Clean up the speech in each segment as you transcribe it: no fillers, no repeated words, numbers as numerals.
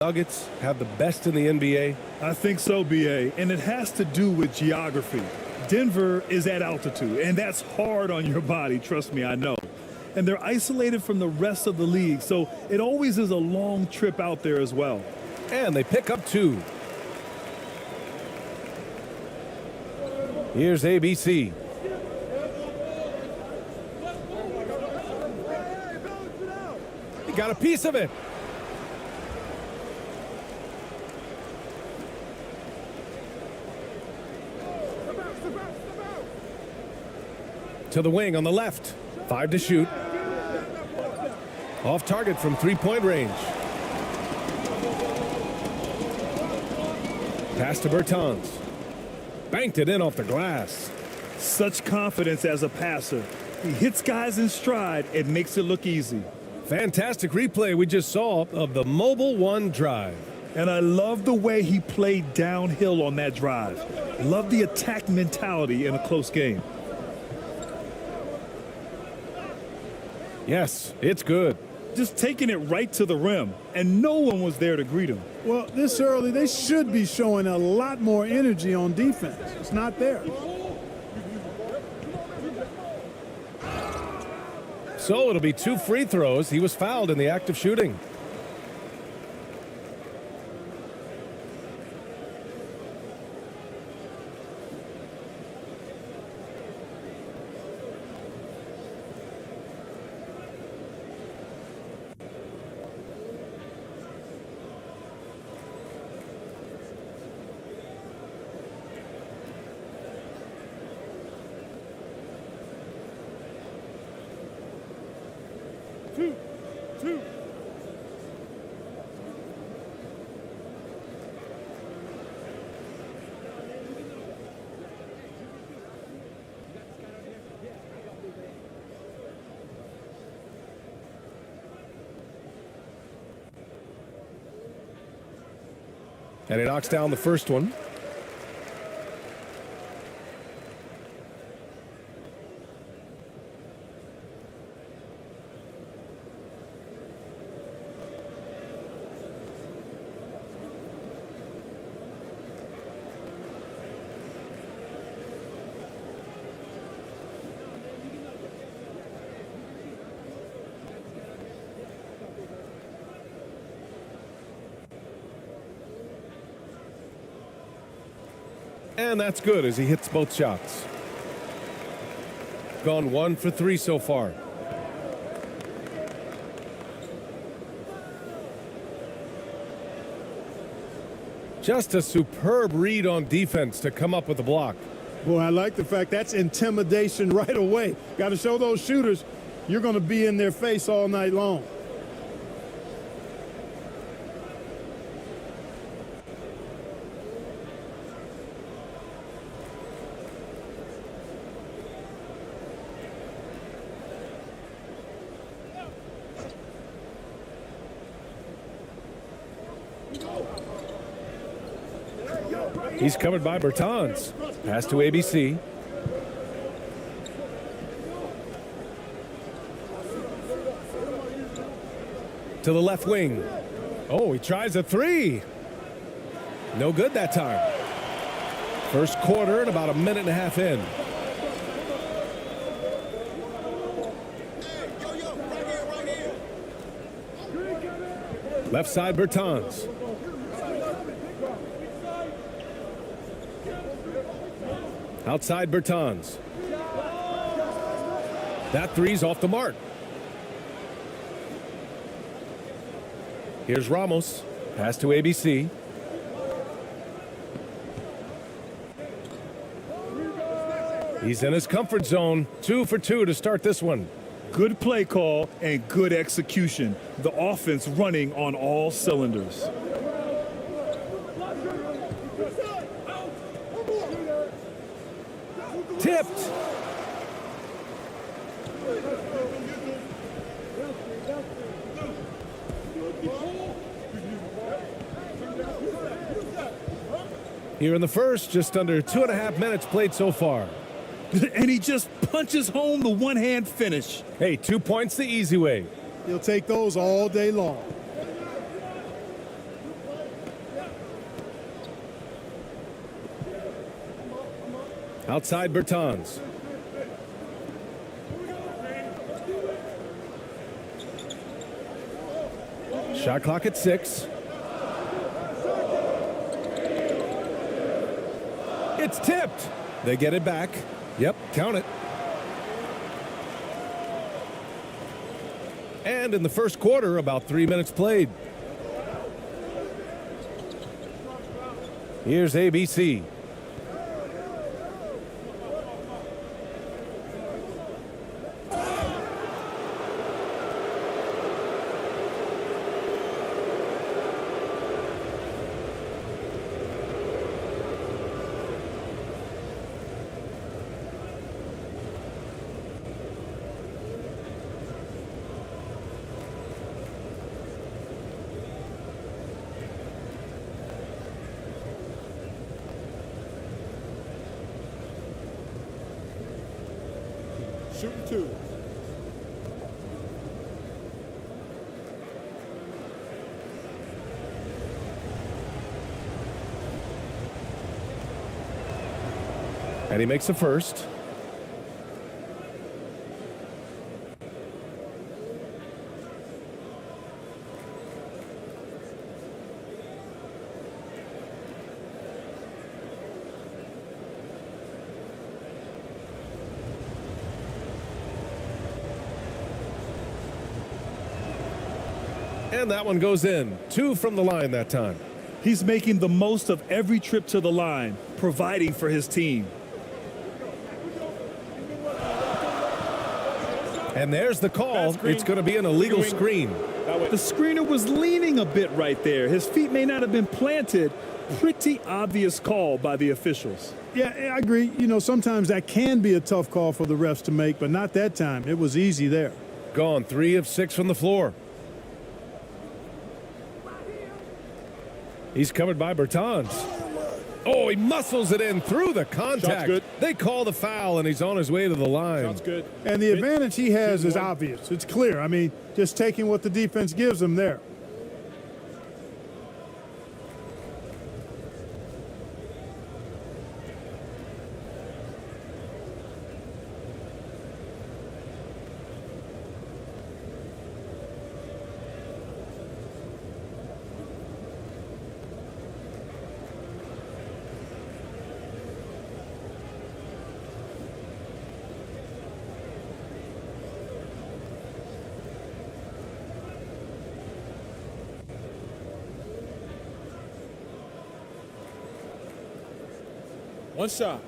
Nuggets have the best in the NBA? I think so, BA, and it has to do with geography. Denver is at altitude, and that's hard on your body, trust me, I know. And they're isolated from the rest of the league, so it always is a long trip out there as well. And they pick up 2. Here's ABC. He got a piece of it. To the wing on the left. 5 to shoot. Off target from 3-point range. Pass to Bertans. Banked it in off the glass. Such confidence as a passer. He hits guys in stride and makes it look easy. Fantastic replay we just saw of the Mobile 1 drive. And I love the way he played downhill on that drive. Love the attack mentality in a close game. Yes, it's good. Just taking it right to the rim, and no one was there to greet him. Well, this early, they should be showing a lot more energy on defense. It's not there. So it'll be 2 free throws. He was fouled in the act of shooting. Two. And he knocks down the first one. And that's good as he hits both shots. Gone 1 for 3 so far. Just a superb read on defense to come up with the block. Boy, I like the fact that's intimidation right away. Got to show those shooters you're going to be in their face all night long. He's covered by Bertans. Pass to ABC. To the left wing. Oh, he tries a 3. No good that time. First quarter and about a minute and a half in. Left side Bertans. Outside Bertans. That 3's off the mark. Here's Ramos. Pass to ABC. He's in his comfort zone. 2 for 2 to start this one. Good play call and good execution. The offense running on all cylinders. Tipped. Here in the first, just under 2.5 minutes played so far. And he just punches home the one-hand finish. Hey, 2 points the easy way. He'll take those all day long. Outside Bertans. Shot clock at 6. It's tipped. They get it back. Yep, count it. And in the first quarter, about 3 minutes played. Here's ABC. Shooting 2. And he makes the first. And that one goes in. 2 from the line that time. He's making the most of every trip to the line, providing for his team. And there's the call. It's going to be an illegal screen. The screener was leaning a bit right there. His feet may not have been planted. Pretty obvious call by the officials. Yeah, I agree. You know, sometimes that can be a tough call for the refs to make, but not that time. It was easy there. Gone 3 of 6 from the floor. He's covered by Bertans. Oh, he muscles it in through the contact. Good. They call the foul, and he's on his way to the line. Sounds good. And the advantage he has is obvious. It's clear. I mean, just taking what the defense gives him there. One shot.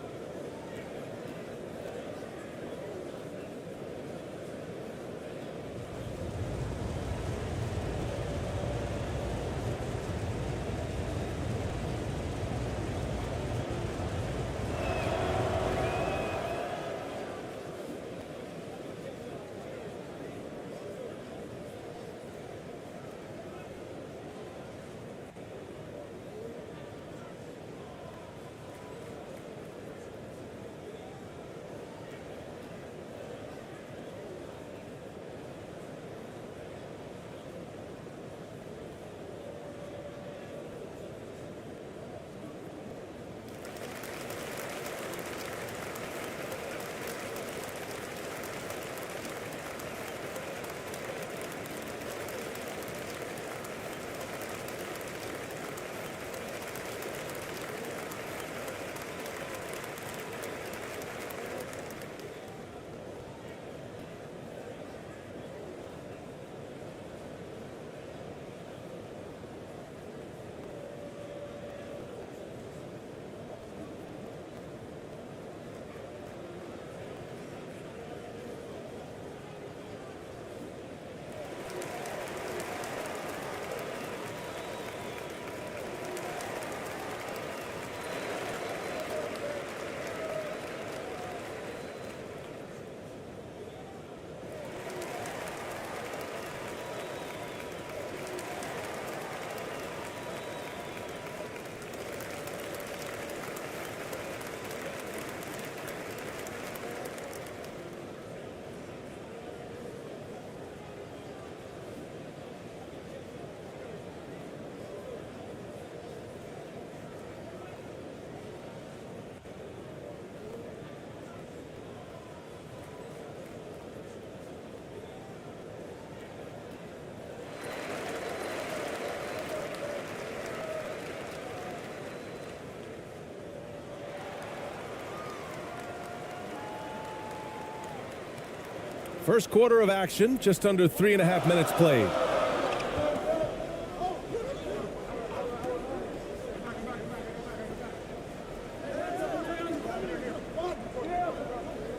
First quarter of action, just under 3.5 minutes played.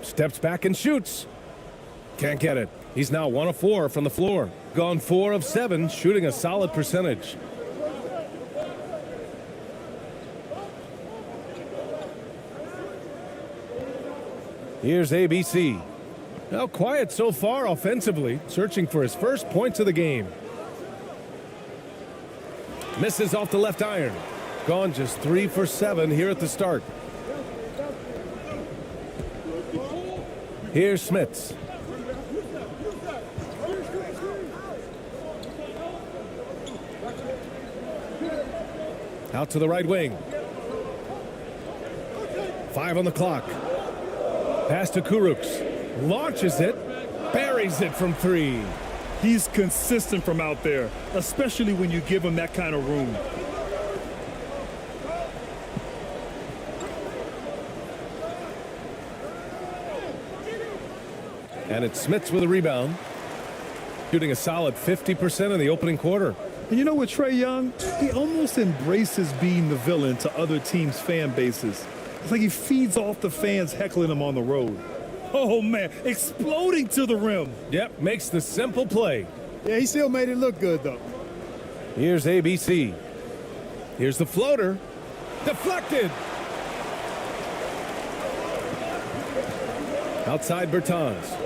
Steps back and shoots. Can't get it. He's now 1 of 4 from the floor. Gone 4 of 7, shooting a solid percentage. Here's ABC. Now quiet so far offensively, searching for his first points of the game. Misses off the left iron. Gone just 3 for 7 here at the start. Here's Smits. Out to the right wing. 5 on the clock. Pass to Kurucs. Launches it. Buries it from 3. He's consistent from out there, especially when you give him that kind of room. And it's Smits with a rebound. Shooting a solid 50% in the opening quarter. And you know what, Trae Young? He almost embraces being the villain to other teams' fan bases. It's like he feeds off the fans heckling him on the road. Oh, man, exploding to the rim. Yep, makes the simple play. Yeah, he still made it look good, though. Here's ABC. Here's the floater. Deflected. Outside Bertans.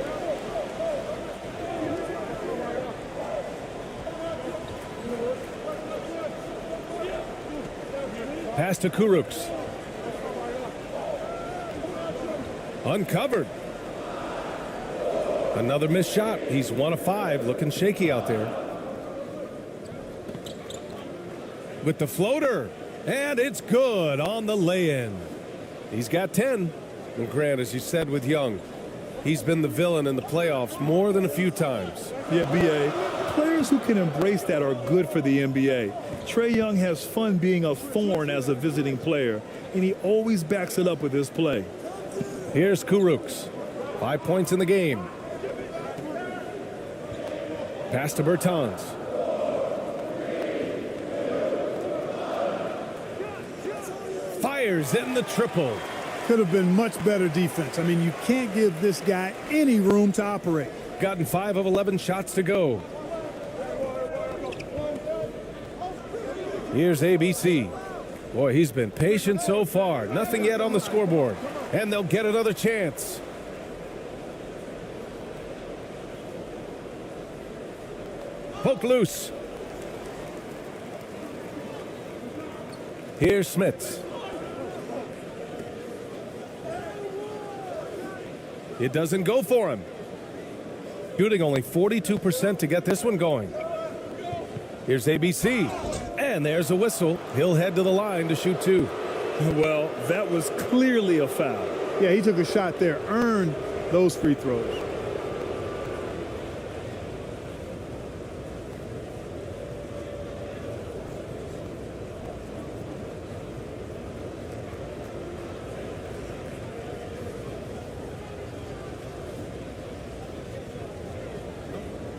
Pass to Kurucs. Uncovered. Another missed shot. He's 1 of 5, looking shaky out there. With the floater, and it's good on the lay-in. He's got 10. And Grant, as you said with Young, he's been the villain in the playoffs more than a few times. Yeah, B.A., players who can embrace that are good for the NBA. Trae Young has fun being a thorn as a visiting player, and he always backs it up with his play. Here's Kurucs. 5 points in the game. Pass to Bertans. Fires in the triple. Could have been much better defense. I mean, you can't give this guy any room to operate. Gotten 5 of 11 shots to go. Here's ABC. Boy, he's been patient so far. Nothing yet on the scoreboard. And they'll get another chance. Poke loose. Here's Smits. It doesn't go for him. Shooting only 42% to get this one going. Here's ABC. And there's a whistle. He'll head to the line to shoot 2. Well, that was clearly a foul. Yeah, he took a shot there, earned those free throws.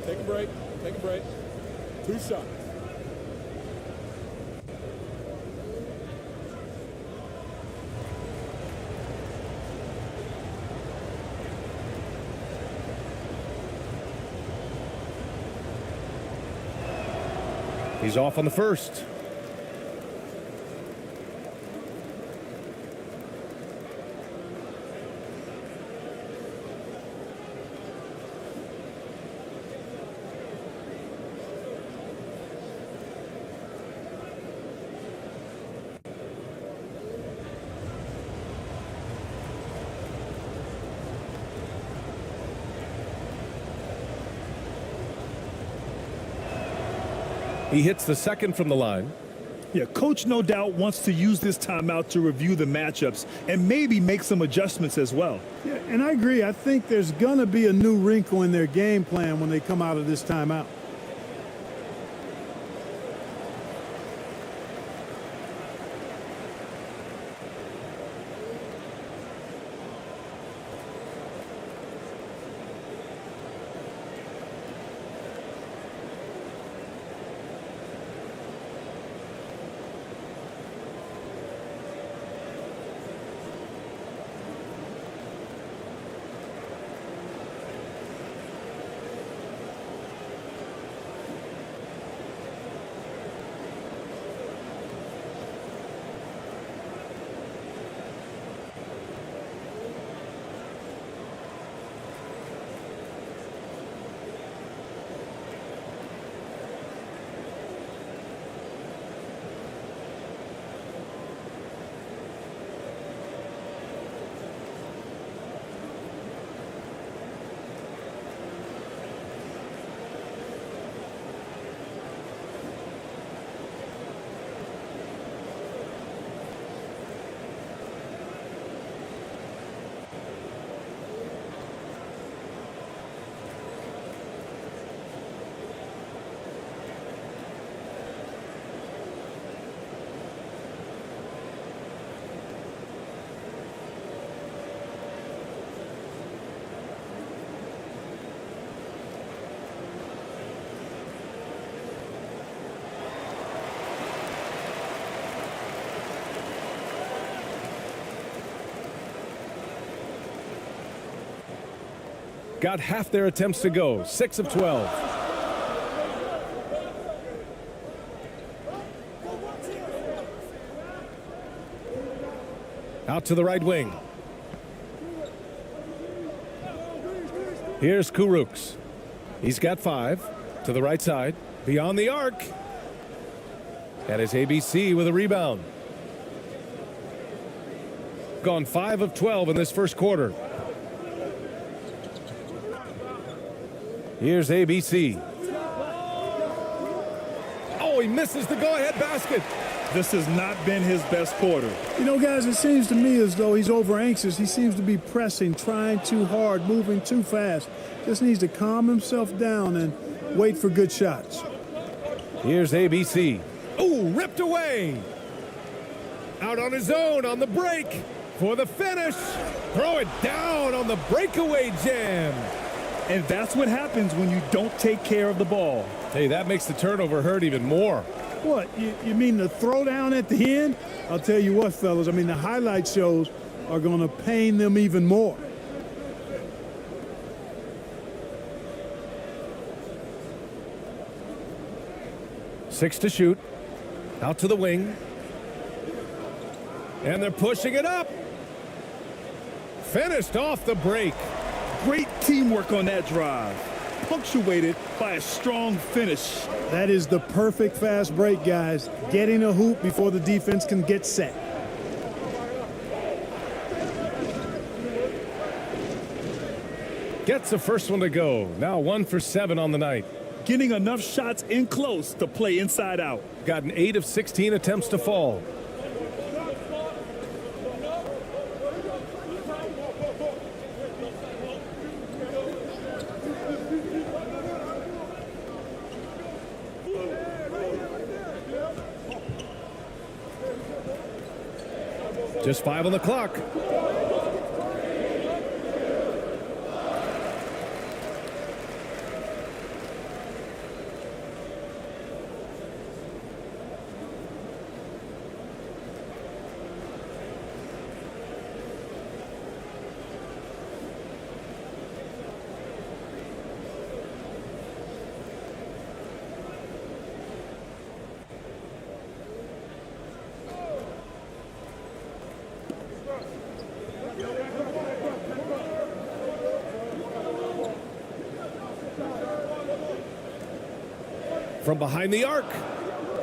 Take a break. Take a break. 2 shots. He's off on the first. He hits the second from the line. Yeah, coach no doubt wants to use this timeout to review the matchups and maybe make some adjustments as well. Yeah, and I agree. I think there's going to be a new wrinkle in their game plan when they come out of this timeout. got half their attempts to go. 6 of 12. Out to the right wing. Here's Kuruks. He's got 5 to the right side, beyond the arc. That is ABC with a rebound. Gone 5 of 12 in this first quarter. Here's ABC. Oh, he misses the go-ahead basket. This has not been his best quarter. You know, guys, it seems to me as though he's over anxious. He seems to be pressing, trying too hard, moving too fast. Just needs to calm himself down and wait for good shots. Here's ABC. Oh, ripped away. Out on his own on the break for the finish. Throw it down on the breakaway jam. And that's what happens when you don't take care of the ball. Hey, that makes the turnover hurt even more. What, you mean the throwdown at the end? I'll tell you what, fellas, I mean, the highlight shows are going to pain them even more. Six to shoot. Out to the wing. And they're pushing it up. Finished off the break. Great teamwork on that drive, punctuated by a strong finish. That is the perfect fast break, guys. Getting a hoop before the defense can get set. Gets the first one to go. Now 1 for 7 on the night. Getting enough shots in close to play inside out. Gotten 8 of 16 attempts to fall. Just 5 on the clock. From behind the arc.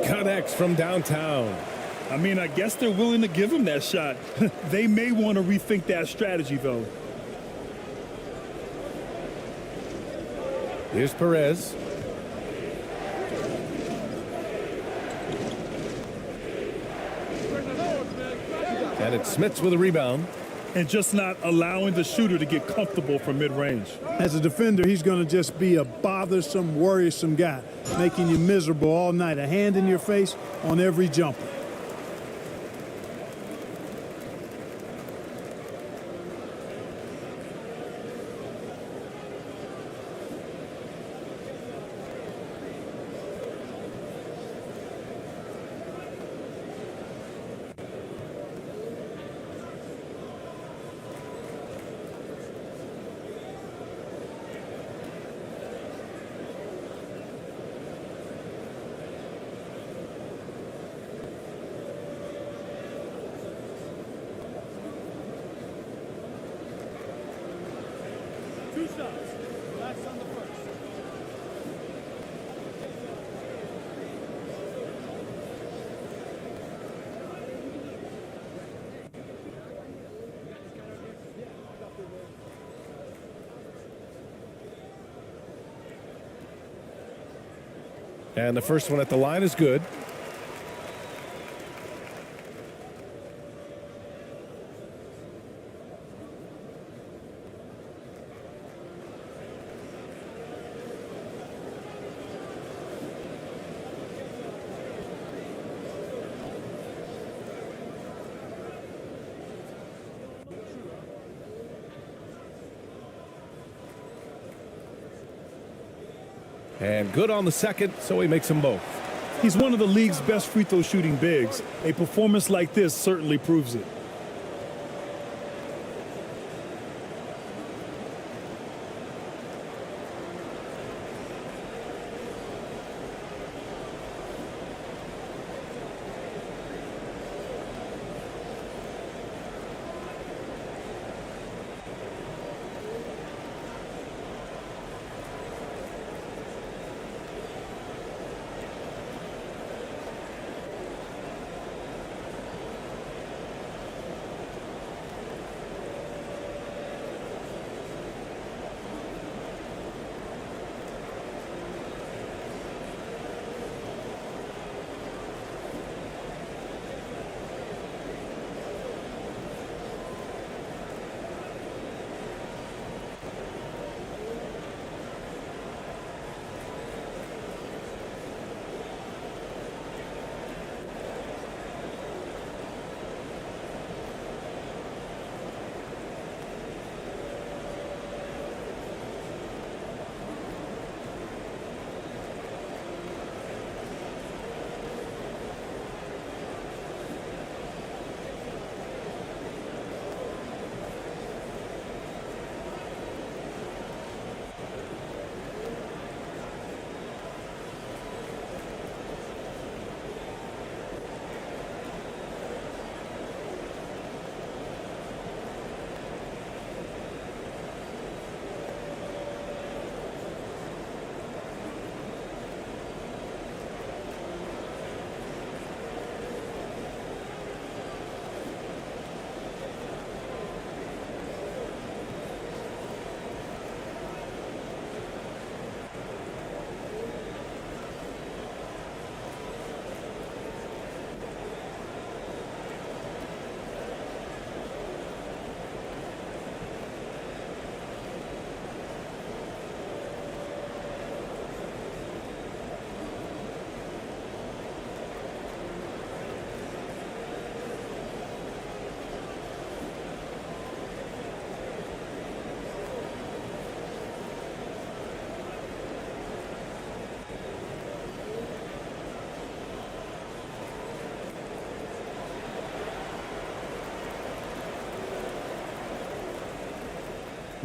Connects from downtown. I mean, I guess they're willing to give him that shot. They may want to rethink that strategy, though. Here's Perez. And it's Smits with a rebound. And just not allowing the shooter to get comfortable from mid-range. As a defender, he's going to just be a bothersome, worrisome guy, making you miserable all night. A hand in your face on every jumper. And the first one at the line is good. And good on the second, so he makes them both. He's one of the league's best free throw shooting bigs. A performance like this certainly proves it.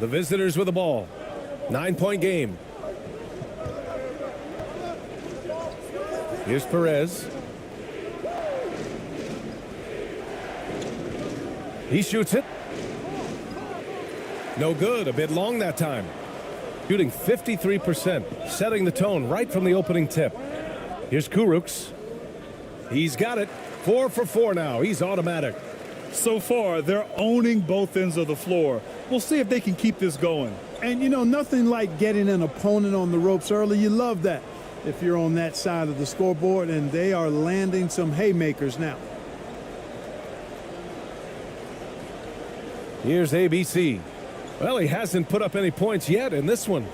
The visitors with the ball. 9-point game. Here's Perez. He shoots it. No good. A bit long that time. Shooting 53%, setting the tone right from the opening tip. Here's Kurucs. He's got it. 4 for 4 now. He's automatic. So far, they're owning both ends of the floor. We'll see if they can keep this going. And, you know, nothing like getting an opponent on the ropes early. You love that if you're on that side of the scoreboard, and they are landing some haymakers now. Here's ABC. Well, he hasn't put up any points yet in this one.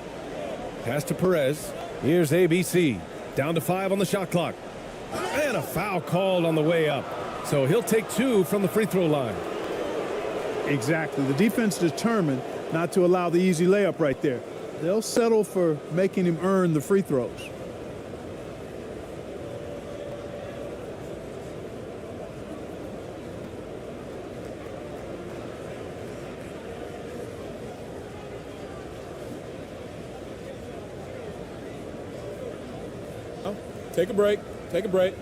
Pass to Perez. Here's ABC. Down to 5 on the shot clock. And a foul called on the way up. So he'll take 2 from the free throw line. Exactly. The defense determined not to allow the easy layup right there. They'll settle for making him earn the free throws. Take a break. Take a break.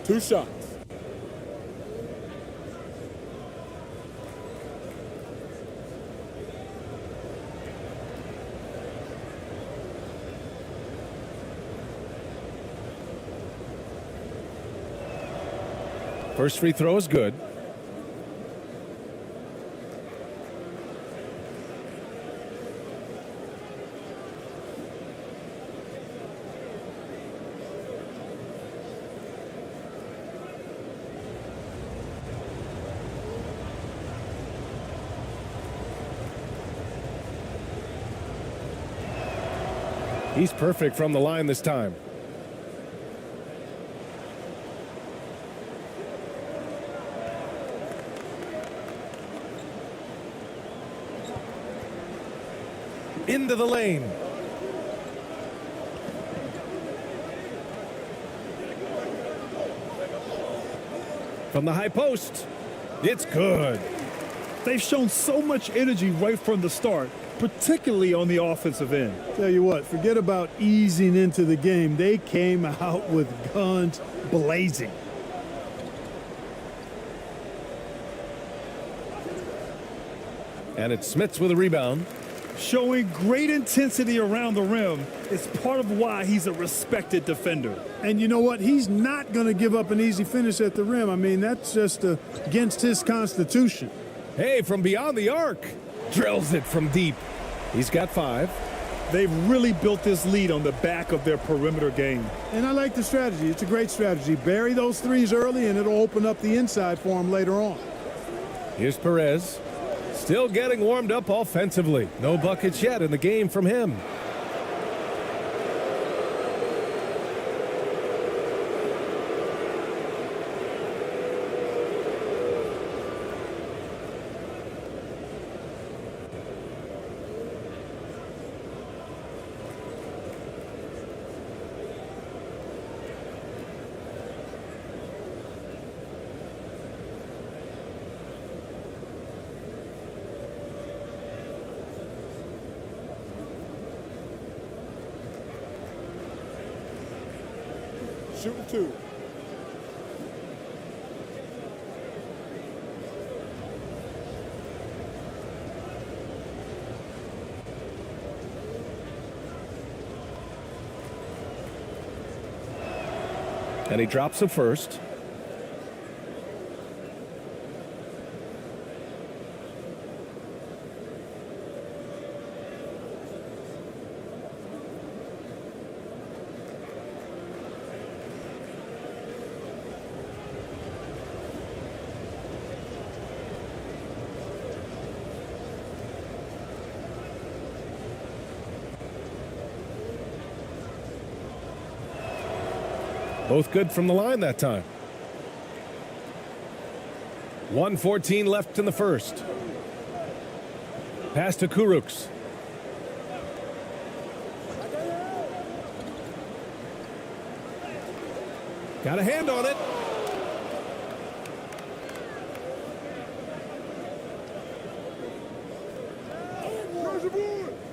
2 shots. First free throw is good. He's perfect from the line this time. Into the lane. From the high post. It's good. They've shown so much energy right from the start, particularly on the offensive end. Tell you what, forget about easing into the game. They came out with guns blazing. And it's Smits with a rebound. Showing great intensity around the rim is part of why he's a respected defender. And you know what? He's not going to give up an easy finish at the rim. I mean, that's just against his constitution. Hey, from beyond the arc. Drills it from deep. He's got 5. They've really built this lead on the back of their perimeter game. And I like the strategy. It's a great strategy. Bury those threes early, and it'll open up the inside for him later on. Here's Perez. Still getting warmed up offensively. No buckets yet in the game from him. Shooting 2. And he drops the first. Both good from the line that time. 1:14 left in the first. Pass to Kurucs. Got a hand on it.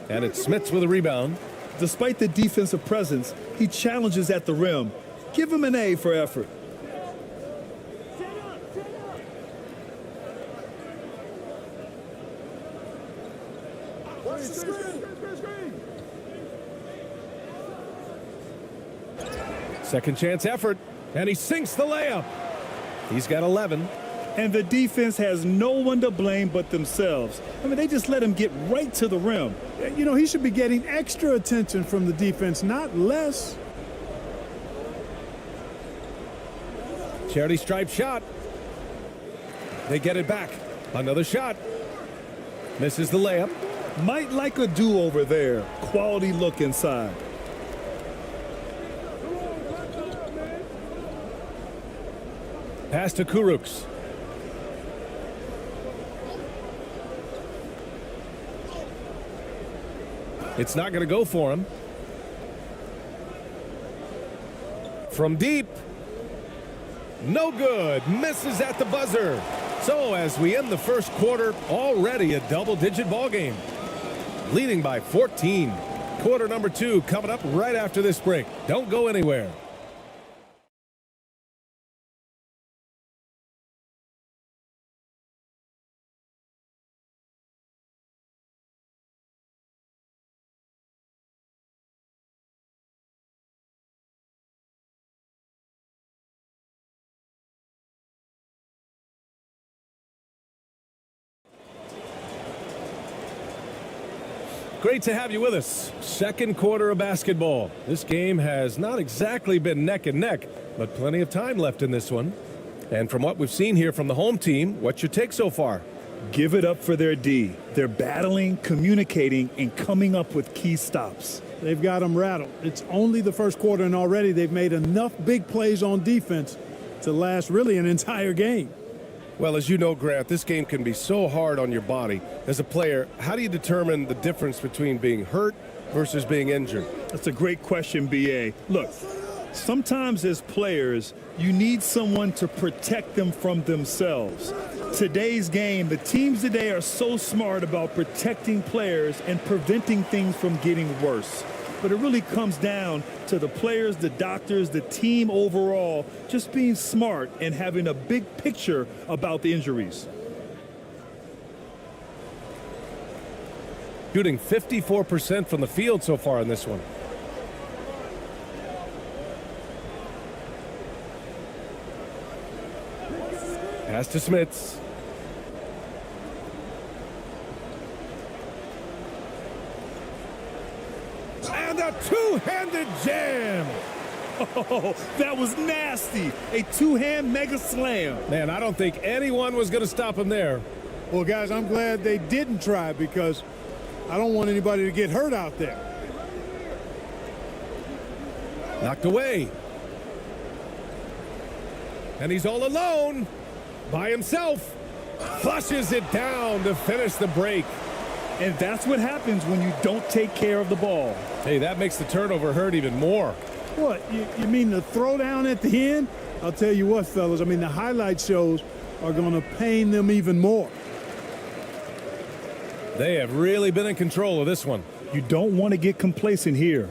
And it's Smits with a rebound. Despite the defensive presence, he challenges at the rim. Give him an A for effort. Second chance effort, and he sinks the layup. He's got 11. And the defense has no one to blame but themselves. I mean, they just let him get right to the rim. You know, he should be getting extra attention from the defense, not less. Charity stripe shot. They get it back. Another shot. Misses the layup. Might like a do-over there. Quality look inside. Pass to Kuruks. It's not going to go for him. From deep. No good. Misses at the buzzer. So as we end the first quarter, already a double-digit ball game. Leading by 14. Quarter number 2 coming up right after this break. Don't go anywhere. Great to have you with us. Second quarter of basketball. This game has not exactly been neck and neck, but plenty of time left in this one. And from what we've seen here from the home team, what's your take so far? Give it up for their D. They're battling, communicating, and coming up with key stops. They've got them rattled. It's only the first quarter, and already they've made enough big plays on defense to last really an entire game. Well, as you know, Grant, this game can be so hard on your body. As a player, how do you determine the difference between being hurt versus being injured? That's a great question, B.A. Look, sometimes as players, you need someone to protect them from themselves. Today's game, the teams today are so smart about protecting players and preventing things from getting worse. But it really comes down to the players, the doctors, the team overall, just being smart and having a big picture about the injuries. Shooting 54% from the field so far in this one. Pass to Smits. And a two-handed jam. Oh, that was nasty. A two-hand mega slam. Man, I don't think anyone was going to stop him there. Well, guys, I'm glad they didn't try because I don't want anybody to get hurt out there. Knocked away. And he's all alone by himself. Flushes it down to finish the break. And that's what happens when you don't take care of the ball. Hey, that makes the turnover hurt even more. What, you mean the throwdown at the end? I'll tell you what, fellas, I mean, the highlight shows are going to pain them even more. They have really been in control of this one. You don't want to get complacent here.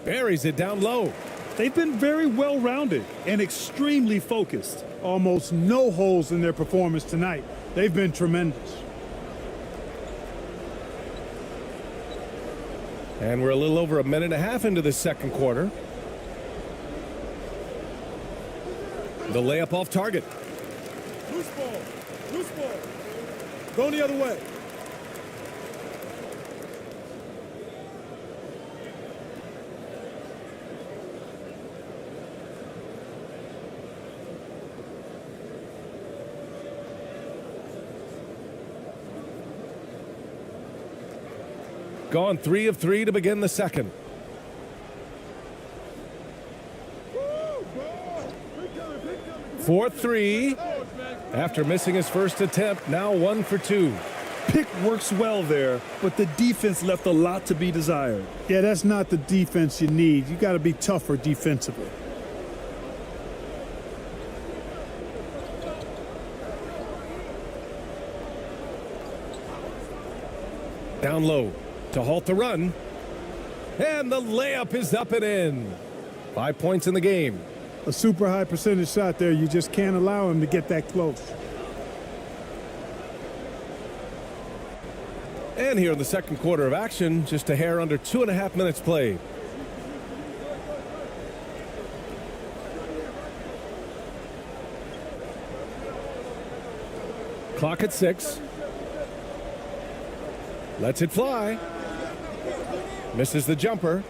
Buries it down low. They've been very well-rounded and extremely focused. Almost no holes in their performance tonight. They've been tremendous. And we're a little over a minute and a half into the second quarter. The layup off target. Loose ball. Loose ball. Going the other way. Gone 3 of 3 to begin the second. Fourth three. After missing his first attempt, now 1 for 2. Pick works well there, but the defense left a lot to be desired. Yeah, that's not the defense you need. You got to be tougher defensively. Down low to halt the run. And the layup is up and in. 5 points in the game. A super high percentage shot there. You just can't allow him to get that close. And here in the second quarter of action, just a hair under 2.5 minutes played. Clock at 6. Lets it fly. Misses the jumper.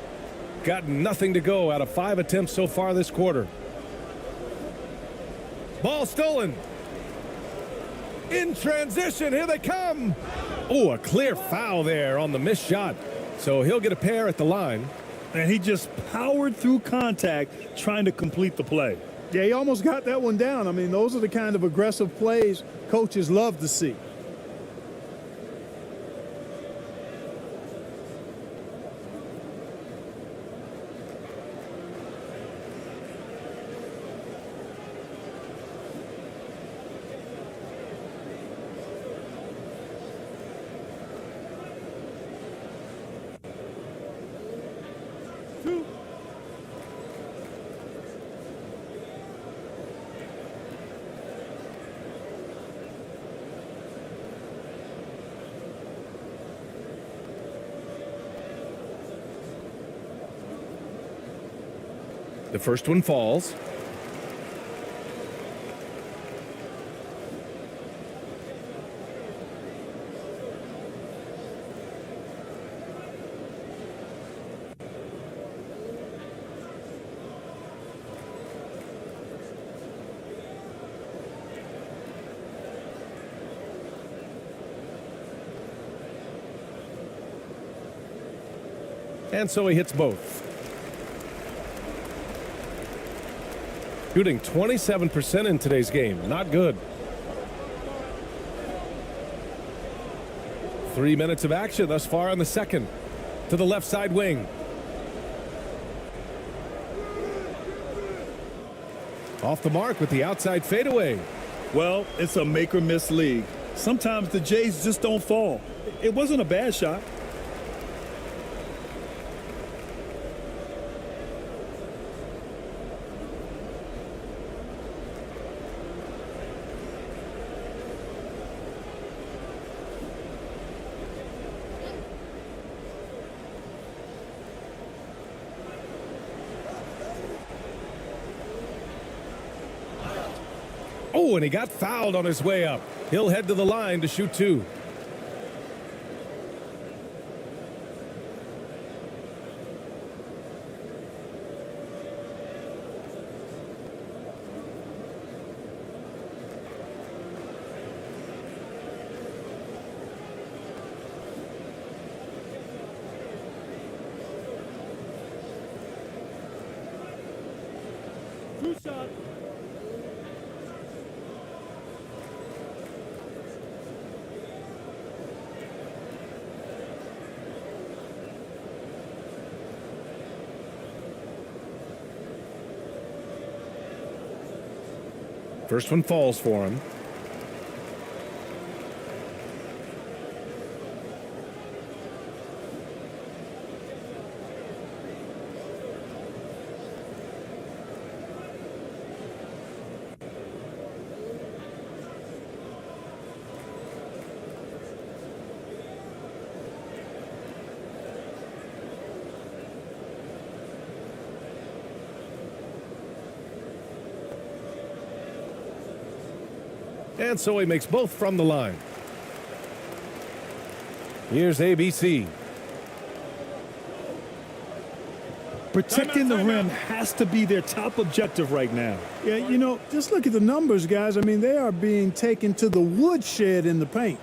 Got nothing to go out of 5 attempts so far this quarter. Ball stolen. In transition, here they come. Oh, a clear foul there on the missed shot. So he'll get a pair at the line. And he just powered through contact trying to complete the play. Yeah, he almost got that one down. I mean, those are the kind of aggressive plays coaches love to see. The first one falls. And so he hits both. Shooting 27% in today's game. Not good. 3 minutes of action thus far in the second. To the left side wing. Off the mark with the outside fadeaway. Well, it's a make or miss league. Sometimes the Jays just don't fall. It wasn't a bad shot. Oh, and he got fouled on his way up. He'll head to the line to shoot 2. Two shot. First one falls for him. And so he makes both from the line. Here's ABC. Protecting the rim has to be their top objective right now. Yeah, you know, just look at the numbers, guys. I mean, they are being taken to the woodshed in the paint.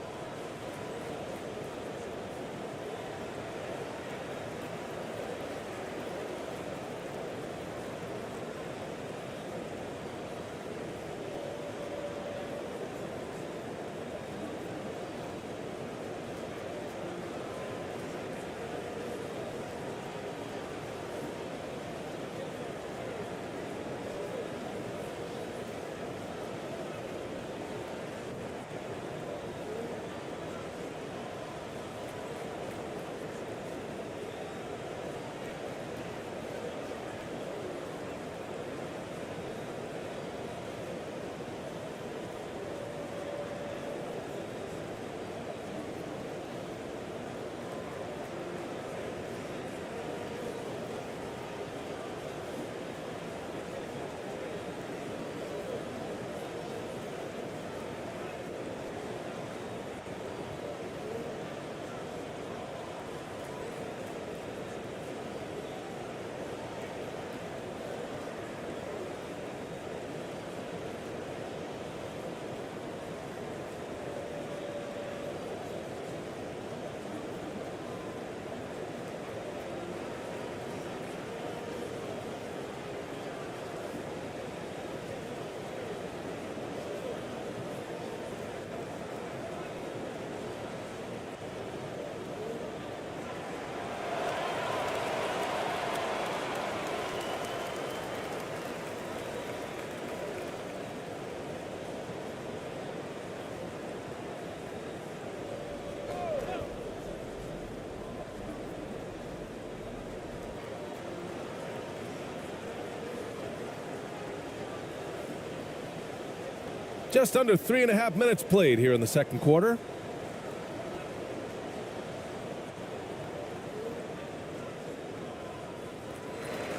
Just under 3.5 minutes played here in the second quarter.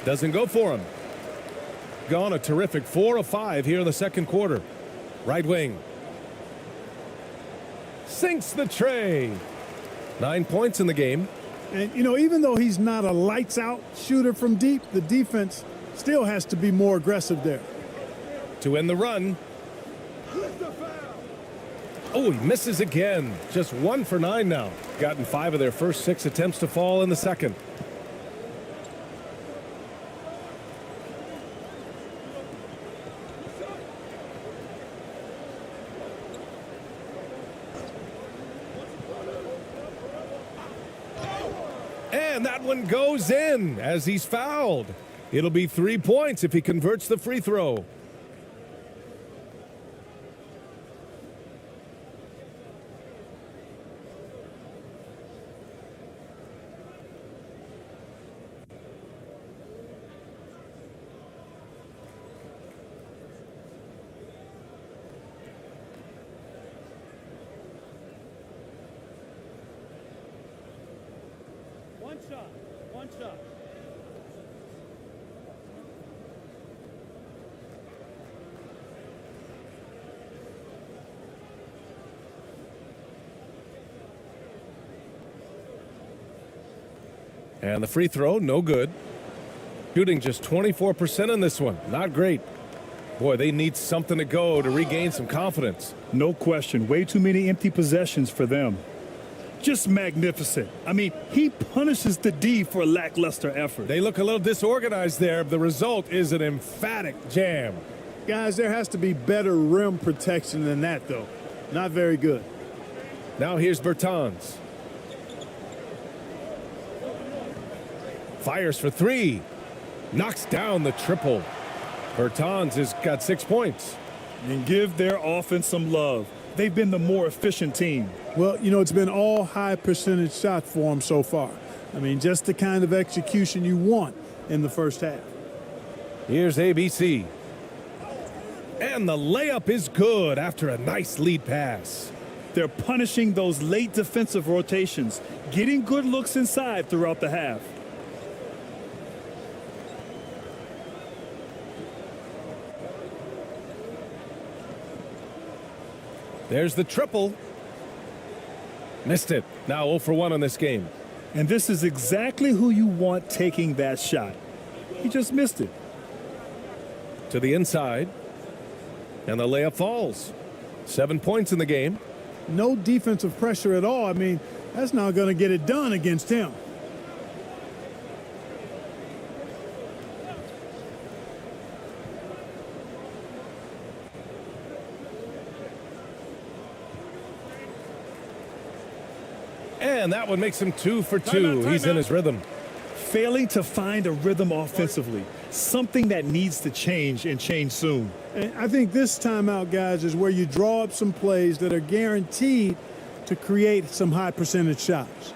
Doesn't go for him. Gone a terrific 4 of 5 here in the second quarter. Right wing. Sinks the tray. 9 points in the game. And, you know, even though he's not a lights-out shooter from deep, the defense still has to be more aggressive there. To end the run. Oh, he misses again. Just 1 for 9 now. Gotten 5 of their first 6 attempts to fall in the second. And that one goes in as he's fouled. It'll be 3 points if he converts the free throw. One shot. And the free throw, no good. Shooting just 24% on this one. Not great. Boy, they need something to go to regain some confidence. No question. Way too many empty possessions for them. Just magnificent. I mean, he punishes the D for lackluster effort. They look a little disorganized there. The result is an emphatic jam. Guys, there has to be better rim protection than that, though. Not very good. Now here's Bertans. Fires for 3. Knocks down the triple. Bertans has got 6 points. And give their offense some love. They've been the more efficient team. Well, you know, it's been all high percentage shot for them so far. I mean, just the kind of execution you want in the first half. Here's ABC. And the layup is good after a nice lead pass. They're punishing those late defensive rotations, getting good looks inside throughout the half. There's the triple. Missed it. Now 0 for 1 on this game. And this is exactly who you want taking that shot. He just missed it. To the inside. And the layup falls. 7 points in the game. No defensive pressure at all. I mean, that's not going to get it done against him. And that one makes him 2 for 2. He's in his rhythm. Failing to find a rhythm offensively. Something that needs to change and change soon. And I think this timeout, guys, is where you draw up some plays that are guaranteed to create some high percentage shots.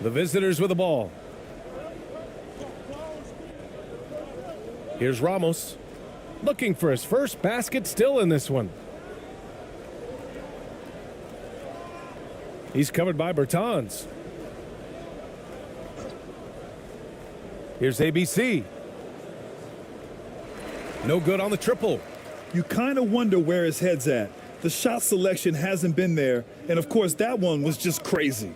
The visitors with the ball. Here's Ramos, looking for his first basket still in this one. He's covered by Bertans. Here's ABC. No good on the triple. You kind of wonder where his head's at. The shot selection hasn't been there, and of course that one was just crazy.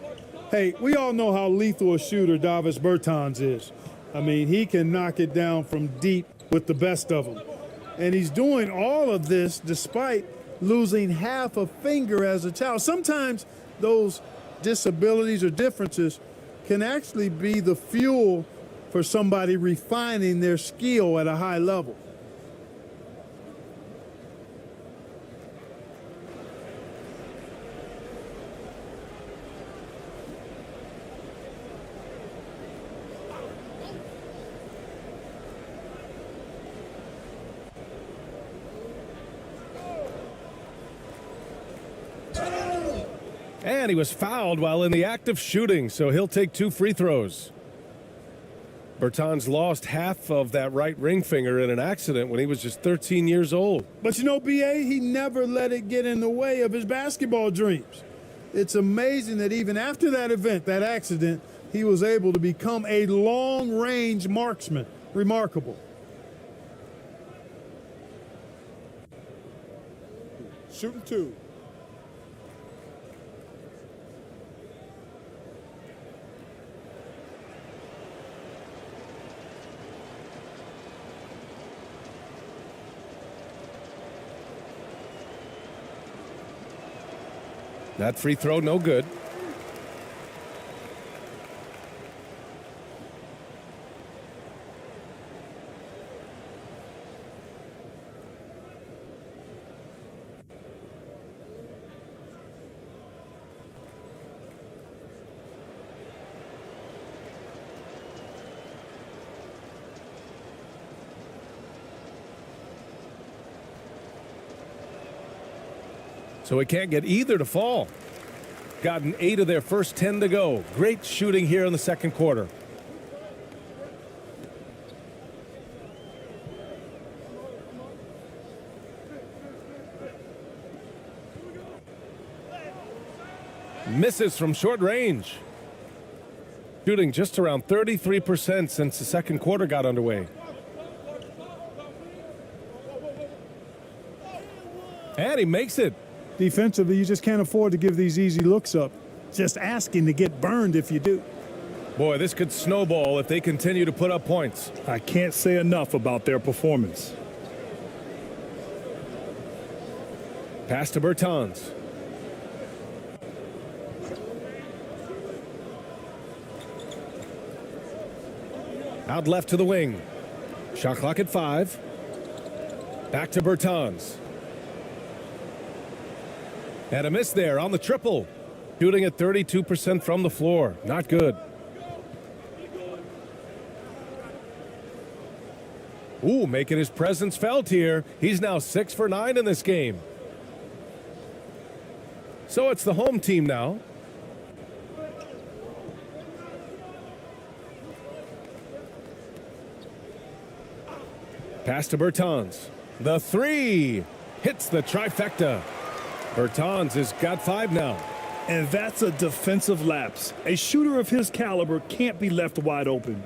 Hey, we all know how lethal a shooter Davis Bertans is. I mean, he can knock it down from deep with the best of them. And he's doing all of this despite losing half a finger as a child. Sometimes those disabilities or differences can actually be the fuel for somebody refining their skill at a high level. And he was fouled while in the act of shooting, so he'll take 2 free throws. Bertans lost half of that right ring finger in an accident when he was just 13 years old. But you know, B.A., he never let it get in the way of his basketball dreams. It's amazing that even after that event, that accident, he was able to become a long-range marksman. Remarkable. Shooting 2. That free throw, no good. So he can't get either to fall. Gotten 8 of their first 10 to go. Great shooting here in the second quarter. Misses from short range. Shooting just around 33% since the second quarter got underway. And he makes it. Defensively, you just can't afford to give these easy looks up. Just asking to get burned if you do. Boy, this could snowball if they continue to put up points. I can't say enough about their performance. Pass to Bertans. Out left to the wing. Shot clock at 5. Back to Bertans. And a miss there on the triple. Shooting at 32% from the floor. Not good. Ooh, making his presence felt here. He's now 6 for 9 in this game. So it's the home team now. Pass to Bertans. The 3 hits the trifecta. Bertans has got 5 now. And that's a defensive lapse. A shooter of his caliber can't be left wide open.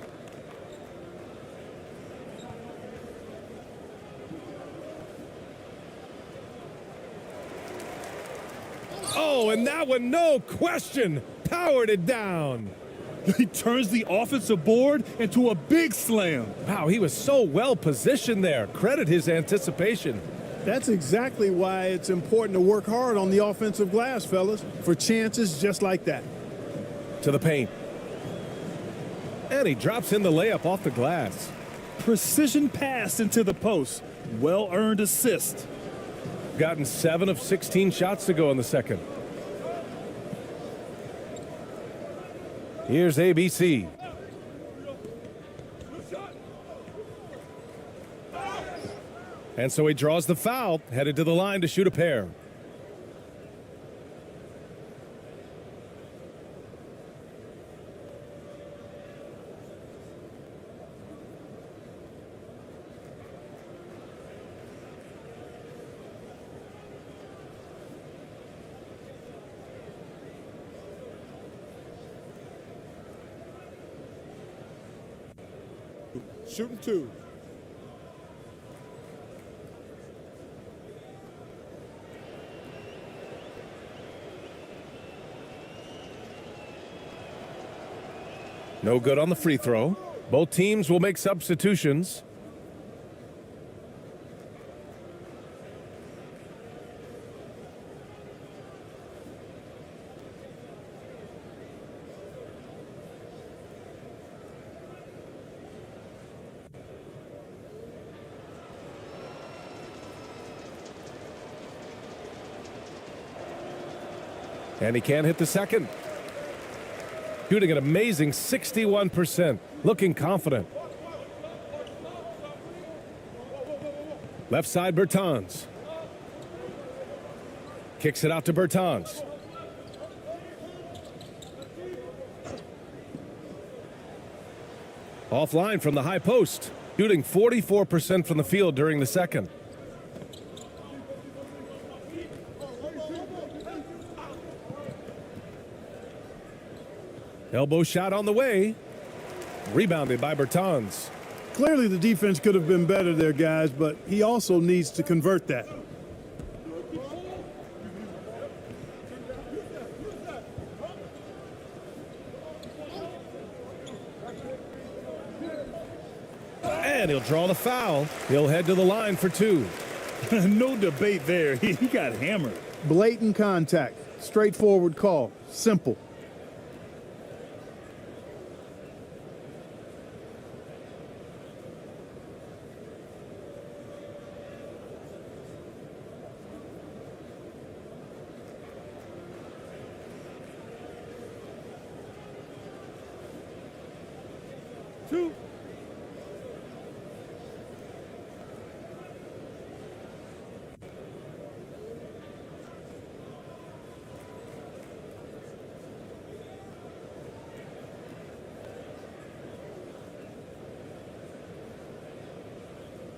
Oh, and that one, no question, powered it down. He turns the offensive board into a big slam. Wow, he was so well positioned there. Credit his anticipation. That's exactly why it's important to work hard on the offensive glass, fellas, for chances just like that. To the paint. And he drops in the layup off the glass. Precision pass into the post. Well-earned assist. Gotten 7 of 16 shots to go in the second. Here's ABC. And so he draws the foul, headed to the line to shoot a pair. Shooting 2. No good on the free throw. Both teams will make substitutions. And he can't hit the second. Shooting an amazing 61%. Looking confident. Left side, Bertans. Kicks it out to Bertans. Offline from the high post. Shooting 44% from the field during the second. Elbow shot on the way. Rebounded by Bertans. Clearly the defense could have been better there, guys, but he also needs to convert that. And he'll draw the foul. He'll head to the line for 2. No debate there. He got hammered. Blatant contact. Straightforward call. Simple.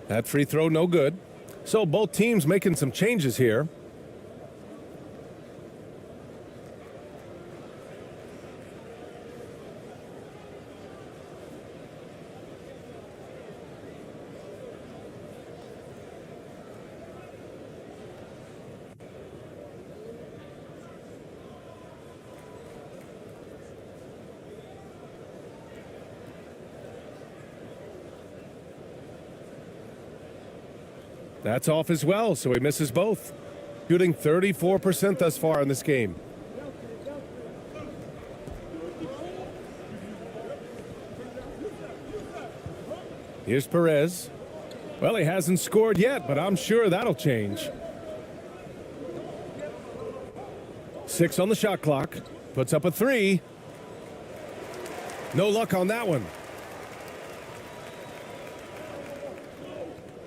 That free throw no good. So both teams making some changes here. That's off as well, so he misses both. Shooting 34% thus far in this game. Here's Perez. Well, he hasn't scored yet, but I'm sure that'll change. 6 on the shot clock. Puts up a 3. No luck on that one.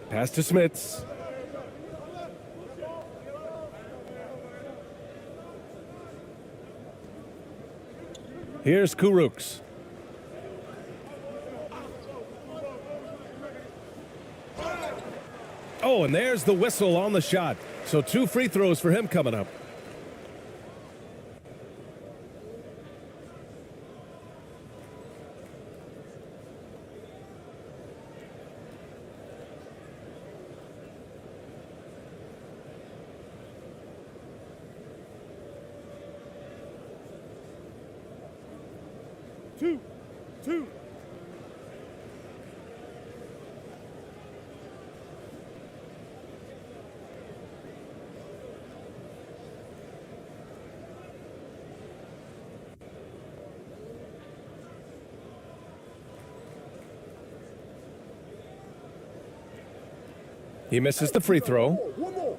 Pass to Smits. Here's Kuruks. Oh, and there's the whistle on the shot. So 2 free throws for him coming up. Two. He misses the free throw. One more.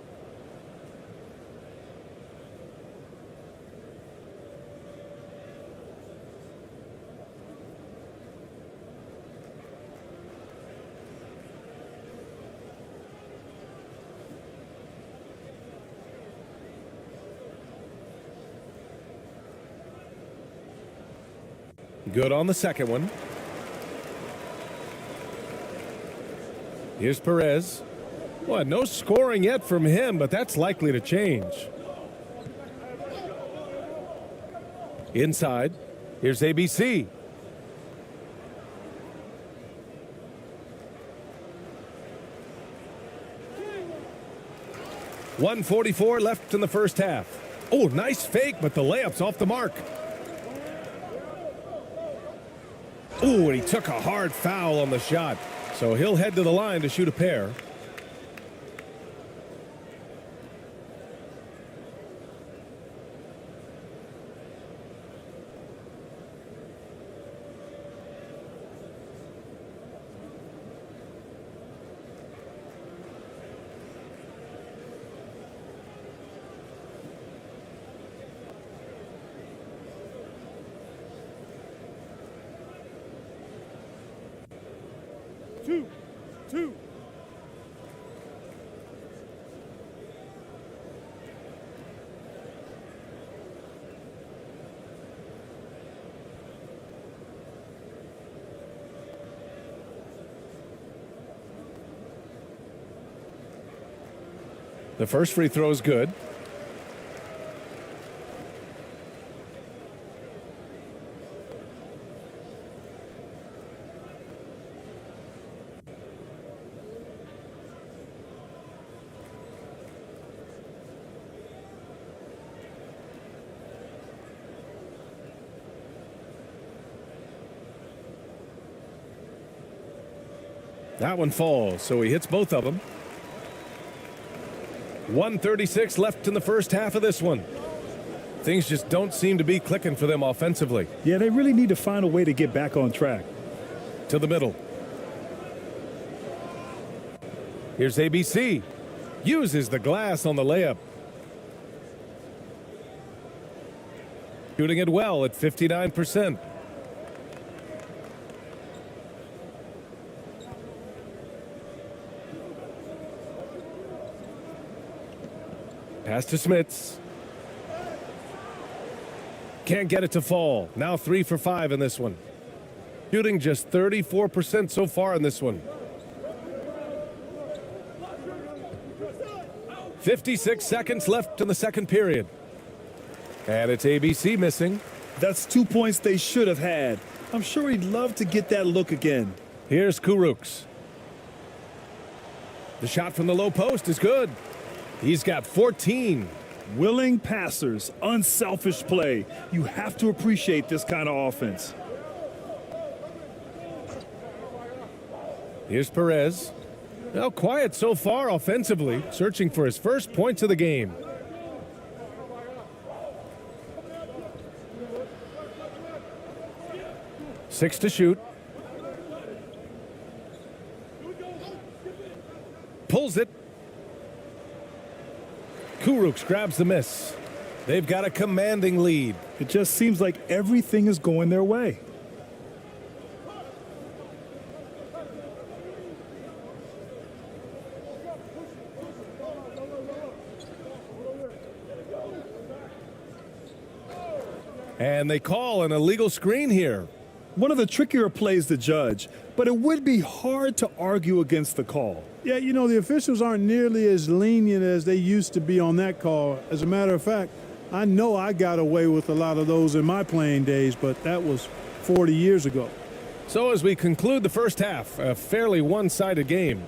Good on the second one. Here's Perez. Well, no scoring yet from him, but that's likely to change. Inside. Here's ABC. 1:44 left in the first half. Oh, nice fake, but the layup's off the mark. Oh, and he took a hard foul on the shot. So he'll head to the line to shoot a pair. Two. The first free throw is good. That one falls, so he hits both of them. 1:36 left in the first half of this one. Things just don't seem to be clicking for them offensively. Yeah, they really need to find a way to get back on track. To the middle. Here's ABC. Uses the glass on the layup. Shooting it well at 59%. Pass to Smits. Can't get it to fall. Now 3 for 5 in this one. Shooting just 34% so far in this one. 56 seconds left in the second period. And it's ABC missing. That's 2 points they should have had. I'm sure he'd love to get that look again. Here's Kuruks. The shot from the low post is good. He's got 14. Willing passers, unselfish play. You have to appreciate this kind of offense. Here's Perez. Now quiet so far offensively, searching for his first points of the game. Six to shoot. Pulls it. Kuruks grabs the miss. They've got a commanding lead. It just seems like everything is going their way. And they call an illegal screen here. One of the trickier plays to judge, but it would be hard to argue against the call. Yeah, you know, the officials aren't nearly as lenient as they used to be on that call. As a matter of fact, I know I got away with a lot of those in my playing days, but that was 40 years ago. So as we conclude the first half, a fairly one-sided game,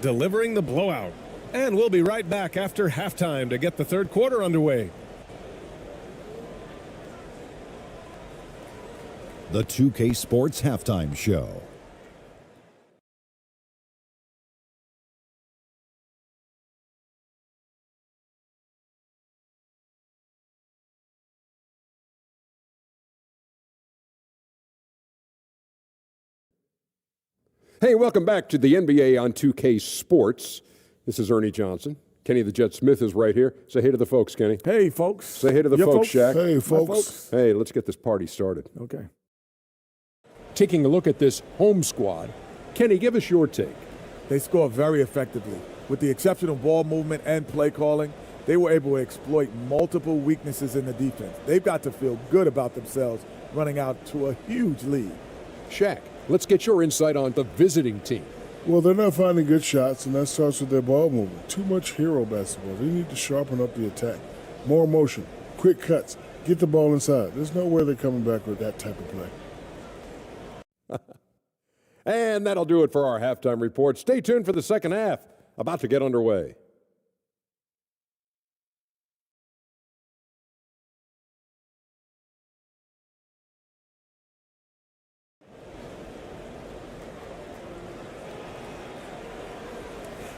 delivering the blowout. And we'll be right back after halftime to get the third quarter underway. The 2K Sports Halftime Show. Hey, welcome back to the NBA on 2K Sports. This is Ernie Johnson. Kenny the Jet Smith is right here. Say hey to the folks, Kenny. Hey, folks. Say hey to the folks, Shaq. Hey, folks. Hey, let's get this party started. Okay. Taking a look at this home squad, Kenny, give us your take. They score very effectively. With the exceptional ball movement and play calling, they were able to exploit multiple weaknesses in the defense. They've got to feel good about themselves running out to a huge lead. Shaq, let's get your insight on the visiting team. Well, they're not finding good shots, and that starts with their ball movement. Too much hero basketball. They need to sharpen up the attack. More motion, quick cuts, get the ball inside. There's no way they're coming back with that type of play. And that'll do it for our halftime report. Stay tuned for the second half, about to get underway.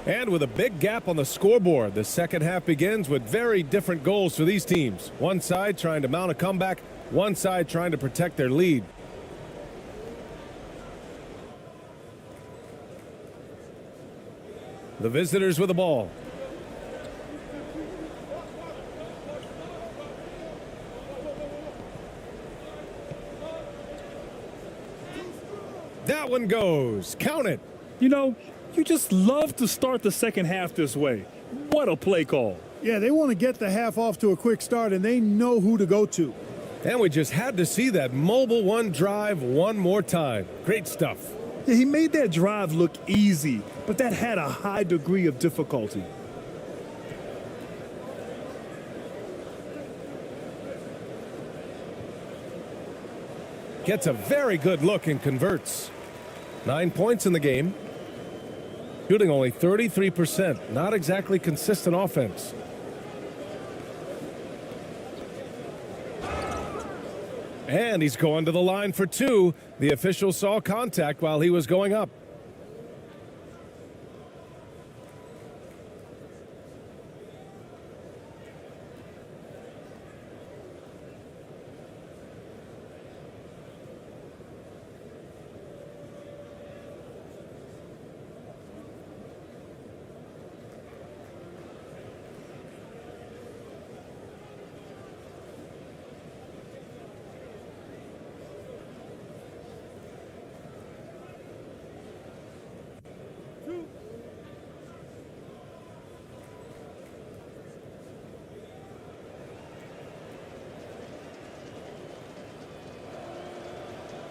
And with a big gap on the scoreboard, the second half begins with very different goals for these teams. One side trying to mount a comeback, one side trying to protect their lead. The visitors with the ball. That one goes. Count it. You know, you just love to start the second half this way. What a play call. Yeah, they want to get the half off to a quick start, and they know who to go to. And we just had to see that mobile one drive one more time. Great stuff. Yeah, he made that drive look easy, but that had a high degree of difficulty. Gets a very good look and converts. 9 points in the game. Shooting only 33%. Not exactly consistent offense. And he's going to the line for two. The official saw contact while he was going up.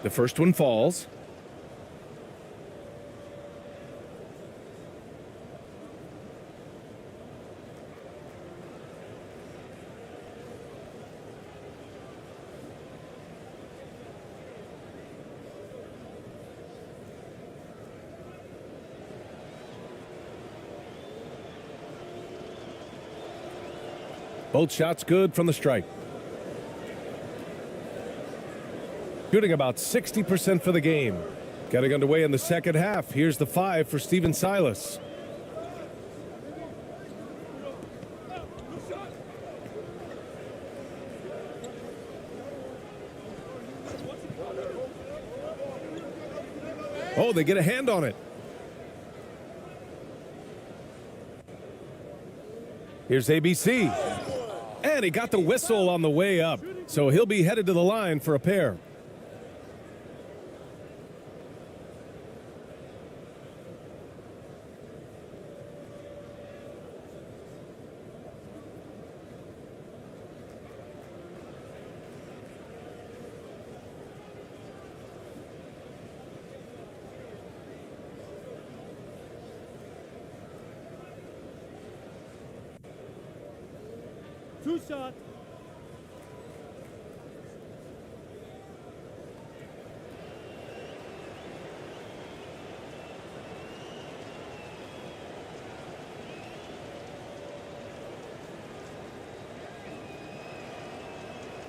The first one falls. Both shots good from the stripe. Shooting about 60% for the game. Getting underway in the second half. Here's the 5 for Steven Silas. Oh, they get a hand on it. Here's ABC. And he got the whistle on the way up. So he'll be headed to the line for a pair. Two shot.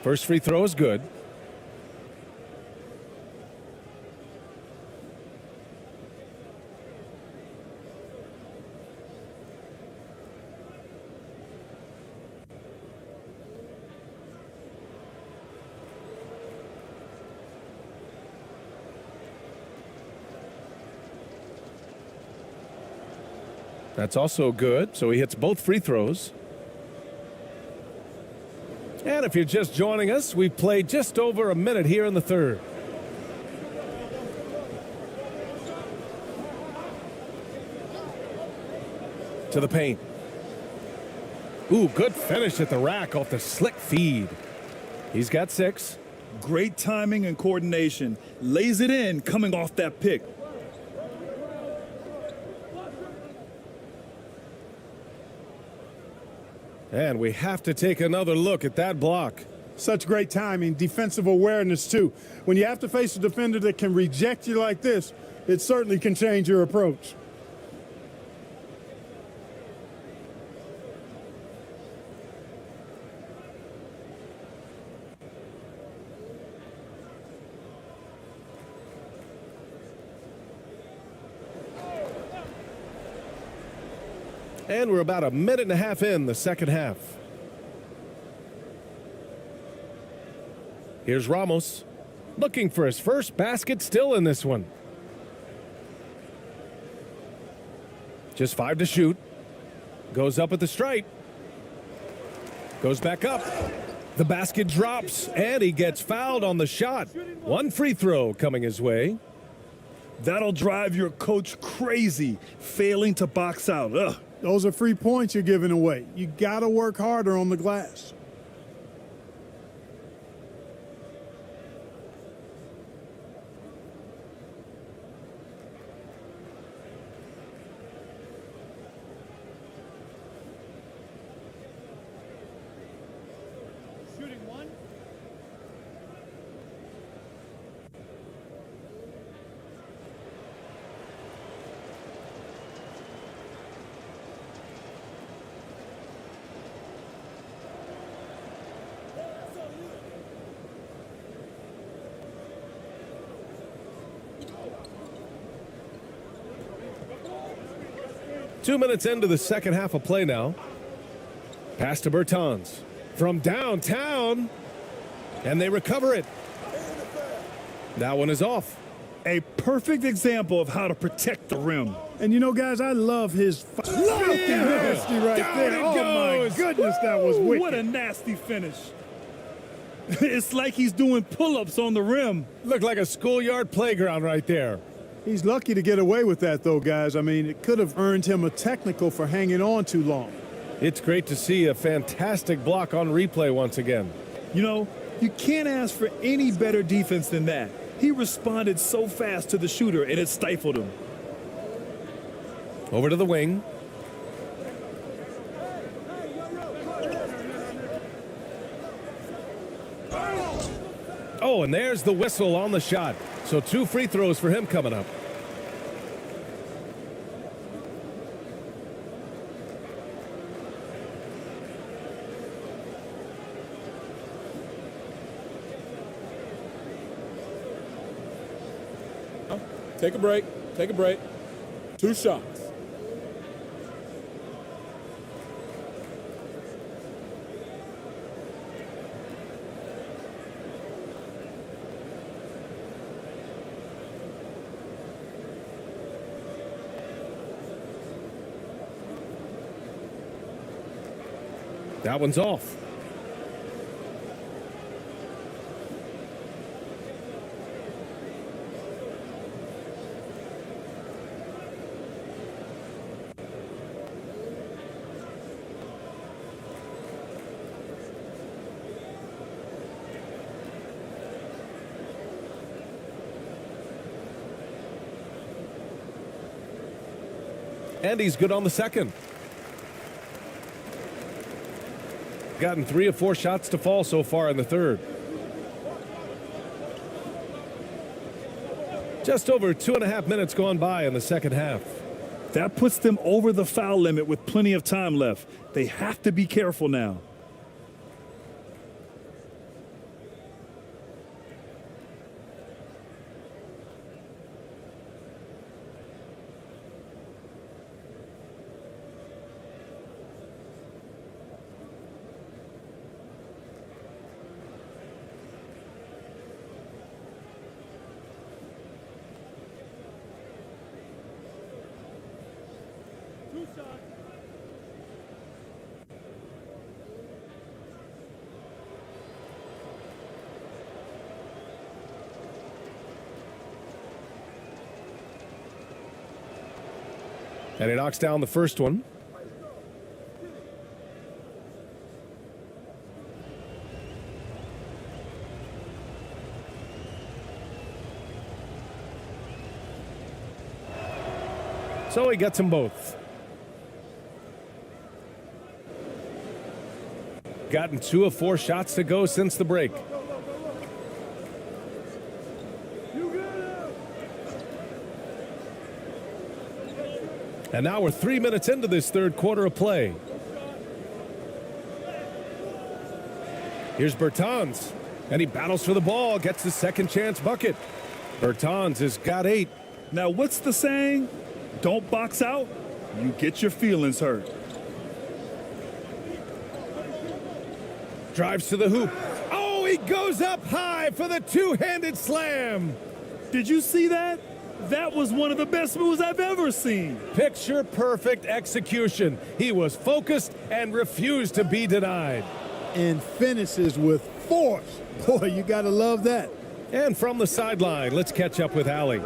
First free throw is good. That's also good, so he hits both free throws. And if you're just joining us, we've played just over a minute here in the third. To the paint. Ooh, good finish at the rack off the slick feed. He's got 6. Great timing and coordination. Lays it in coming off that pick. And we have to take another look at that block. Such great timing, defensive awareness too. When you have to face a defender that can reject you like this, it certainly can change your approach. And we're about a minute and a half in the second half. Here's Ramos, looking for his first basket still in this one. Just 5 to shoot. Goes up at the stripe. Goes back up. The basket drops, and he gets fouled on the shot. 1 free throw coming his way. That'll drive your coach crazy, failing to box out. Ugh. Those are free points you're giving away. You got to work harder on the glass. Shooting 1. Two minutes into the second half of play now. Pass to Bertans from downtown, and they recover it. That one is off. A perfect example of how to protect the rim. And you know, guys, I love his filthy nasty right Down there. it Oh, goes. my goodness, that was Ooh, wicked. what a nasty finish. It's like he's doing pull-ups on the rim. Looked like a schoolyard playground right there. He's lucky to get away with that, though, guys. I mean, it could have earned him a technical for hanging on too long. It's great to see a fantastic block on replay once again. You know, you can't ask for any better defense than that. He responded so fast to the shooter, and it stifled him. Over to the wing. Oh, and there's the whistle on the shot. So 2 free throws for him coming up. Take a break. Take a break. 2 shots. That one's off. And he's good on the second. Gotten 3 of 4 shots to fall so far in the third. Just over 2.5 minutes gone by in the second half. That puts them over the foul limit with plenty of time left. They have to be careful now. And he knocks down the first one. So he gets them both. Gotten 2 of 4 shots to go since the break. And now we're 3 minutes into this third quarter of play. Here's Bertans, and he battles for the ball, gets the second chance bucket. Bertans has got 8. Now, what's the saying? Don't box out, you get your feelings hurt. drives to the hoop. Oh, he goes up high for the two-handed slam. Did you see that? That was one of the best moves I've ever seen. Picture-perfect execution. He was focused and refused to be denied. And finishes with force. Boy, you got to love that. And from the sideline, let's catch up with Allie.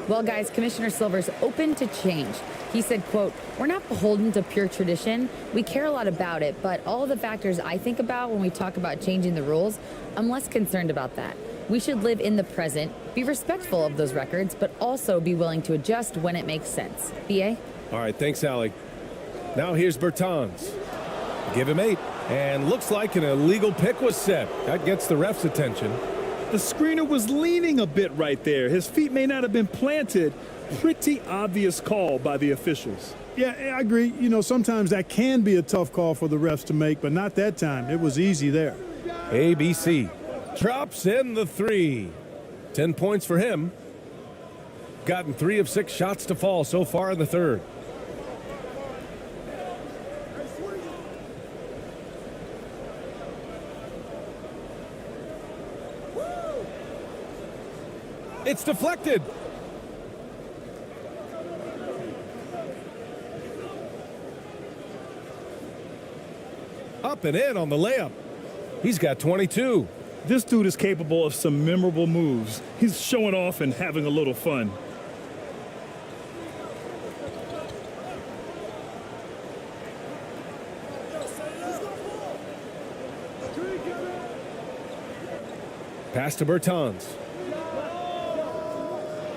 Well, guys, Commissioner Silver's open to change. He said, quote, "We're not beholden to pure tradition. We care a lot about it, but all the factors I think about when we talk about changing the rules, I'm less concerned about that. We should live in the present, be respectful of those records, but also be willing to adjust when it makes sense." BA? All right, thanks, Allie. Now here's Bertans. Give him 8. And looks like an illegal pick was set. That gets the ref's attention. The screener was leaning a bit right there. His feet may not have been planted. Pretty obvious call by the officials. Yeah, I agree. You know, sometimes that can be a tough call for the refs to make, but not that time. It was easy there. ABC drops in the 3. 10 points for him. Gotten 3 of 6 shots to fall so far in the third. It's deflected. Up and in on the layup. He's got 22. This dude is capable of some memorable moves. He's showing off and having a little fun. Pass to Bertans.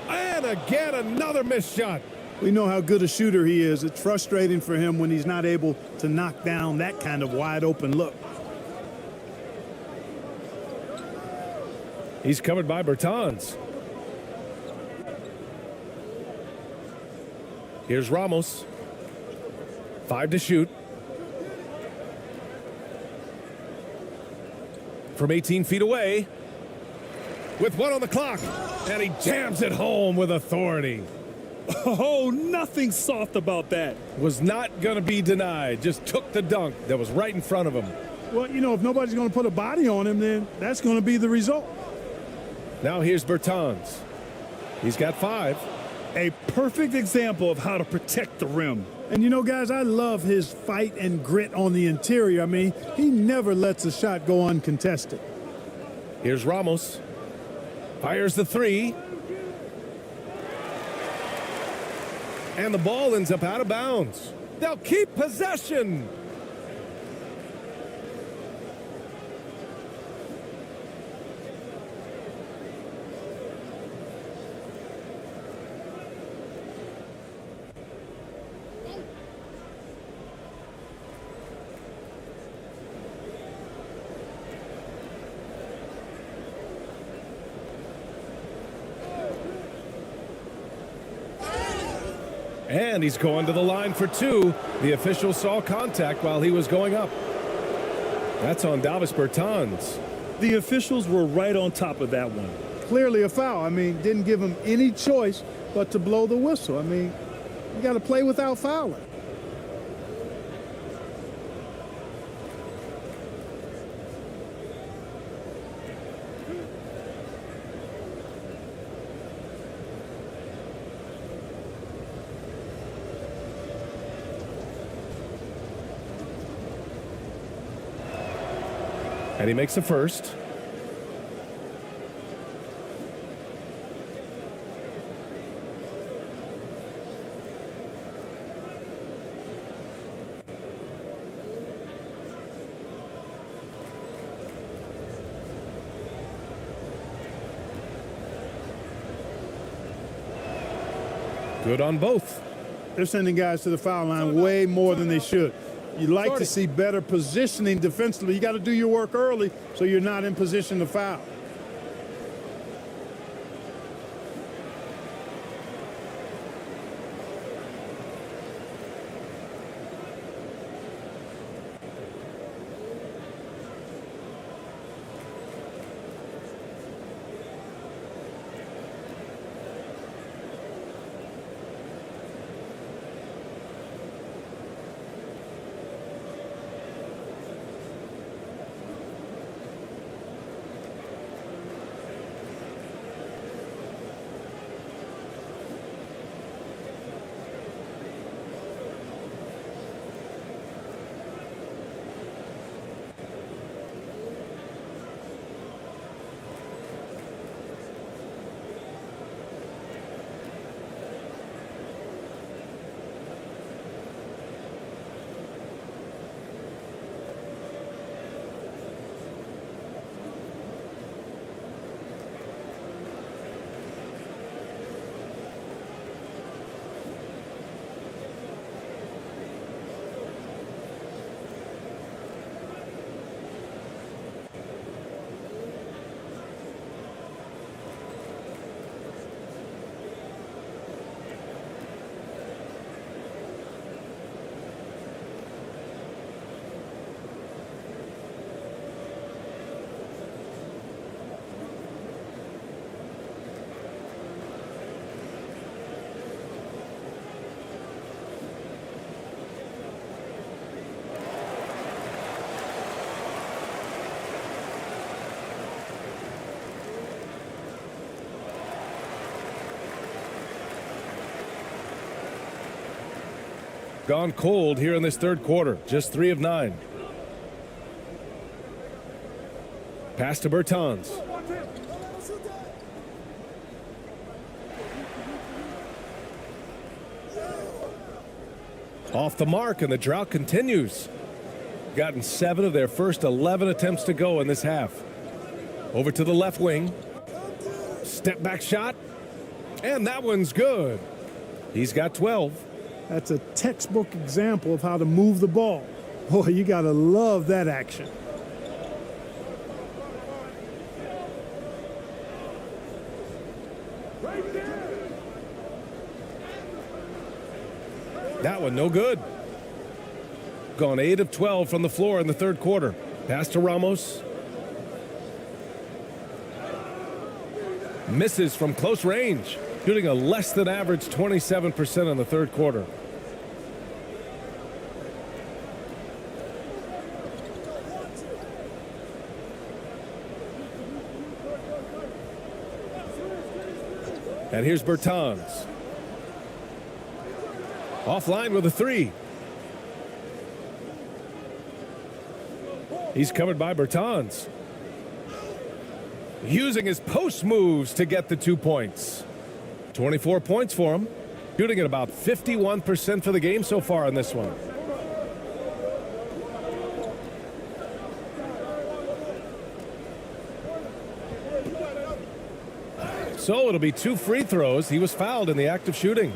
And again, another missed shot. We know how good a shooter he is. It's frustrating for him when he's not able to knock down that kind of wide open look. He's covered by Bertans. Here's Ramos. 5 to shoot. From 18 feet away. With 1 on the clock. And he jams it home with authority. Oh, nothing soft about that. Was not going to be denied. Just took the dunk that was right in front of him. Well, you know, if nobody's going to put a body on him, then that's going to be the result. Now here's Bertans. He's got 5. A perfect example of how to protect the rim. And you know, guys, I love his fight and grit on the interior. I mean, he never lets a shot go uncontested. Here's Ramos. Fires the 3. And the ball ends up out of bounds. They'll keep possession. And he's going to the line for 2. The official saw contact while he was going up. That's on Davis Bertans. The officials were right on top of that one. Clearly a foul. I mean, didn't give him any choice but to blow the whistle. I mean, you got to play without fouling. And he makes the first. Good on both. They're sending guys to the foul line way more than they should. You'd like to see better positioning defensively. You got to do your work early so you're not in position to foul. gone cold here in this third quarter. Just 3 of 9. Pass to Bertans. Off the mark, and the drought continues. Gotten 7 of their first 11 attempts to go in this half. Over to the left wing. Step back shot. And that one's good. He's got 12. That's a textbook example of how to move the ball. Boy, you got to love that action. That one no good. Gone 8 of 12 from the floor in the third quarter. Pass to Ramos. Misses from close range. Shooting a less than average 27% in the third quarter. And here's Bertans. Offline with a 3. He's covered by Bertans. Using his post moves to get the 2 points. 24 points for him. Shooting at about 51% for the game so far in this one. So it'll be 2 free throws. He was fouled in the act of shooting.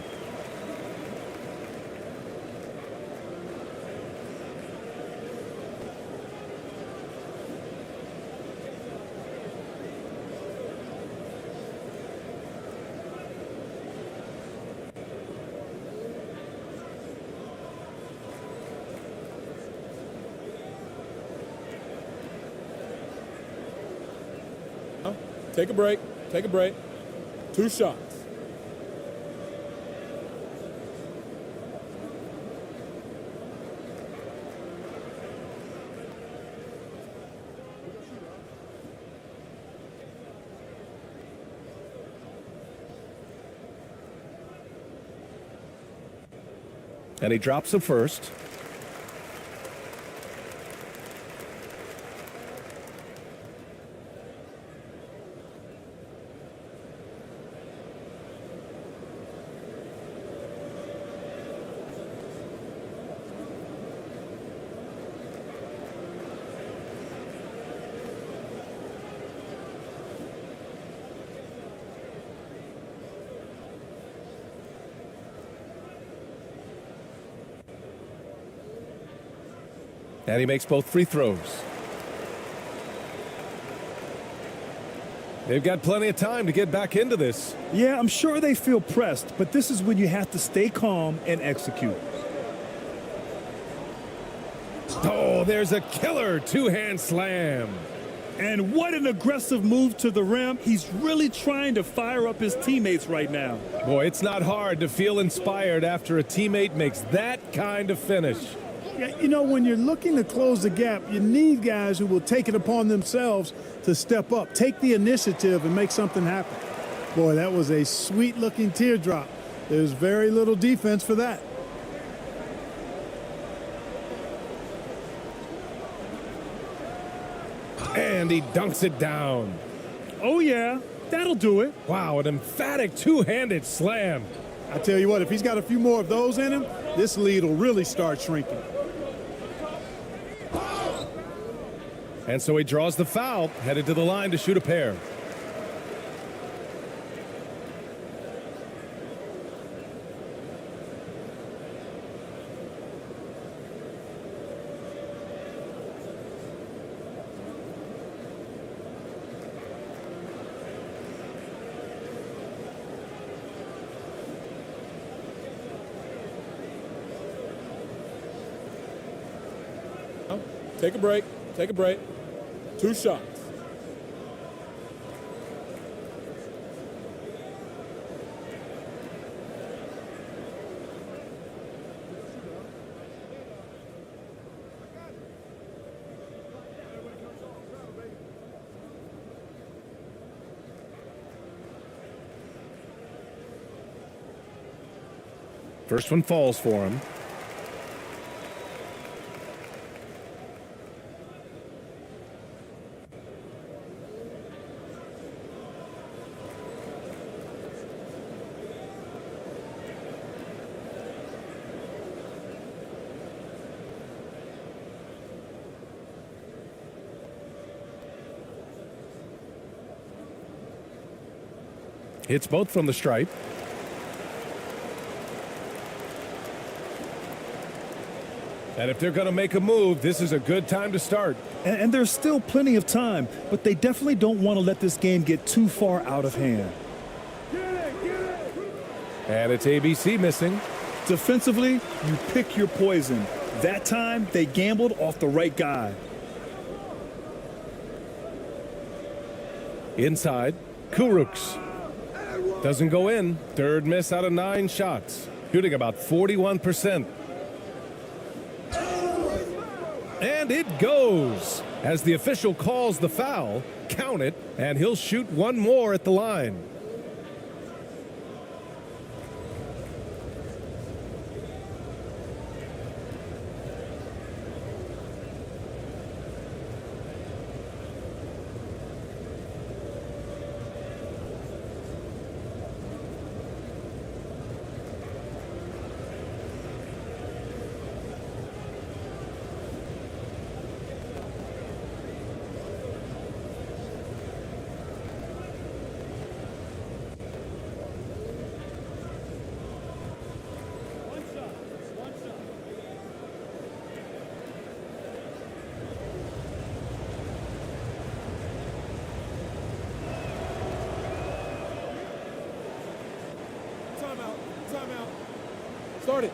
Take a break. Take a break. 2 shots. And he drops the first. And he makes both free throws. They've got plenty of time to get back into this. Yeah, I'm sure they feel pressed, but this is when you have to stay calm and execute. Oh, there's a killer 2-hand slam. And what an aggressive move to the rim. He's really trying to fire up his teammates right now. Boy, it's not hard to feel inspired after a teammate makes that kind of finish. Yeah, you know, when you're looking to close the gap, you need guys who will take it upon themselves to step up, take the initiative, and make something happen. Boy, that was a sweet-looking teardrop. There's very little defense for that. And he dunks it down. Oh, yeah, that'll do it. Wow, an emphatic 2-handed slam. I tell you what, if he's got a few more of those in him, this lead will really start shrinking. And so he draws the foul, headed to the line to shoot a pair. Take a break. Take a break. 2 shots. First one falls for him. Hits both from the stripe. And if they're going to make a move, this is a good time to start. And there's still plenty of time, but they definitely don't want to let this game get too far out of hand. And it's ABC missing. Defensively, you pick your poison. That time, they gambled off the right guy. Inside, Kuruks. Doesn't go in. Third miss out of 9 shots. Shooting about 41%. And it goes. As the official calls the foul, count it, and he'll shoot one more at the line. Timeout. Start it.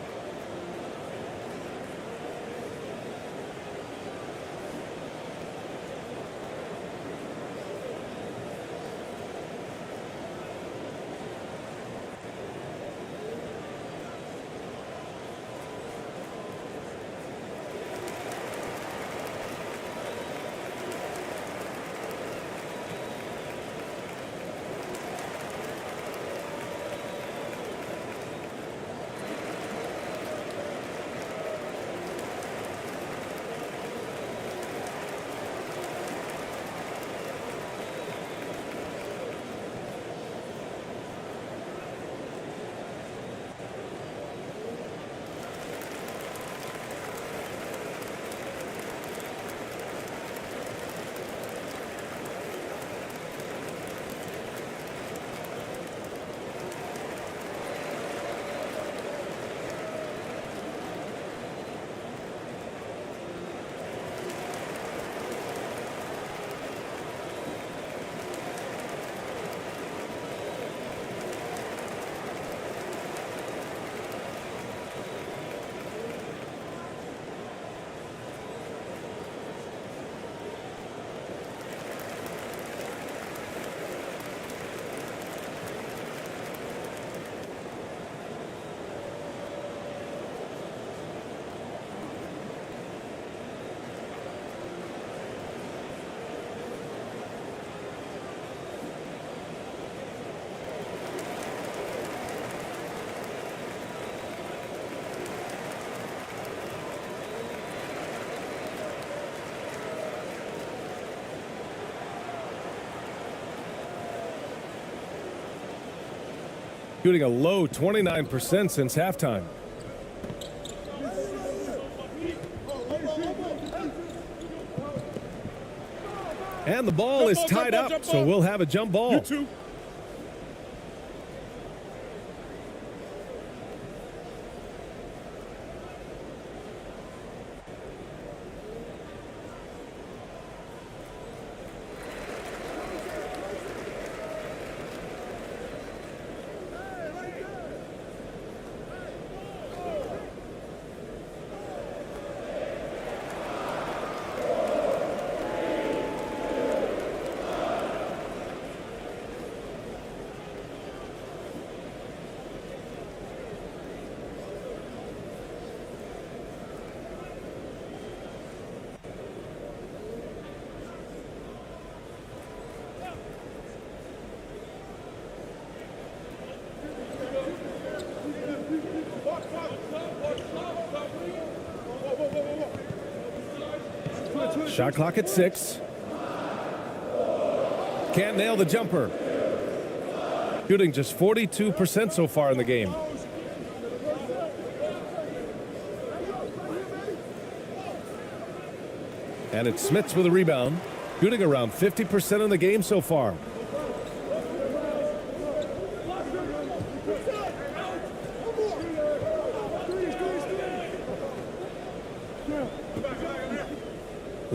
Shooting a low 29% since halftime. And the ball is tied up, so we'll have a jump ball. You two. Shot clock at 6. Can't nail the jumper. Shooting just 42% so far in the game. And it's Smits with a rebound. Shooting around 50% in the game so far.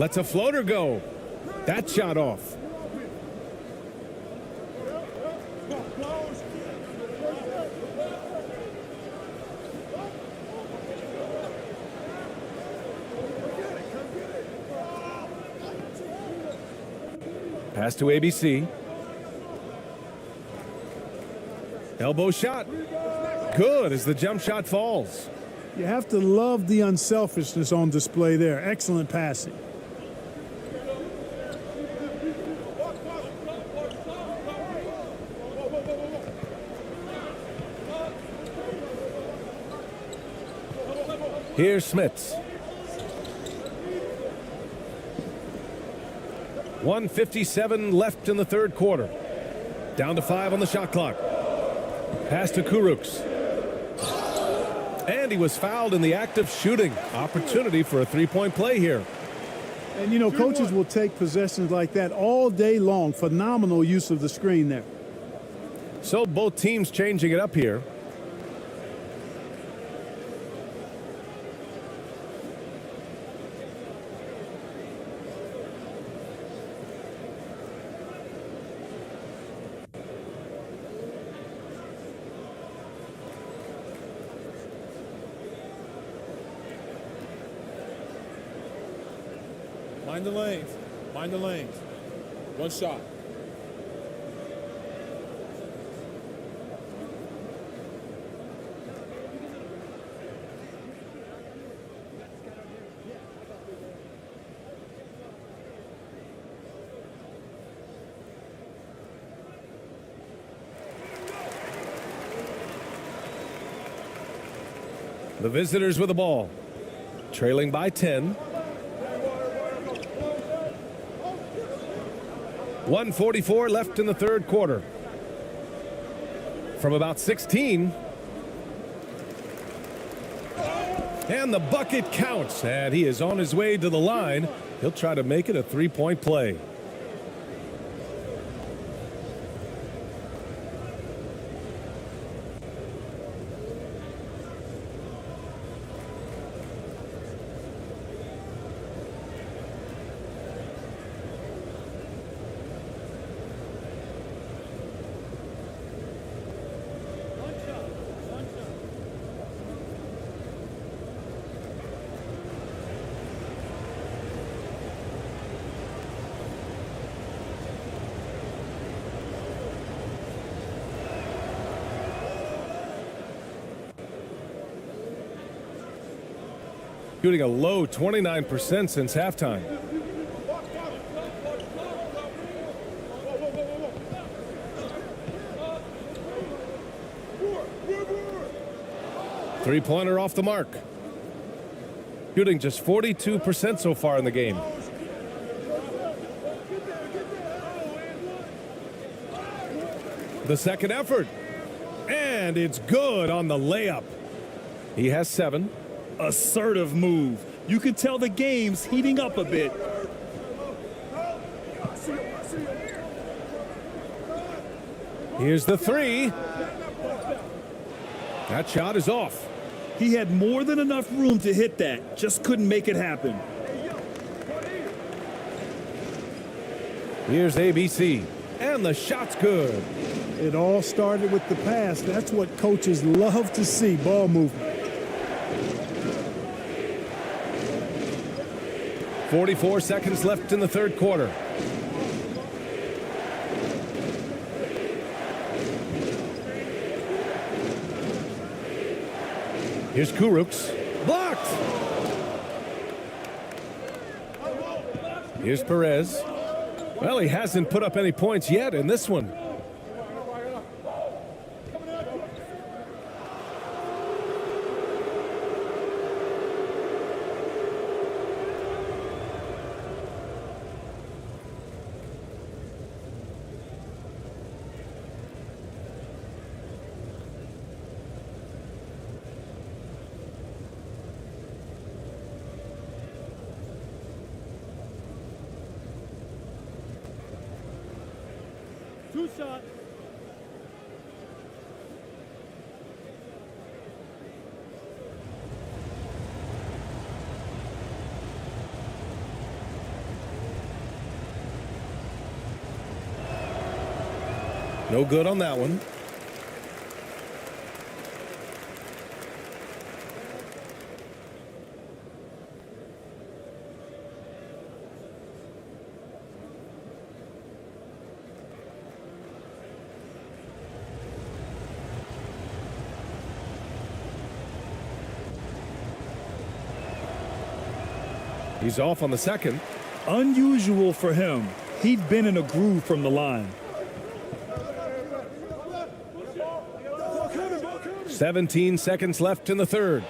Lets a floater go. That shot off. Pass to ABC. Elbow shot. Good as the jump shot falls. You have to love the unselfishness on display there. Excellent passing. Here's Smits. 1:57 left in the third quarter. Down to 5 on the shot clock. Pass to Kuruks. And he was fouled in the act of shooting. Opportunity for a three-point play here. And, you know, coaches will take possessions like that all day long. Phenomenal use of the screen there. So both teams changing it up here. Mind the lanes. Mind the lanes. One shot. The visitors with the ball. Trailing by 10. 1:44 left in the third quarter. From about 16. And the bucket counts. And he is on his way to the line. He'll try to make it a three-point play. Shooting a low 29% since halftime. Three-pointer off the mark. Shooting just 42% so far in the game. The second effort. And it's good on the layup. He has 7. Assertive move. You can tell the game's heating up a bit. Here's the 3. That shot is off. He had more than enough room to hit that. Just couldn't make it happen. Here's ABC. And the shot's good. It all started with the pass. That's what coaches love to see, ball movement. 44 seconds left in the third quarter. Here's Kuruks. Blocked! Here's Perez. Well, he hasn't put up any points yet in this one. Two shot. No good on that one. He's off on the second. Unusual for him. He'd been in a groove from the line. 17 seconds left in the third.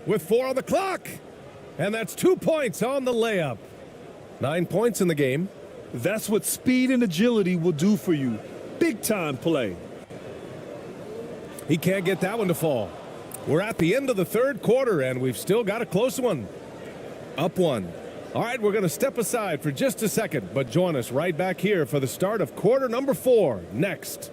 With 4 on the clock. And that's 2 points on the layup. 9 points in the game. That's what speed and agility will do for you. Big time play. He can't get that one to fall. We're at the end of the third quarter, and we've still got a close one. Up 1. All right, we're going to step aside for just a second, but join us right back here for the start of quarter number 4 next.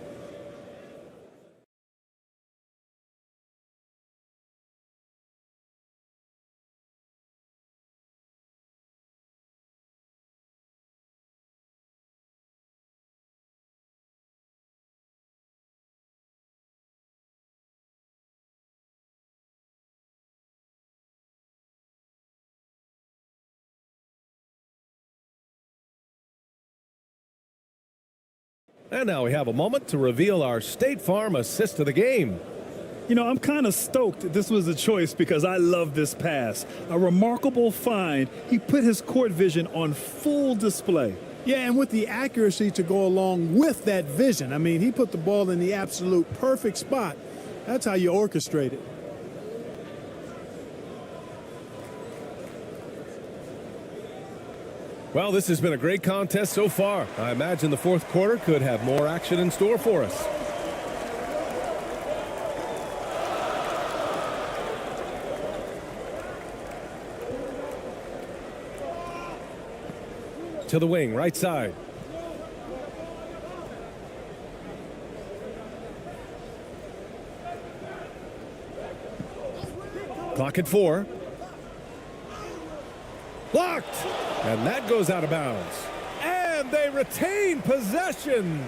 And now we have a moment to reveal our State Farm assist of the game. You know, I'm kind of stoked this was a choice because I love this pass. A remarkable find. He put his court vision on full display. Yeah, and with the accuracy to go along with that vision. I mean, he put the ball in the absolute perfect spot. That's how you orchestrate it. Well, this has been a great contest so far. I imagine the fourth quarter could have more action in store for us. To the wing, right side. Clock at 4. Blocked! And that goes out of bounds. And they retain possession.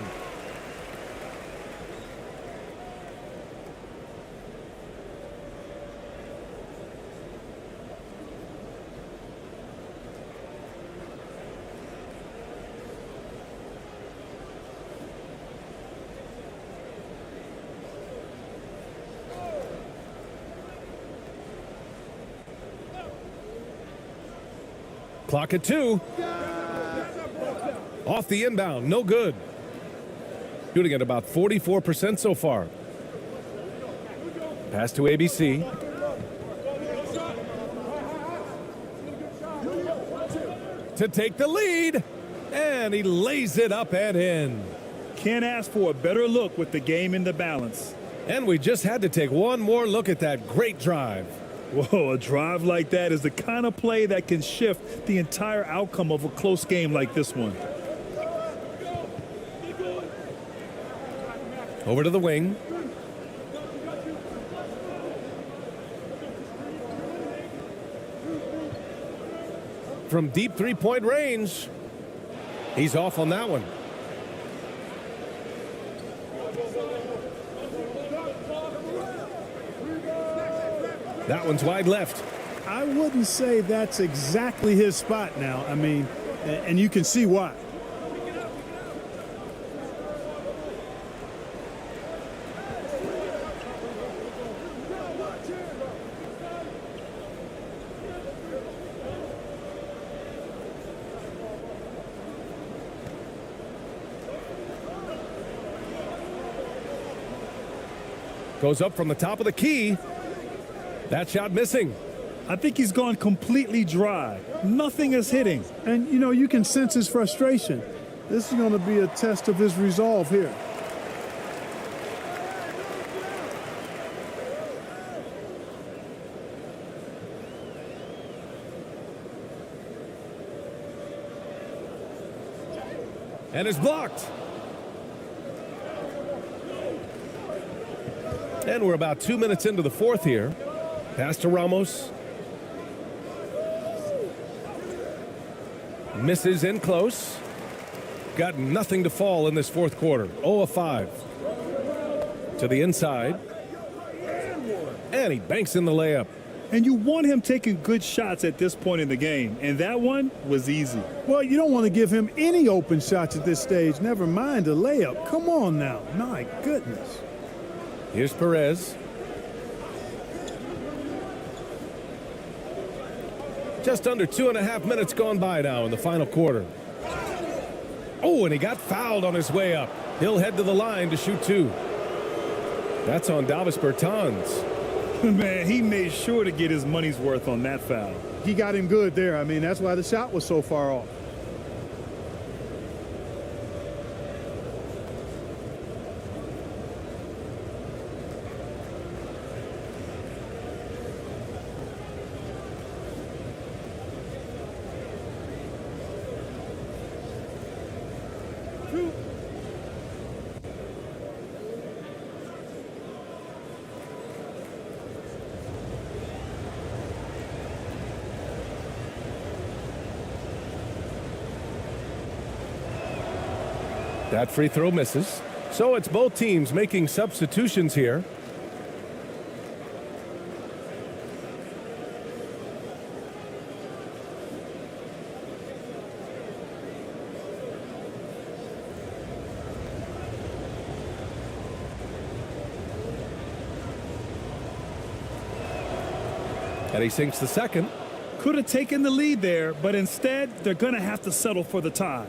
Clock at 2. Off the inbound, no good. Shooting at about 44% so far. Pass to ABC. To take the lead. And he lays it up and in. Can't ask for a better look with the game in the balance. And we just had to take one more look at that great drive. Whoa, a drive like that is the kind of play that can shift the entire outcome of a close game like this one. Over to the wing. From deep three-point range. He's off on that one. That one's wide left. I wouldn't say that's exactly his spot now. I mean, and you can see why. Goes up from the top of the key. That shot missing. I think he's gone completely dry. Nothing is hitting. And, you know, you can sense his frustration. This is going to be a test of his resolve here. And it's blocked. And we're about 2 minutes into the fourth here. Pass to Ramos. Misses in close. Got nothing to fall in this fourth quarter. 0 of 5. To the inside. And he banks in the layup. And you want him taking good shots at this point in the game. And that one was easy. Well, you don't want to give him any open shots at this stage. Never mind a layup. Come on now. My goodness. Here's Perez. Just under 2.5 minutes gone by now in the final quarter. Oh, and he got fouled on his way up. He'll head to the line to shoot 2. That's on Davis Bertans. Man, he made sure to get his money's worth on that foul. He got him good there. I mean, that's why the shot was so far off. That free throw misses. So it's both teams making substitutions here. And he sinks the second. Could have taken the lead there, but instead they're going to have to settle for the tie.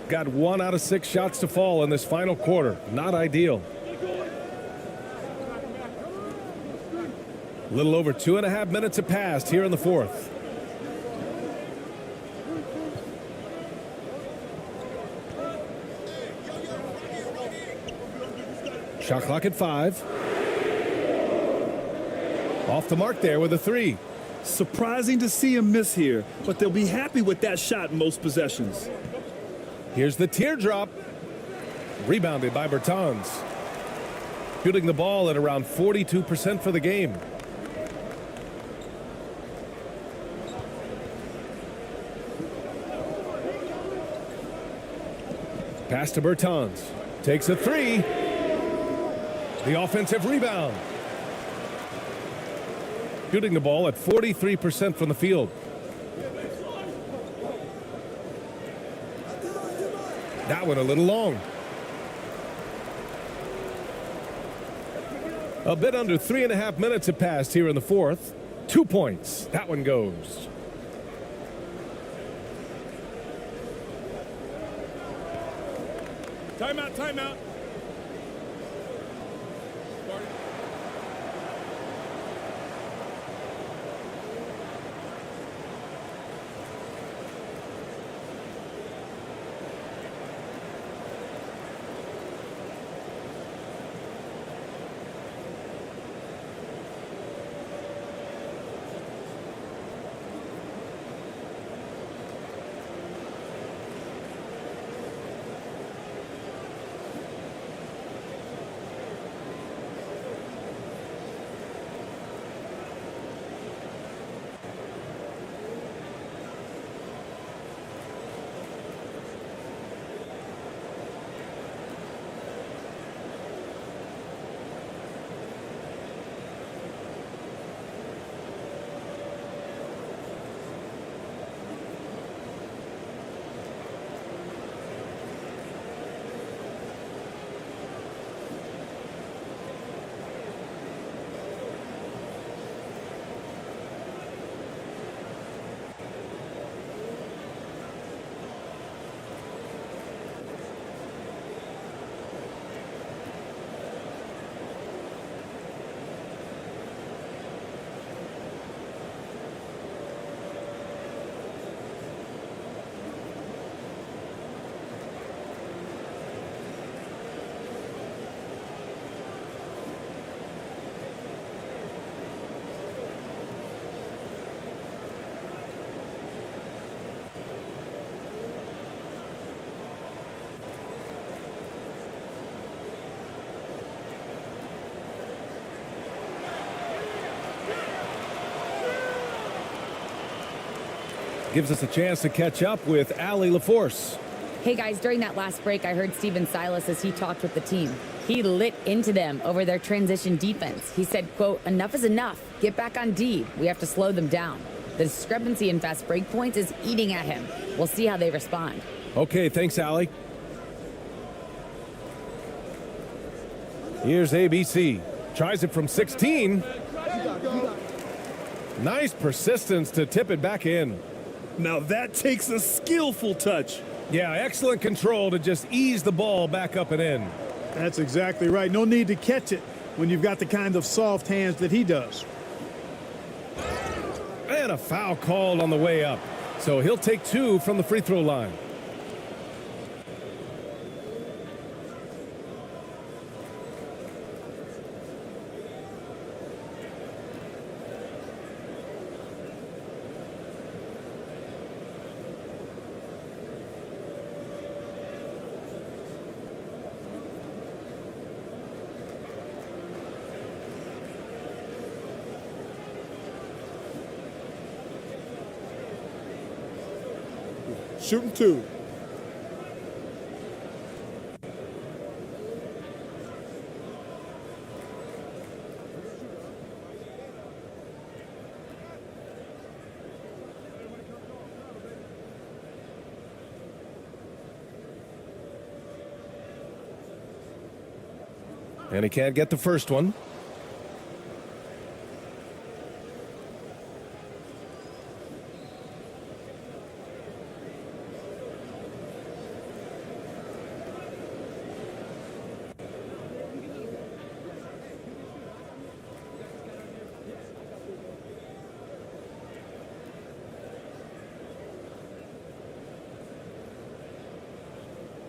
Got 1 out of 6 shots to fall in this final quarter. Not ideal. A little over 2.5 minutes have passed here in the fourth. Shot clock at 5. Off the mark there with a 3. Surprising to see him miss here, but they'll be happy with that shot in most possessions. Here's the teardrop. Rebounded by Bertans. Shooting the ball at around 42% for the game. Pass to Bertans. Takes a 3. The offensive rebound. Shooting the ball at 43% from the field. That one a little long. A bit under 3.5 minutes have passed here in the fourth. 2 points. That one goes. Timeout, timeout. Gives us a chance to catch up with Allie LaForce. Hey guys, during that last break, I heard Steven Silas as he talked with the team. He lit into them over their transition defense. He said, quote, enough is enough. Get back on D. We have to slow them down. The discrepancy in fast break points is eating at him. We'll see how they respond. Okay, thanks, Allie. Here's ABC. Tries it from 16. Nice persistence to tip it back in. Now that takes a skillful touch. Yeah, excellent control to just ease the ball back up and in. That's exactly right. No need to catch it when you've got the kind of soft hands that he does. And a foul called on the way up. So he'll take 2 from the free throw line. Shooting 2. And he can't get the first one.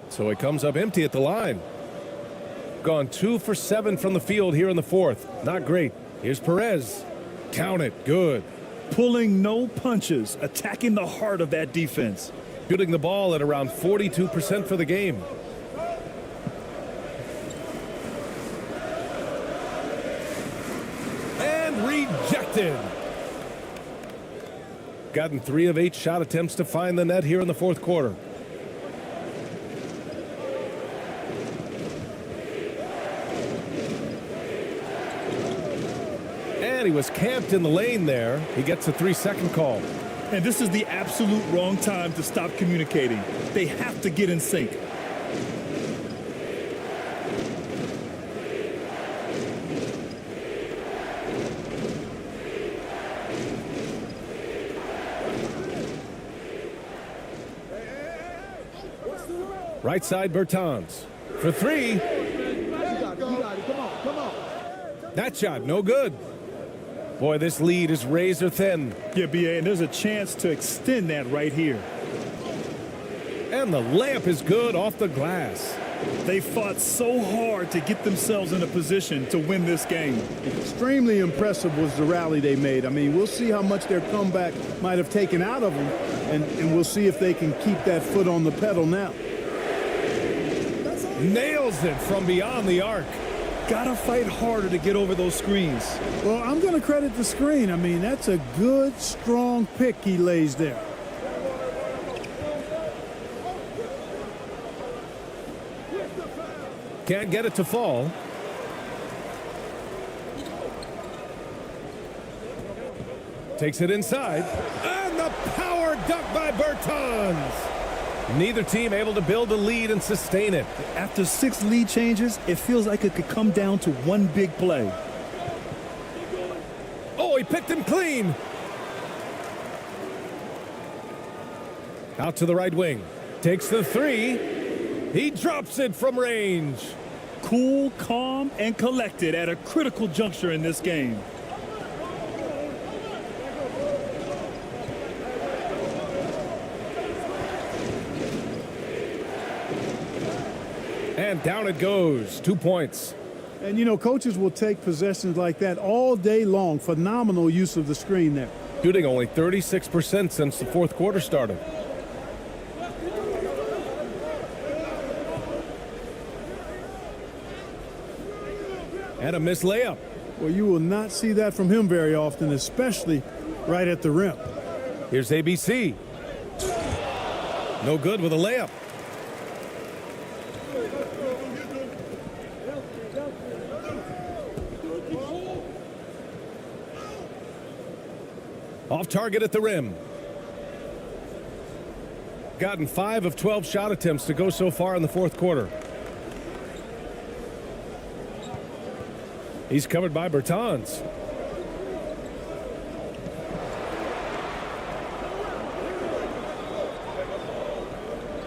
So it comes up empty at the line. Gone 2 for 7 from the field here in the fourth. Not great. Here's Perez. Count it. Good. Pulling no punches, attacking the heart of that defense. Shooting the ball at around 42% for the game. And rejected. Gotten 3 of 8 shot attempts to find the net here in the fourth quarter. He was camped in the lane there. He gets a 3-second call. And this is the absolute wrong time to stop communicating. They have to get in sync. Right side Bertans for 3. That shot no good. Boy, this lead is razor thin. Yeah, BA, and there's a chance to extend that right here. And the layup is good off the glass. They fought so hard to get themselves in a position to win this game. Extremely impressive was the rally they made. I mean, we'll see how much their comeback might have taken out of them, and we'll see if they can keep that foot on the pedal now. Nails it from beyond the arc. Gotta fight harder to get over those screens. Well, I'm going to credit the screen. I mean, that's a good, strong pick he lays there. Can't get it to fall. Takes it inside. And the power dunk by Bertans. Neither team able to build a lead and sustain it. After 6 lead changes, it feels like it could come down to one big play. Oh, he picked him clean. Out to the right wing. Takes the 3. He drops it from range. Cool, calm, and collected at a critical juncture in this game. And down it goes. 2 points. And, you know, coaches will take possessions like that all day long. Phenomenal use of the screen there. Shooting only 36% since the fourth quarter started. And a missed layup. Well, you will not see that from him very often, especially right at the rim. Here's ABC. No good with a layup. Off target at the rim. Gotten 5 of 12 shot attempts to go so far in the fourth quarter. He's covered by Bertans.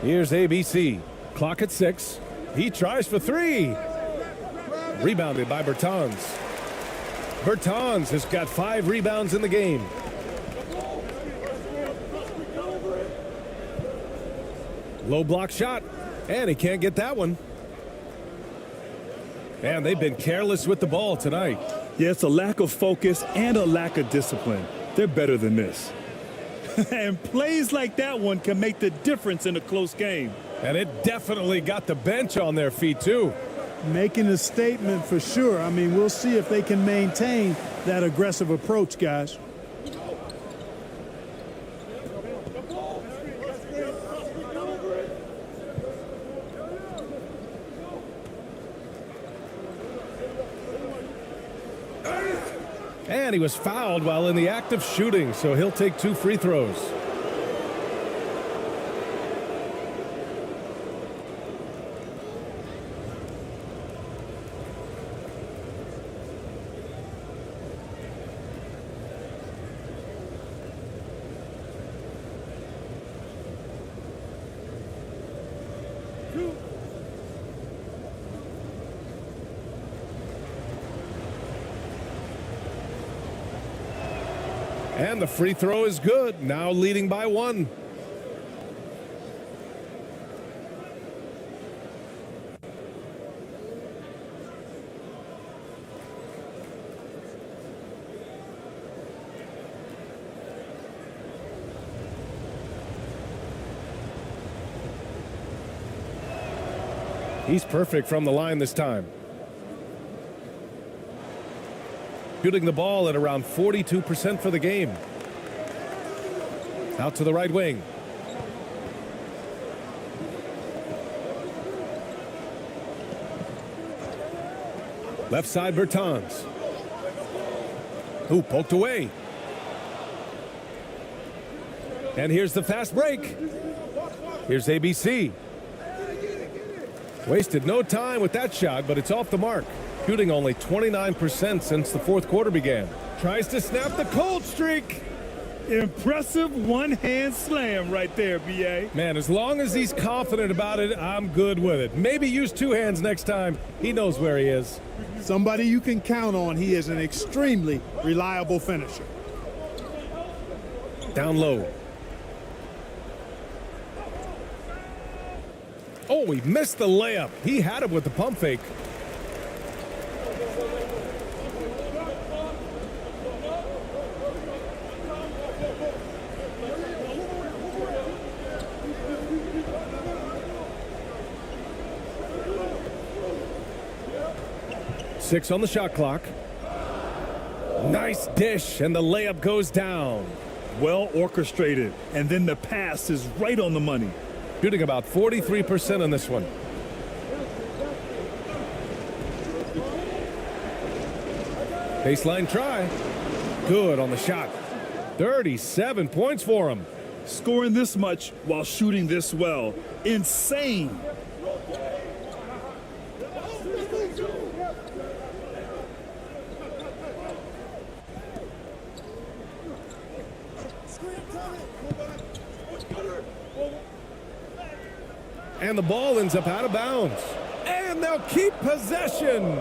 Here's ABC. Clock at 6. He tries for 3. Rebounded by Bertans. Bertans has got 5 rebounds in the game. Low block shot, and he can't get that one. Man, they've been careless with the ball tonight. Yeah, it's a lack of focus and a lack of discipline. They're better than this. And plays like that one can make the difference in a close game. And it definitely got the bench on their feet, too. Making a statement for sure. I mean, we'll see if they can maintain that aggressive approach, guys. And he was fouled while in the act of shooting, so he'll take 2 free throws. And the free throw is good, now leading by 1. He's perfect from the line this time. Shooting the ball at around 42% for the game. Out to the right wing. Left side Bertans. Ooh, poked away. And here's the fast break. Here's ABC. Wasted no time with that shot, but it's off the mark. Shooting only 29% since the fourth quarter began. Tries to snap the cold streak. Impressive one-hand slam right there, B.A. Man, as long as he's confident about it, I'm good with it. Maybe use 2 hands next time. He knows where he is. Somebody you can count on. He is an extremely reliable finisher. Down low. Oh, he missed the layup. He had it with the pump fake. Six on the shot clock. Nice dish, and the layup goes down. Well orchestrated, and then the pass is right on the money. Shooting about 43% on this one. Baseline try. Good on the shot. 37 points for him. Scoring this much while shooting this well. Insane. And the ball ends up out of bounds. And they'll keep possession.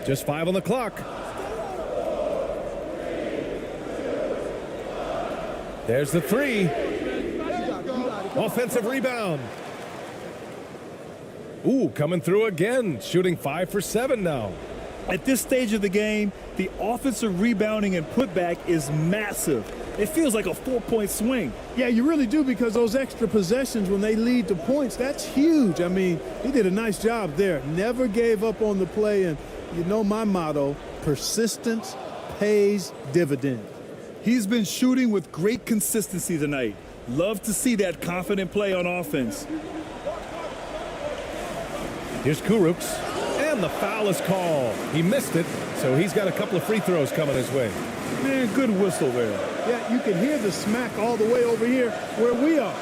Just 5 on the clock. There's the 3. Offensive rebound. Ooh, coming through again. Shooting 5 for 7 now. At this stage of the game, the offensive rebounding and putback is massive. It feels like a 4-point swing. Yeah, you really do, because those extra possessions when they lead to points, that's huge. I mean, he did a nice job there. Never gave up on the play, and you know my motto, persistence pays dividends. He's been shooting with great consistency tonight. Love to see that confident play on offense. Here's Kuruks, and the foul is called. He missed it, so he's got a couple of free throws coming his way. Man, good whistle there. Yeah, you can hear the smack all the way over here where we are.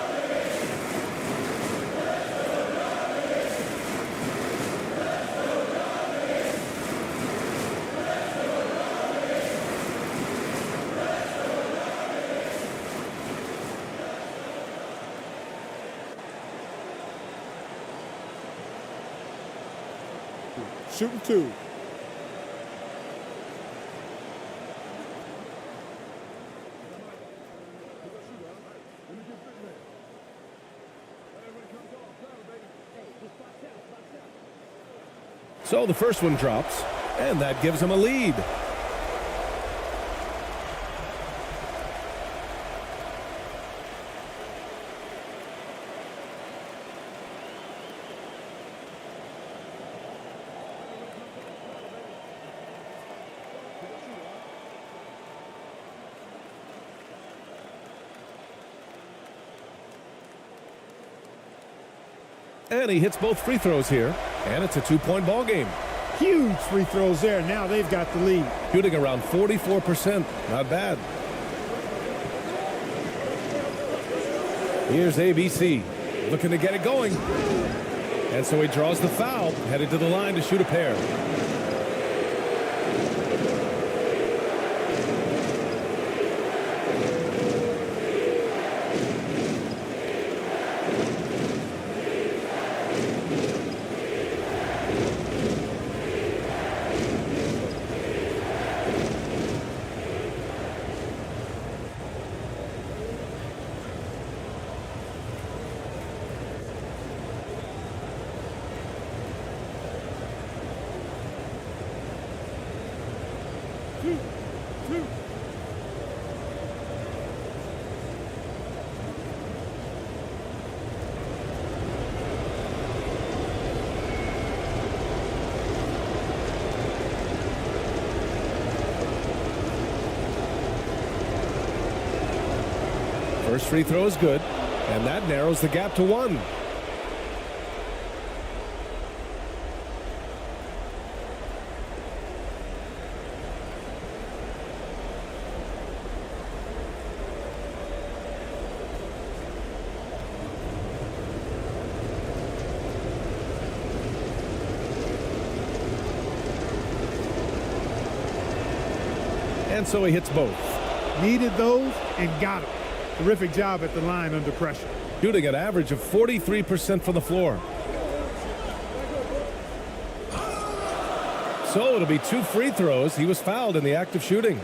Shooting 2. So the first one drops, and that gives him a lead. And he hits both free throws here, and it's a 2-point ball game. Huge free throws there. Now they've got the lead. Shooting around 44%. Not bad. Here's ABC, looking to get it going. And so he draws the foul, headed to the line to shoot a pair. First free throw is good, and that narrows the gap to 1. And so he hits both. Needed those and got them. Terrific job at the line under pressure. Shooting an average of 43% from the floor. So it'll be 2 free throws. He was fouled in the act of shooting.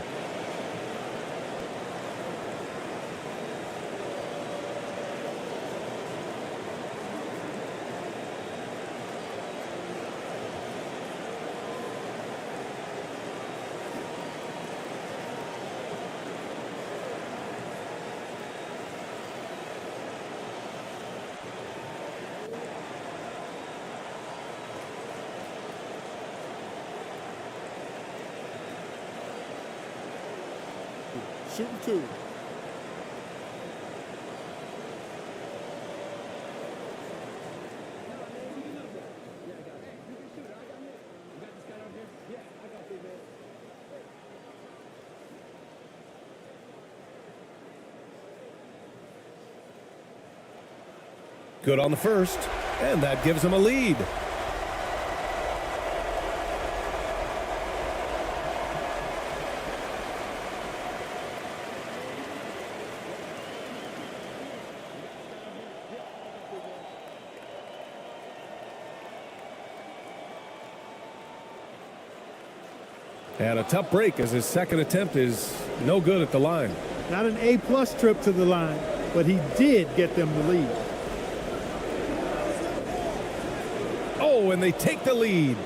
Shooting 2. Good on the first, and that gives him a lead. And a tough break as his second attempt is no good at the line. Not an A-plus trip to the line, but he did get them the lead. Oh, and they take the lead.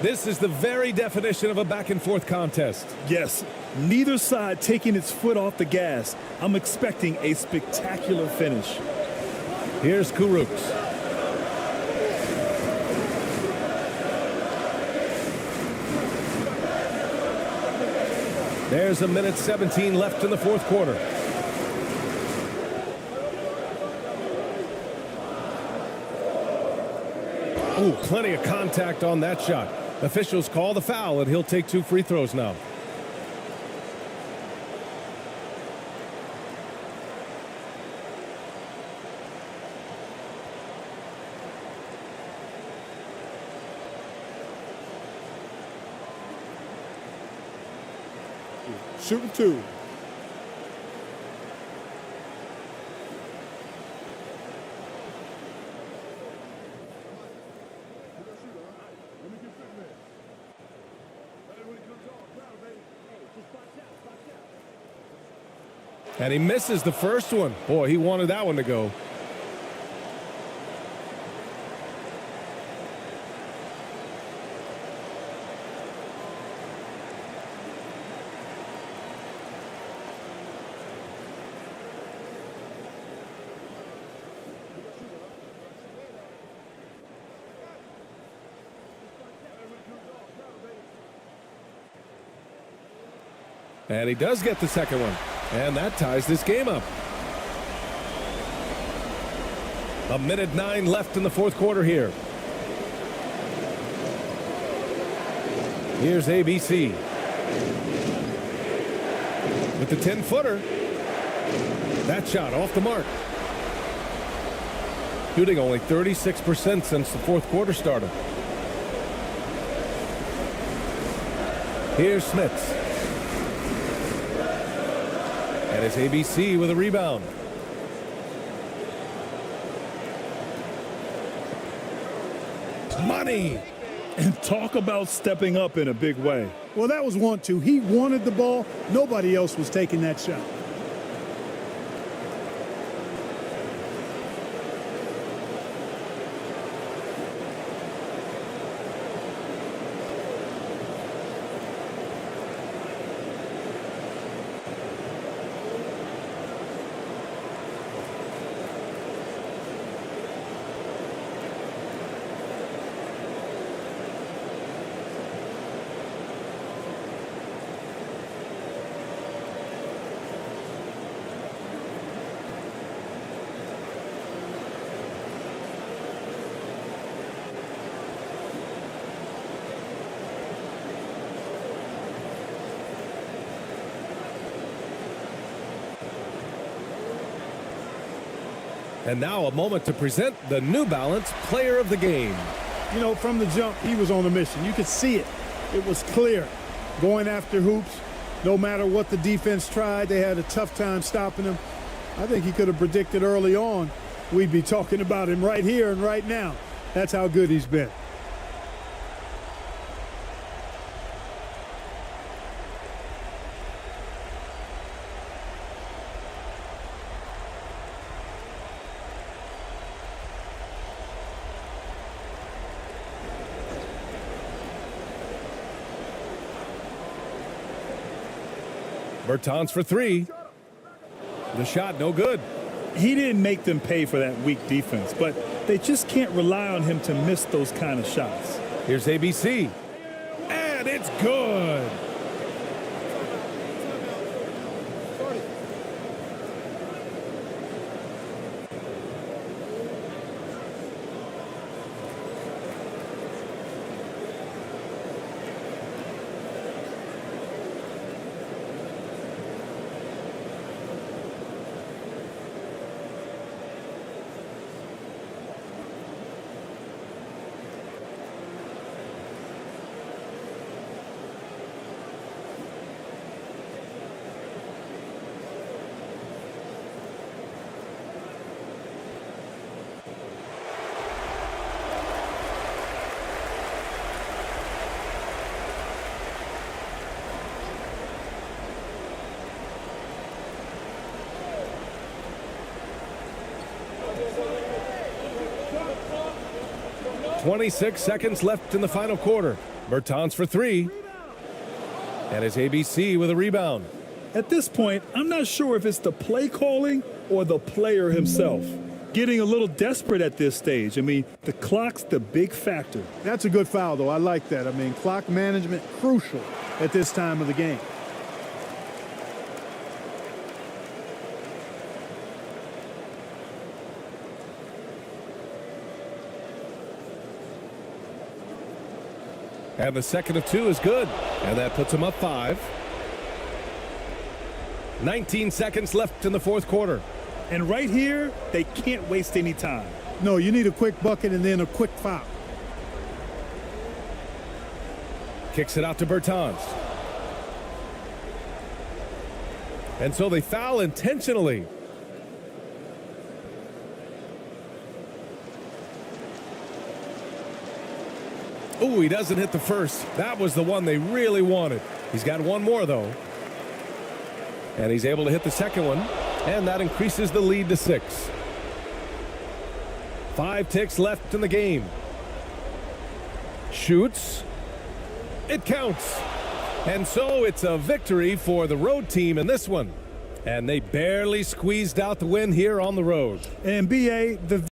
This is the very definition of a back-and-forth contest. Yes, neither side taking its foot off the gas. I'm expecting a spectacular finish. Here's Kuruks. There's a minute 17 left in the fourth quarter. Ooh, plenty of contact on that shot. Officials call the foul, and he'll take 2 free throws now. Shooting 2. And he misses the first one. Boy, he wanted that one to go. And he does get the second one. And that ties this game up. A minute 9 left in the fourth quarter here. Here's ABC. With the 10-footer. That shot off the mark. Shooting only 36% since the fourth quarter started. Here's Smits. And it's ABC with a rebound. Money. And talk about stepping up in a big way. Well, that was 1-2. He wanted the ball. Nobody else was taking that shot. And now a moment to present the New Balance Player of the Game. You know, from the jump, he was on a mission. You could see it. It was clear. Going after hoops, no matter what the defense tried, they had a tough time stopping him. I think he could have predicted early on we'd be talking about him right here and right now. That's how good he's been. Bertans for 3. The shot no good. He didn't make them pay for that weak defense, but they just can't rely on him to miss those kind of shots. Here's ABC. And it's good. .26 seconds left in the final quarter. Bertans for three. And it's ABC with a rebound. At this point, I'm not sure if it's the play calling or the player himself. Getting a little desperate at this stage. I mean, the clock's the big factor. That's a good foul, though. I like that. I mean, clock management crucial at this time of the game. And the second of two is good. And that puts him up 5. 19 seconds left in the fourth quarter. And right here, they can't waste any time. No, you need a quick bucket and then a quick foul. Kicks it out to Bertans. And so they foul intentionally. Oh, he doesn't hit the first. That was the one they really wanted. He's got one more, though. And he's able to hit the second one. And that increases the lead to 6. 5 ticks left in the game. Shoots. It counts. And so it's a victory for the road team in this one. And they barely squeezed out the win here on the road. And BA, the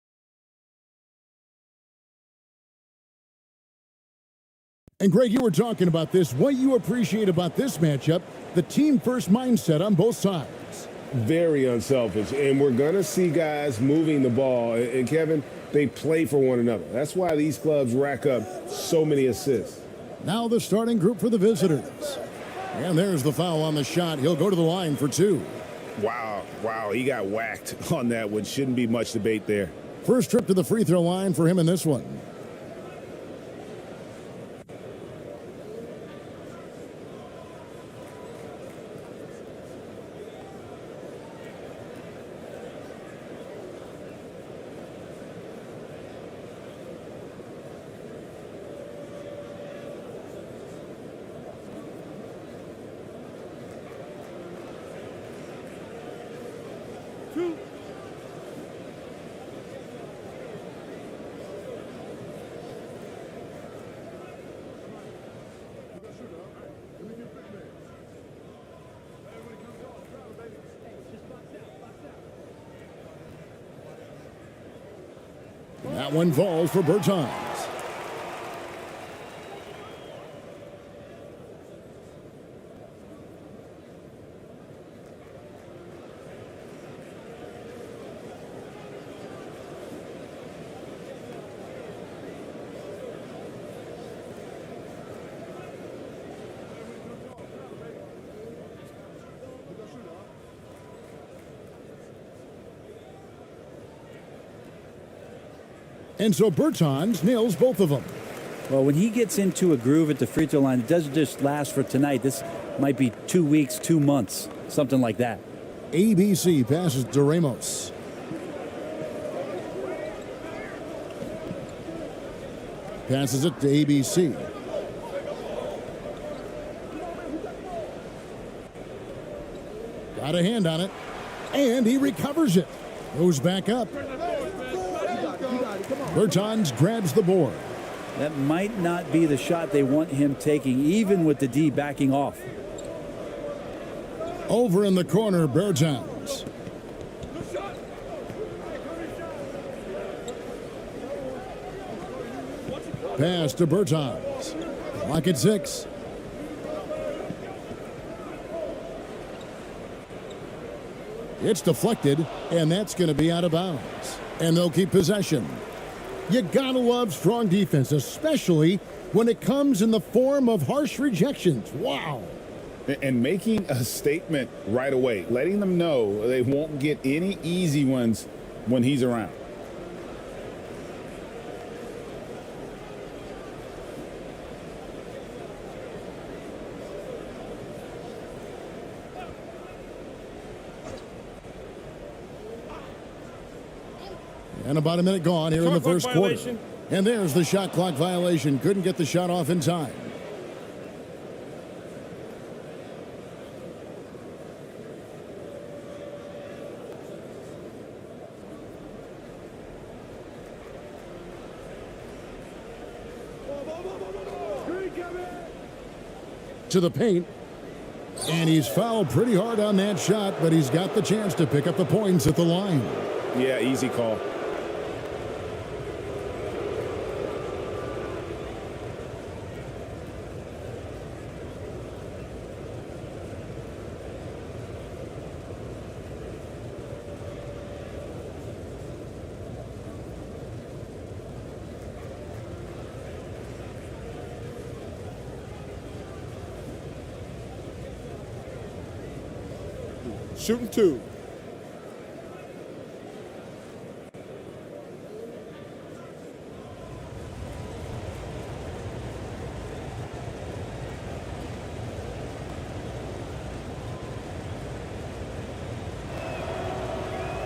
And Greg, you were talking about this. What you appreciate about this matchup, the team-first mindset on both sides. Very unselfish, and we're going to see guys moving the ball. And Kevin, they play for one another. That's why these clubs rack up so many assists. Now the starting group for the visitors. And there's the foul on the shot. He'll go to the line for 2. Wow, he got whacked on that one. Shouldn't be much debate there. First trip to the free throw line for him in this one. That one falls for Bertans. And so Bertans nails both of them. Well, when he gets into a groove at the free throw line, it doesn't just last for tonight. This might be 2 weeks, 2 months, something like that. ABC passes to Ramos. Passes it to ABC. Got a hand on it. And he recovers it. Goes back up. Bertans grabs the board. That might not be the shot they want him taking, even with the D backing off. Over in the corner, Bertans. Pass to Bertans. Clock at 6. It's deflected, and that's going to be out of bounds. And they'll keep possession. You gotta love strong defense, especially when it comes in the form of harsh rejections. Wow. And making a statement right away, letting them know they won't get any easy ones when he's around. And about a minute gone here in the first quarter. And there's the shot clock violation. Couldn't get the shot off in time. To the paint. And he's fouled pretty hard on that shot, but he's got the chance to pick up the points at the line. Yeah, easy call. Shooting 2.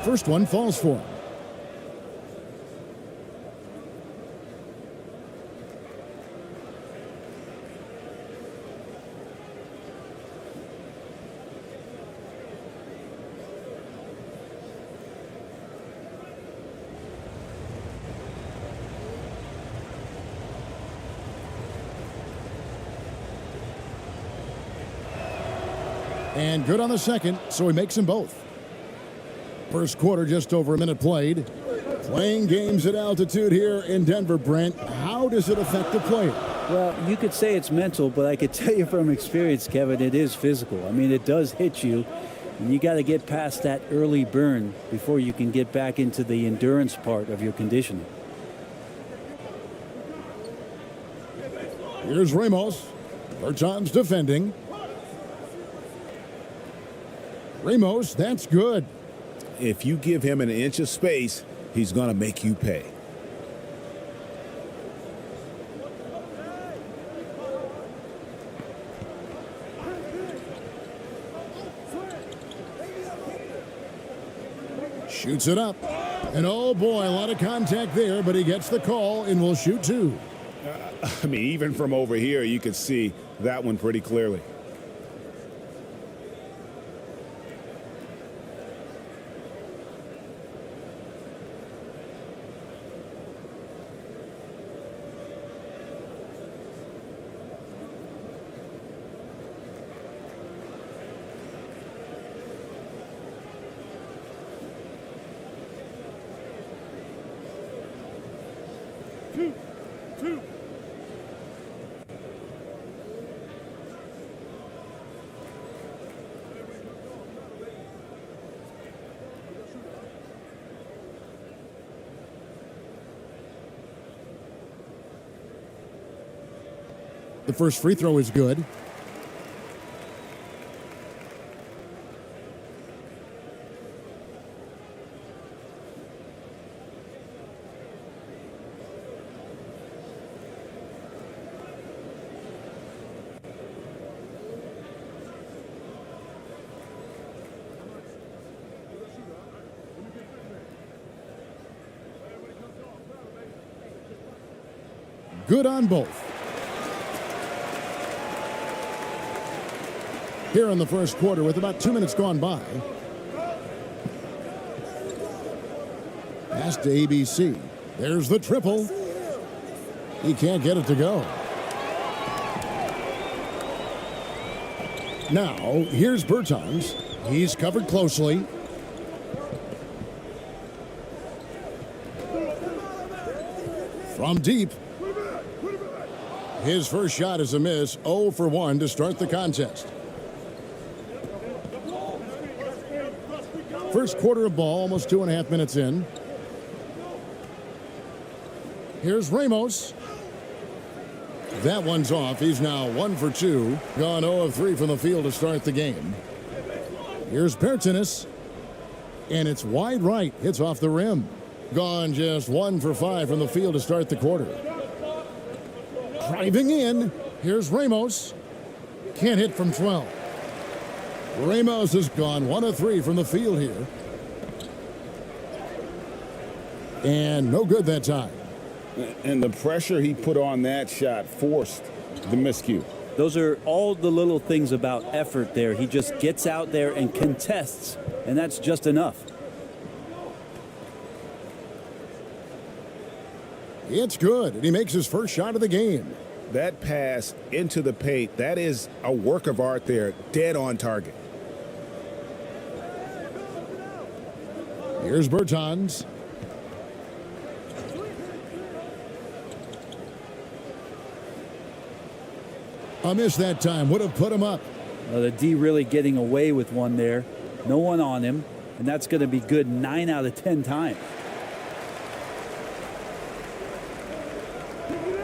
First one falls for him. And good on the second, so he makes them both. First quarter, just over a minute played. Playing games at altitude here in Denver, Brent. How does it affect the player? Well, you could say it's mental, but I could tell you from experience, Kevin, it is physical. I mean, it does hit you, and you got to get past that early burn before you can get back into the endurance part of your conditioning. Here's Ramos. Berton's defending. Ramos, that's good. If you give him an inch of space, he's going to make you pay. Shoots it up. And oh boy, a lot of contact there, but he gets the call and will shoot 2. I mean, even from over here, you could see that one pretty clearly. The first free throw is good. Good on both. Here in the first quarter with about 2 minutes gone by. Pass to ABC. There's the triple. He can't get it to go. Now, here's Bertans. He's covered closely. From deep. His first shot is a miss. 0 for 1 to start the contest. First quarter of ball, almost 2.5 minutes in. Here's Ramos. That one's off. He's now 1 for 2. Gone 0 of 3 from the field to start the game. Here's Bertans. And it's wide right. Hits off the rim. Gone just 1 for 5 from the field to start the quarter. Driving in. Here's Ramos. Can't hit from 12. Ramos has gone 1 of 3 from the field here. And no good that time. And the pressure he put on that shot forced the miscue. Those are all the little things about effort there. He just gets out there and contests, and that's just enough. It's good, and he makes his first shot of the game. that pass into the paint, that is a work of art there, dead on target. Here's Bertans. A miss that time would have put him up. The D really getting away with one there. No one on him, and that's going to be good 9 out of 10 times.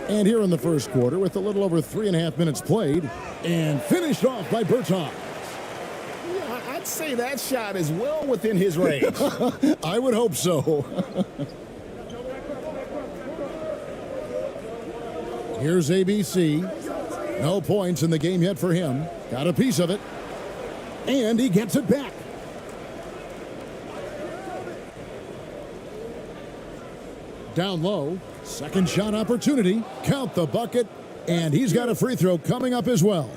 And here in the first quarter, with a little over 3.5 minutes played, and finished off by Bertans. Yeah, I'd say that shot is well within his range. I would hope so. Here's ABC. No points in the game yet for him. Got a piece of it. And he gets it back. Down low. Second shot opportunity. Count the bucket. And he's got a free throw coming up as well.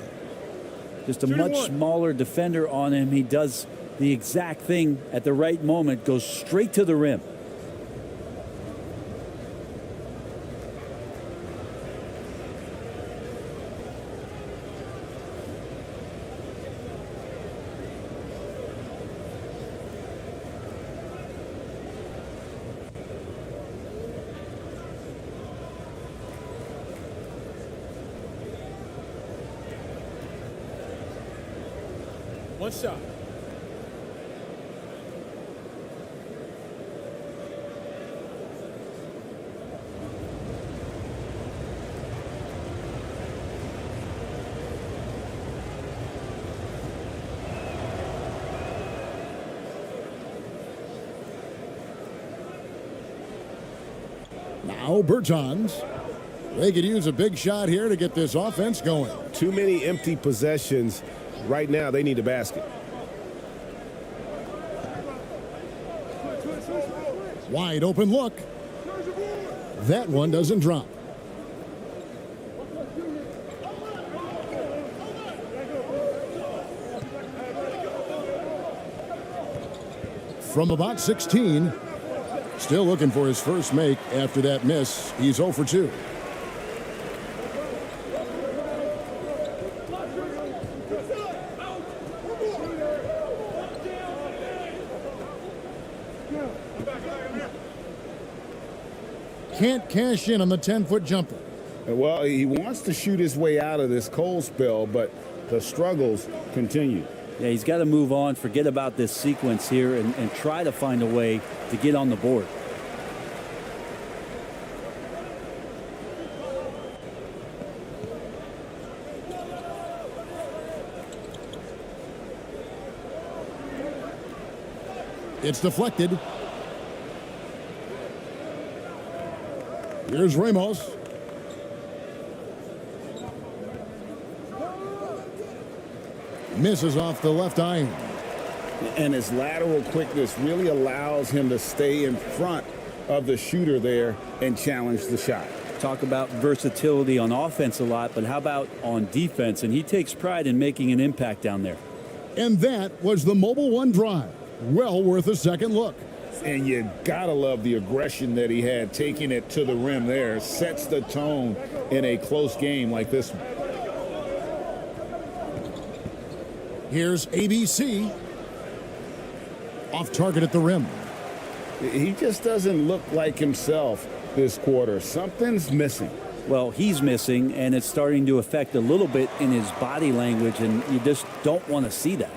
Just a much smaller defender on him. He does the exact thing at the right moment. Goes straight to the rim. One shot. Now Bertans. They could use a big shot here to get this offense going. Too many empty possessions. Right now, they need a basket. Wide open look. That one doesn't drop. From about 16. Still looking for his first make after that miss. He's 0 for 2. Can't cash in on the 10-foot jumper. Well, he wants to shoot his way out of this cold spell, but the struggles continue. Yeah, he's got to move on, forget about this sequence here, and try to find a way to get on the board. It's deflected. Here's Ramos. Misses off the left iron. And his lateral quickness really allows him to stay in front of the shooter there and challenge the shot. Talk about versatility on offense a lot, but how about on defense? And he takes pride in making an impact down there. And that was the Mobile One drive. Well worth a second look. And you gotta love the aggression that he had, taking it to the rim there. Sets the tone in a close game like this one. Here's ABC. Off target at the rim. He just doesn't look like himself this quarter. Something's missing. Well, he's missing, and it's starting to affect a little bit in his body language, and you just don't want to see that.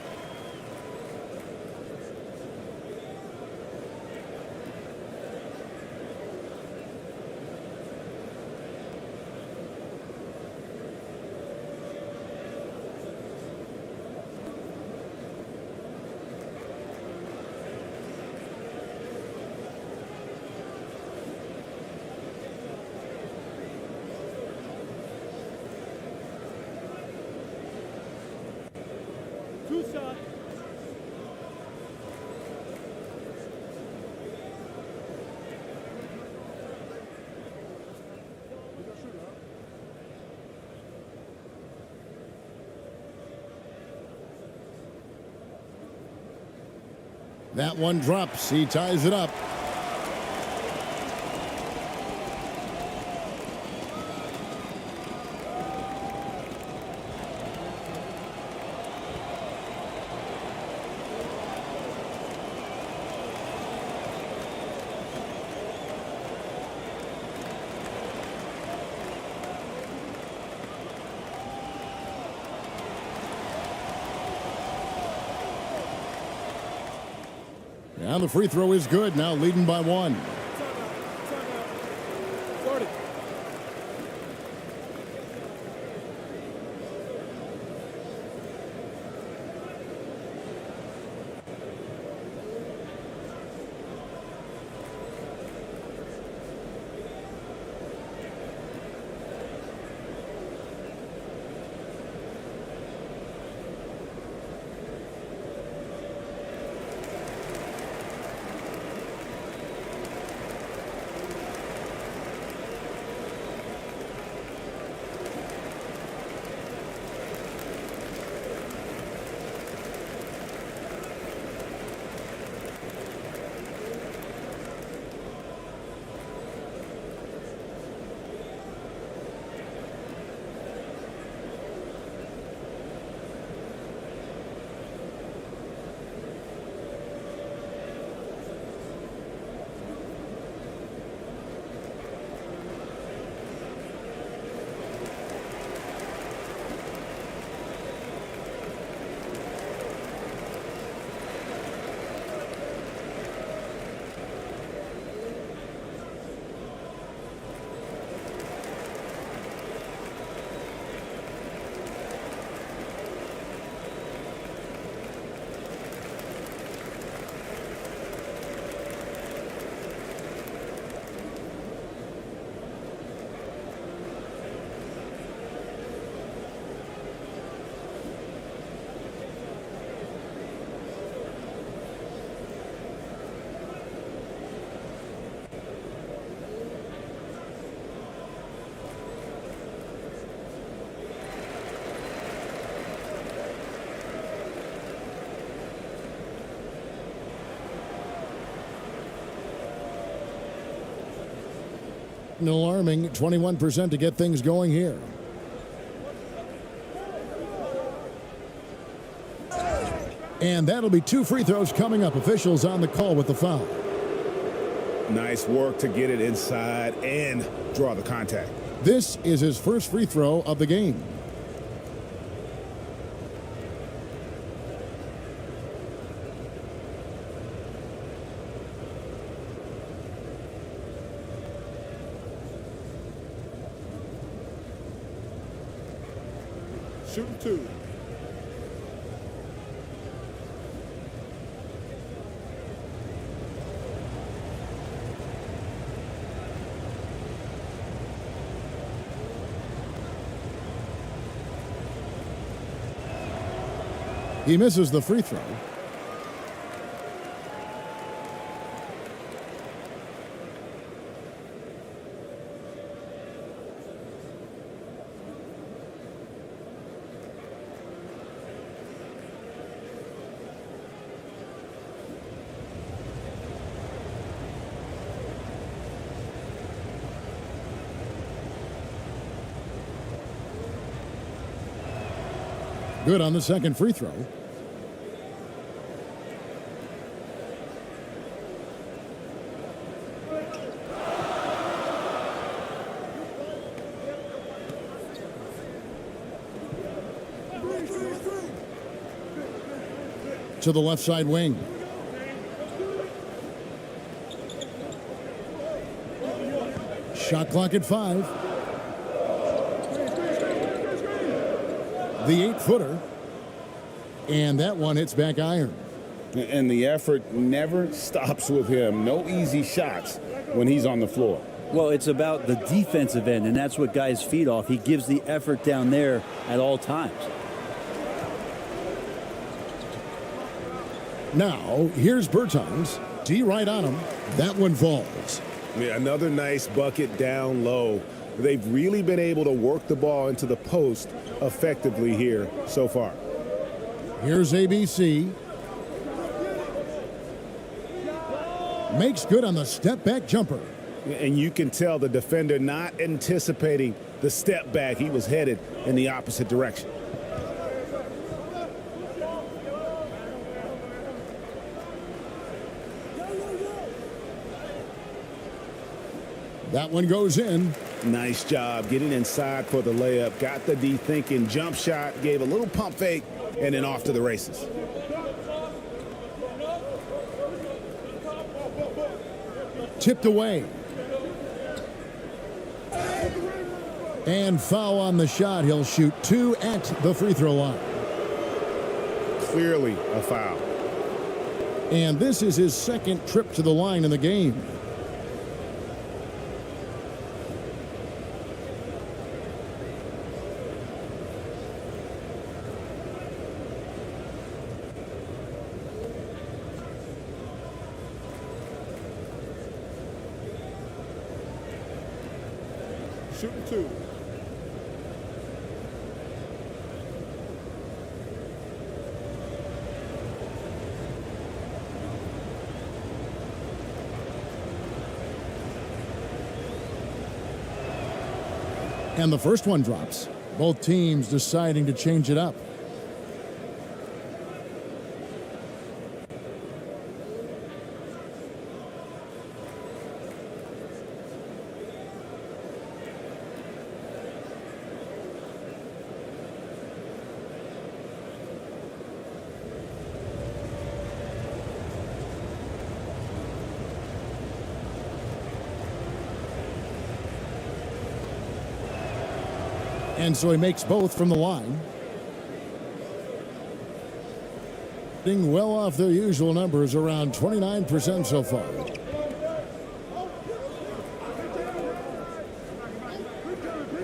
That one drops. He ties it up. And the free throw is good, now leading by 1. An alarming 21% to get things going here. And that'll be 2 free throws coming up. Officials on the call with the foul. Nice work to get it inside and draw the contact. This is his first free throw of the game. Shooting 2. He misses the free throw. Good on the second free throw. To the left side wing. Shot clock at 5. The 8-footer, and that one hits back iron. And the effort never stops with him. No easy shots when he's on the floor. Well, it's about the defensive end, and that's what guys feed off. He gives the effort down there at all times. Now, here's Bertans. D right on him. That one falls. Yeah, another nice bucket down low. They've really been able to work the ball into the post effectively here so far. Here's ABC. Makes good on the step-back jumper. And you can tell the defender not anticipating the step back. He was headed in the opposite direction. That one goes in. Nice job getting inside for the layup. Got the D thinking, jump shot, gave a little pump fake, and then off to the races. tipped away. And foul on the shot. He'll shoot 2 at the free throw line. Clearly a foul. And this is his second trip to the line in the game. Shooting 2. And the first one drops. Both teams deciding to change it up. And so he makes both from the line. Being well off their usual numbers, around 29% so far.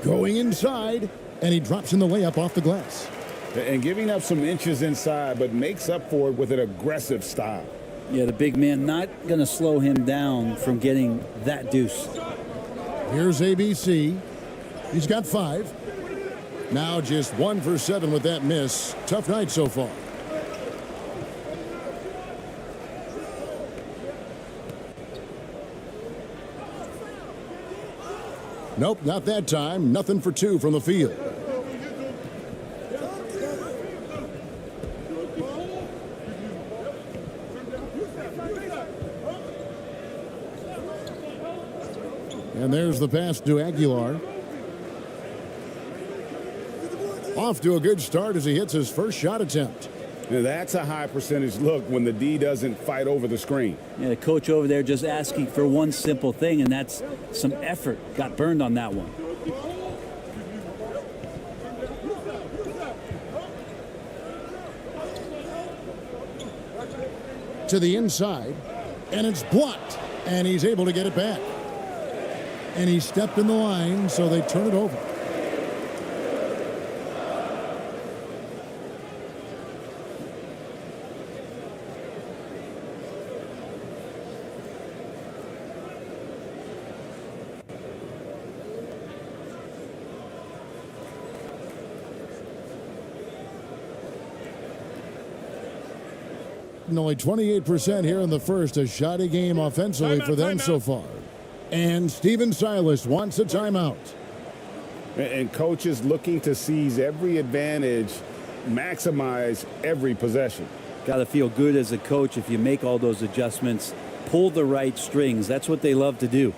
Going inside, and he drops in the layup off the glass. And giving up some inches inside, but makes up for it with an aggressive style. Yeah, the big man not going to slow him down from getting that deuce. Here's ABC. He's got 5. Now just 1 for 7 with that miss. Tough night so far. Nope, not that time. Nothing for 2 from the field. And there's the pass to Aguilar. Off to a good start as he hits his first shot attempt. Now that's a high percentage look when the D doesn't fight over the screen. Yeah, the coach over there just asking for one simple thing, and that's some effort. Got burned on that one. To the inside, and it's blocked, and he's able to get it back. And he stepped in the line, so they turn it over. Only 28% here in the first. A shoddy game offensively for them so far. And Steven Silas wants a timeout. And coaches looking to seize every advantage, maximize every possession. Got to feel good as a coach if you make all those adjustments, pull the right strings. That's what they love to do.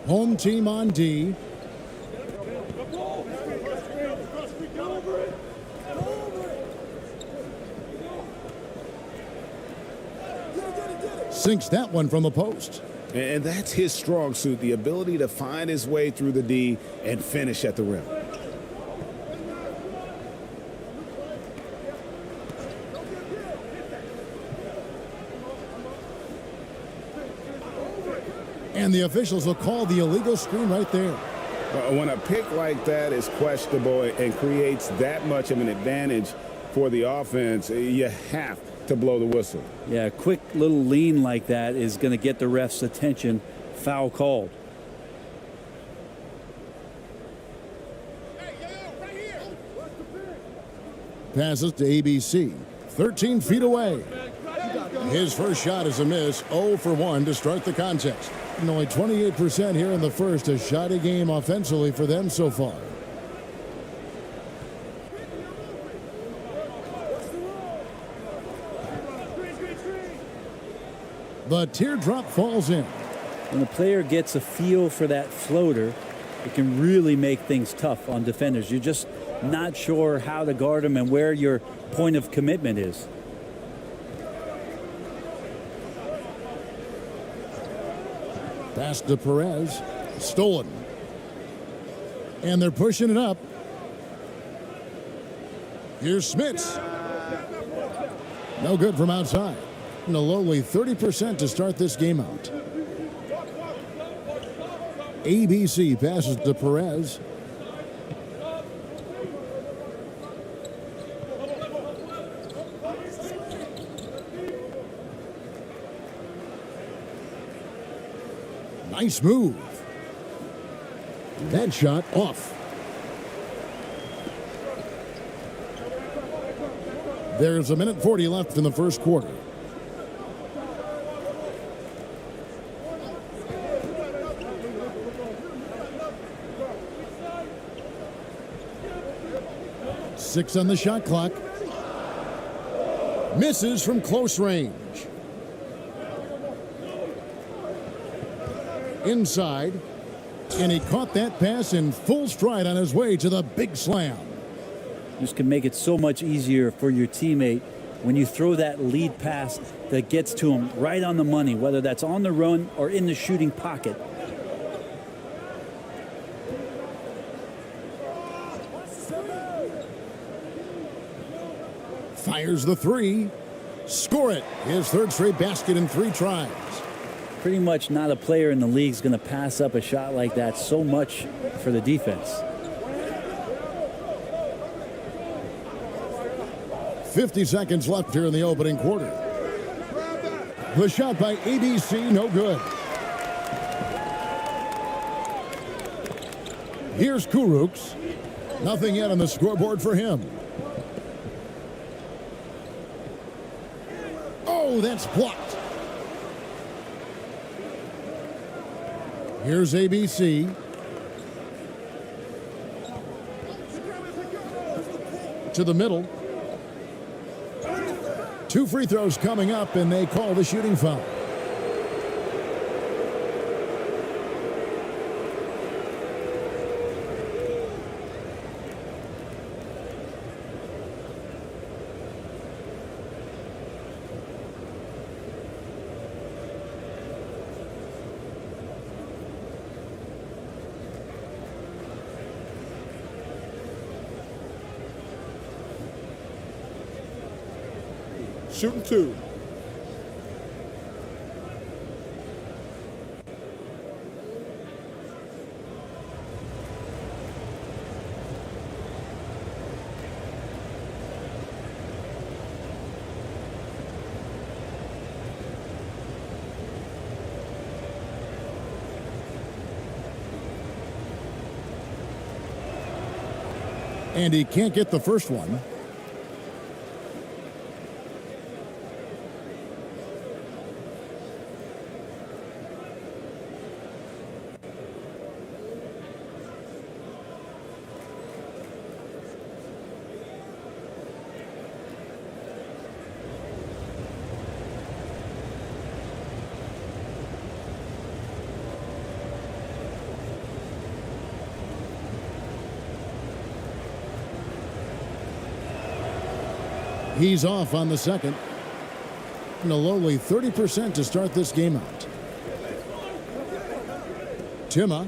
Home team on D. Sinks that one from the post. And that's his strong suit, the ability to find his way through the D and finish at the rim. And the officials will call the illegal screen right there. When a pick like that is questionable and creates that much of an advantage for the offense, you have to blow the whistle. Yeah, a quick little lean like that is going to get the ref's attention. Foul called. Passes to ABC. 13 feet away. His first shot is a miss. 0 for 1 to start the contest. And only 28% here in the first. A shoddy game offensively for them so far. The teardrop falls in. When the player gets a feel for that floater, it can really make things tough on defenders. You're just not sure how to guard them and where your point of commitment is. Pass to Perez. Stolen. And they're pushing it up. Here's Smits. No good from outside. And a lowly 30% to start this game out. ABC passes to Perez. Nice move. That shot off. There's a minute 40 left in the first quarter. Six on the shot clock. Misses from close range. Inside. And he caught that pass in full stride on his way to the big slam. This can make it so much easier for your teammate when you throw that lead pass that gets to him right on the money, whether that's on the run or in the shooting pocket. Fires the three. Score it. His third straight basket in 3 tries. Pretty much not a player in the league is going to pass up a shot like that so much for the defense. 50 seconds left here in the opening quarter. The shot by ABC, no good. Here's Kuruks. Nothing yet on the scoreboard for him. Oh, that's blocked. Here's ABC. To the middle. 2 free throws coming up, and they call the shooting foul. Shooting 2. And he can't get the first one. He's off on the second. And a lowly 30% to start this game out. Tima.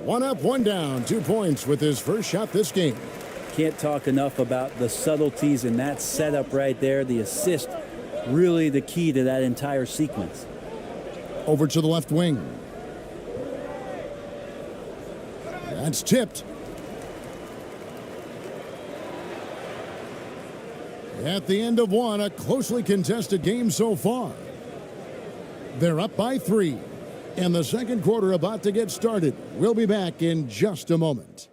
One up, one down. 2 points with his first shot this game. Can't talk enough about the subtleties in that setup right there. The assist, really the key to that entire sequence. Over to the left wing. That's tipped. At the end of one, a closely contested game so far. They're up by 3. And the second quarter about to get started. We'll be back in just a moment.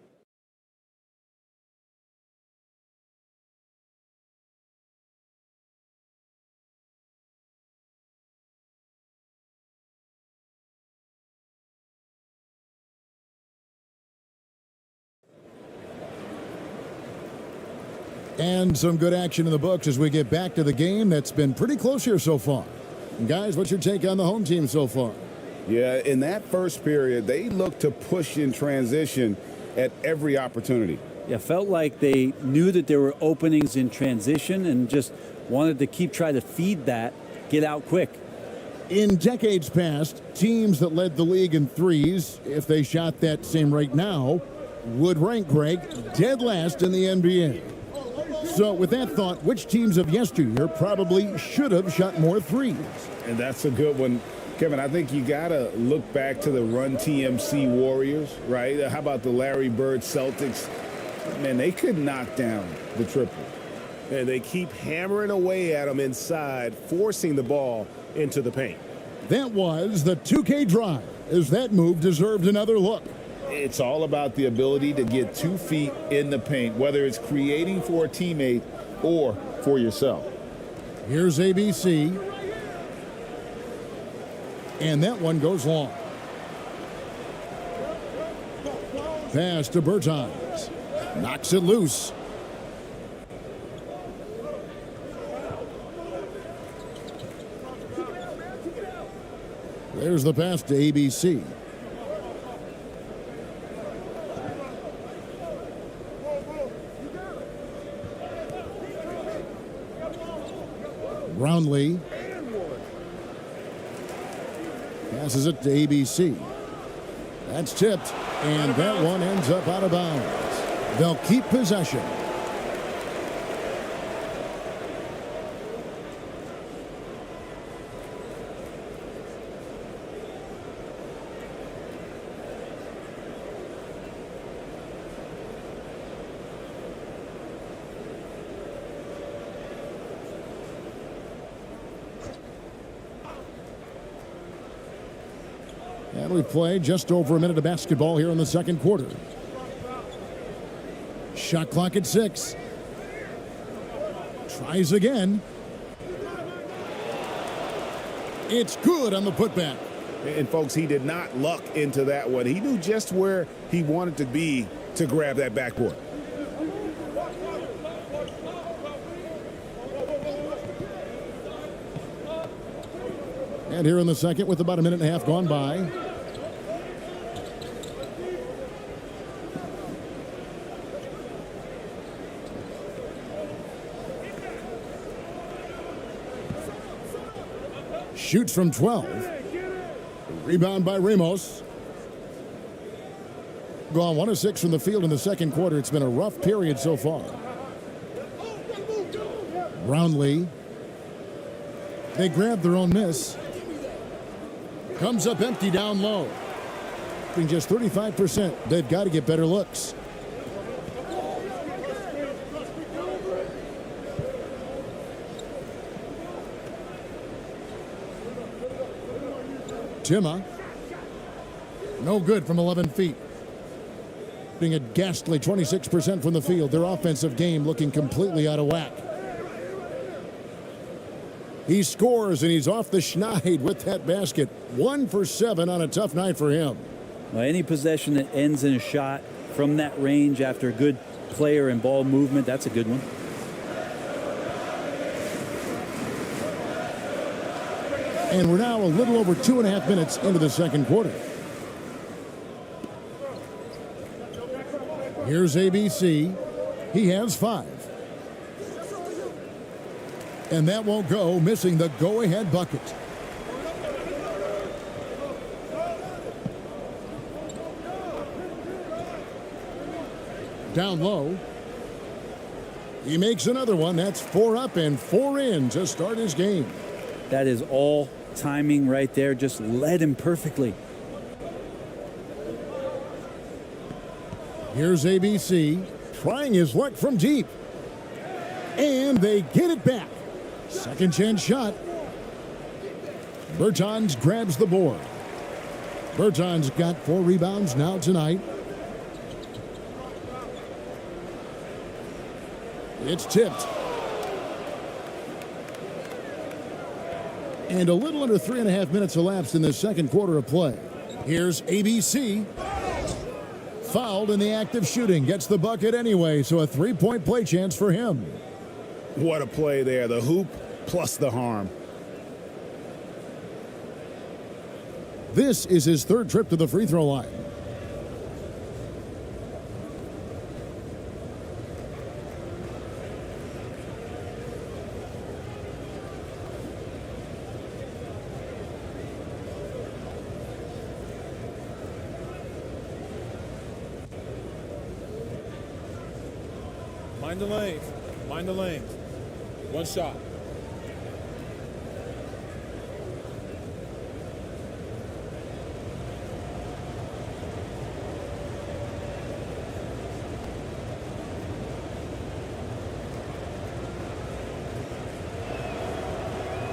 And some good action in the books as we get back to the game that's been pretty close here so far. And guys, what's your take on the home team so far? Yeah, in that first period, they looked to push in transition at every opportunity. Yeah, felt like they knew that there were openings in transition and just wanted to trying to feed that, get out quick. In decades past, teams that led the league in threes, if they shot that same rate now, would rank, Greg, dead last in the NBA. So with that thought, which teams of yesteryear probably should have shot more threes? And that's a good one. Kevin, I think you got to look back to the Run TMC Warriors, right? How about the Larry Bird Celtics? Man, they could knock down the triple. And they keep hammering away at them inside, forcing the ball into the paint. That was the 2K drive, as that move deserved another look. It's all about the ability to get 2 feet in the paint, whether it's creating for a teammate or for yourself. Here's ABC. And that one goes long. Pass to Bertans. Knocks it loose. There's the pass to ABC. Brownlee passes it to ABC. That's tipped, and that one ends up out of bounds. They'll keep possession. And we play just over a minute of basketball here in the second quarter. Shot clock at 6. Tries again. It's good on the putback. And folks, he did not luck into that one. He knew just where he wanted to be to grab that backboard. And here in the second with about a minute and a half gone by. Shoots from 12. Rebound by Ramos. Gone 1 of 6 from the field in the second quarter. It's been a rough period so far. Brownlee. They grab their own miss. Comes up empty down low. Being just 35%. They've got to get better looks. Tima. No good from 11 feet. Being a ghastly 26% from the field. Their offensive game looking completely out of whack. He scores, and he's off the schneid with that basket. 1 for 7 on a tough night for him. Well, any possession that ends in a shot from that range after a good player and ball movement, that's a good one. And we're now a little over 2.5 minutes into the second quarter. Here's ABC. He has 5. And that won't go, missing the go-ahead bucket. Down low. He makes another one. That's 4 up and 4 in to start his game. That is all timing right there. Just led him perfectly. Here's ABC trying his luck from deep. And they get it back. Second chance shot. Bertans grabs the board. Bertans got 4 rebounds now tonight. It's tipped. And a little under 3.5 minutes elapsed in the second quarter of play. Here's ABC. Fouled in the act of shooting. Gets the bucket anyway, so a 3-point play chance for him. What a play there. The hoop plus the harm. This is his 3rd trip to the free throw line. Mind the lanes. Mind the lanes. One shot.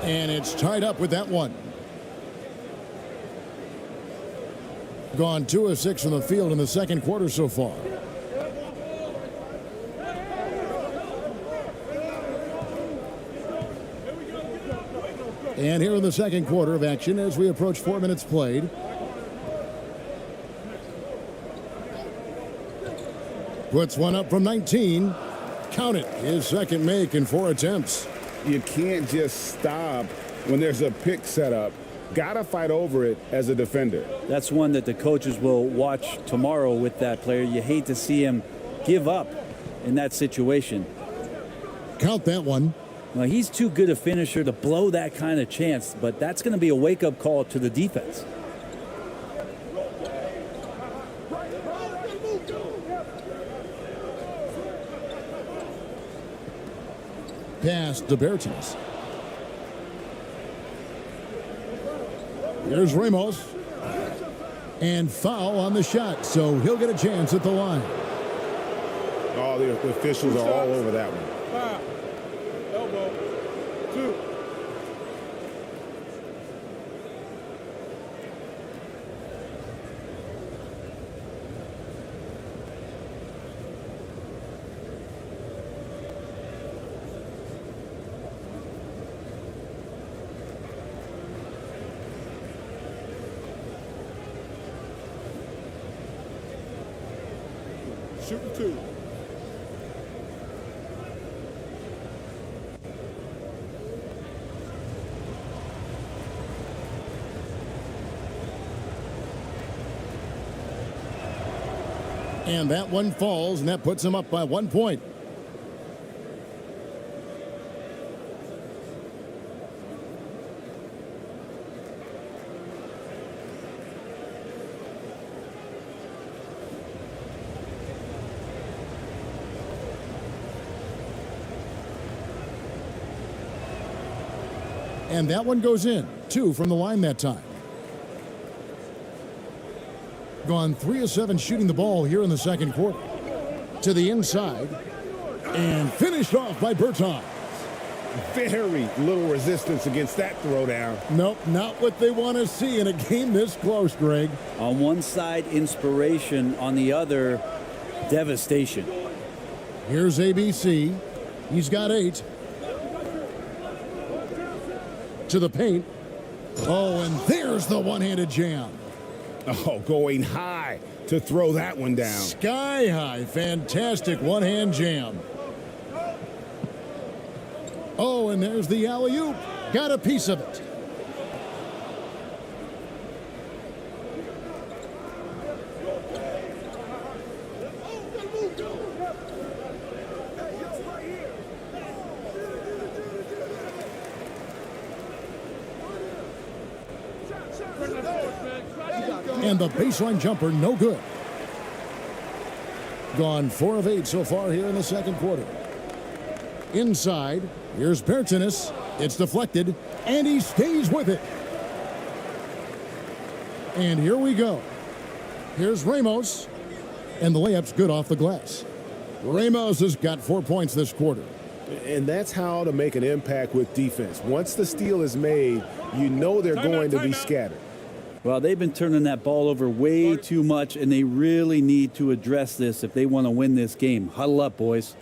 And it's tied up with that one. Gone 2 of 6 from the field in the second quarter so far. And here in the second quarter of action as we approach 4 minutes played. Puts one up from 19. Count it. His second make in 4 attempts. You can't just stop when there's a pick set up. Gotta fight over it as a defender. That's one that the coaches will watch tomorrow with that player. You hate to see him give up in that situation. Count that one. Well, he's too good a finisher to blow that kind of chance, but that's going to be a wake-up call to the defense. Pass to Bertans. Here's Ramos. And foul on the shot, so he'll get a chance at the line. Oh, the officials are all over that one. Foul. Elbow. 2. Shooting 2. And that one falls, and that puts him up by 1 point. And that one goes in. 2 from the line that time. Gone 3 of 7 shooting the ball here in the second quarter. To the inside. And finished off by Bertans. Very little resistance against that throwdown. Nope, not what they want to see in a game this close, Greg. On one side, inspiration. On the other, devastation. Here's ABC. He's got 8. To the paint. Oh, and there's the one-handed jam. Oh, going high to throw that one down. Sky high. Fantastic one-hand jam. Oh, and there's the alley-oop. Got a piece of it. And the baseline jumper, no good. Gone 4 of 8 so far here in the second quarter. Inside, here's Bertanis. It's deflected, and he stays with it. And here we go. Here's Ramos, and the layup's good off the glass. Ramos has got 4 points this quarter. And that's how to make an impact with defense. Once the steal is made, you know they're going to be scattered. Well, they've been turning that ball over way too much, and they really need to address this if they want to win this game. Huddle up, boys.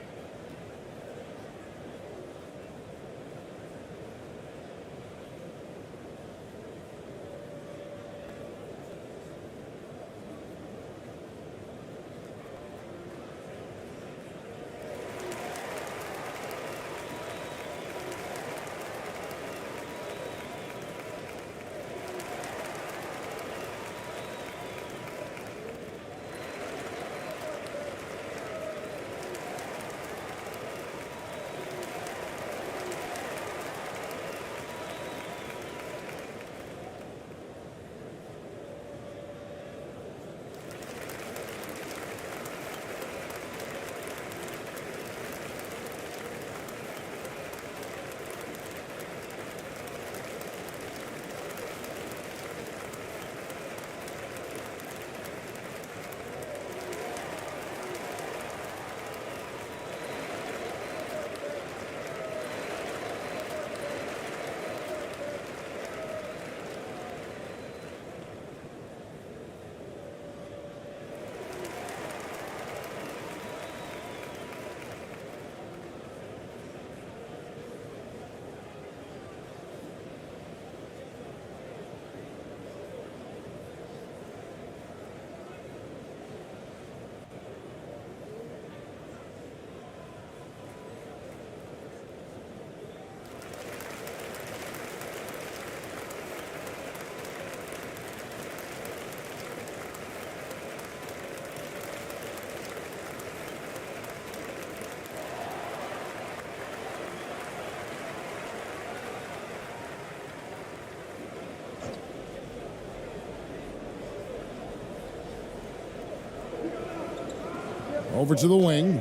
Over to the wing.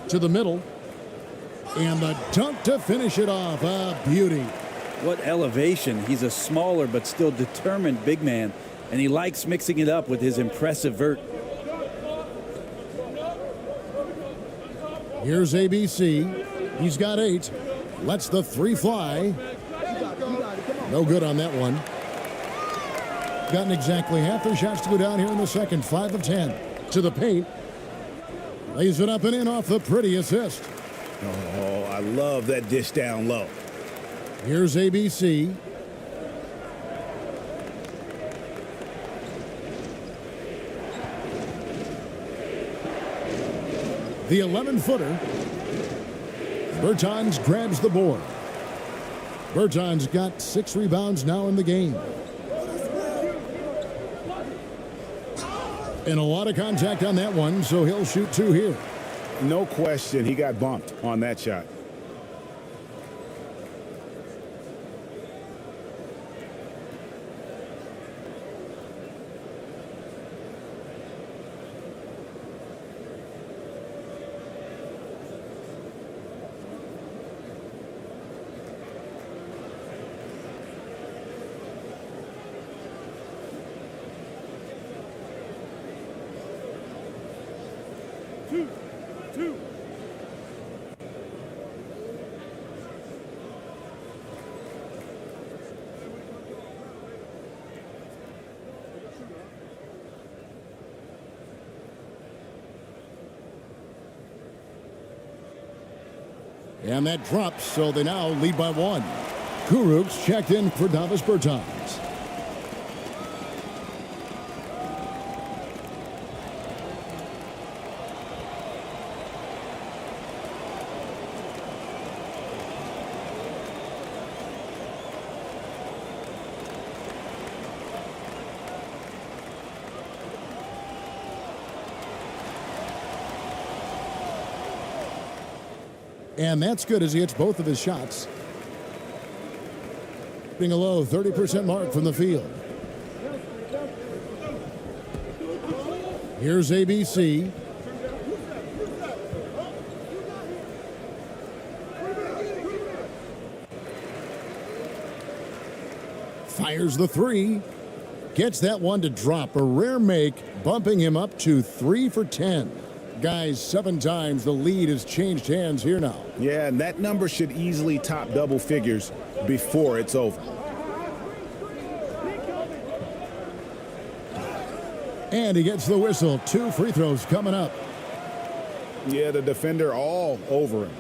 To the middle. And the dunk to finish it off. A beauty. What elevation. He's a smaller but still determined big man, and he likes mixing it up with his impressive vert. Here's ABC. He's got 8. Lets the 3 fly. No good on that one. Gotten exactly half their shots to go down here in the second. 5 of 10. To the paint. Lays it up and in off the pretty assist. Oh, I love that dish down low. Here's ABC. The 11-footer. Bertans grabs the board. Bertans got 6 rebounds now in the game. And a lot of contact on that one, so he'll shoot 2 here. No question, he got bumped on that shot. And that drops, so they now lead by 1. Kuruks checked in for Davis Bertans. And that's good as he hits both of his shots. Being a low 30% mark from the field. Here's ABC. Fires the three. Gets that one to drop. A rare make, bumping him up to 3 for 10. Guys, 7 times the lead has changed hands here now. Yeah, and that number should easily top double figures before it's over. And he gets the whistle. 2 free throws coming up. Yeah, the defender all over him.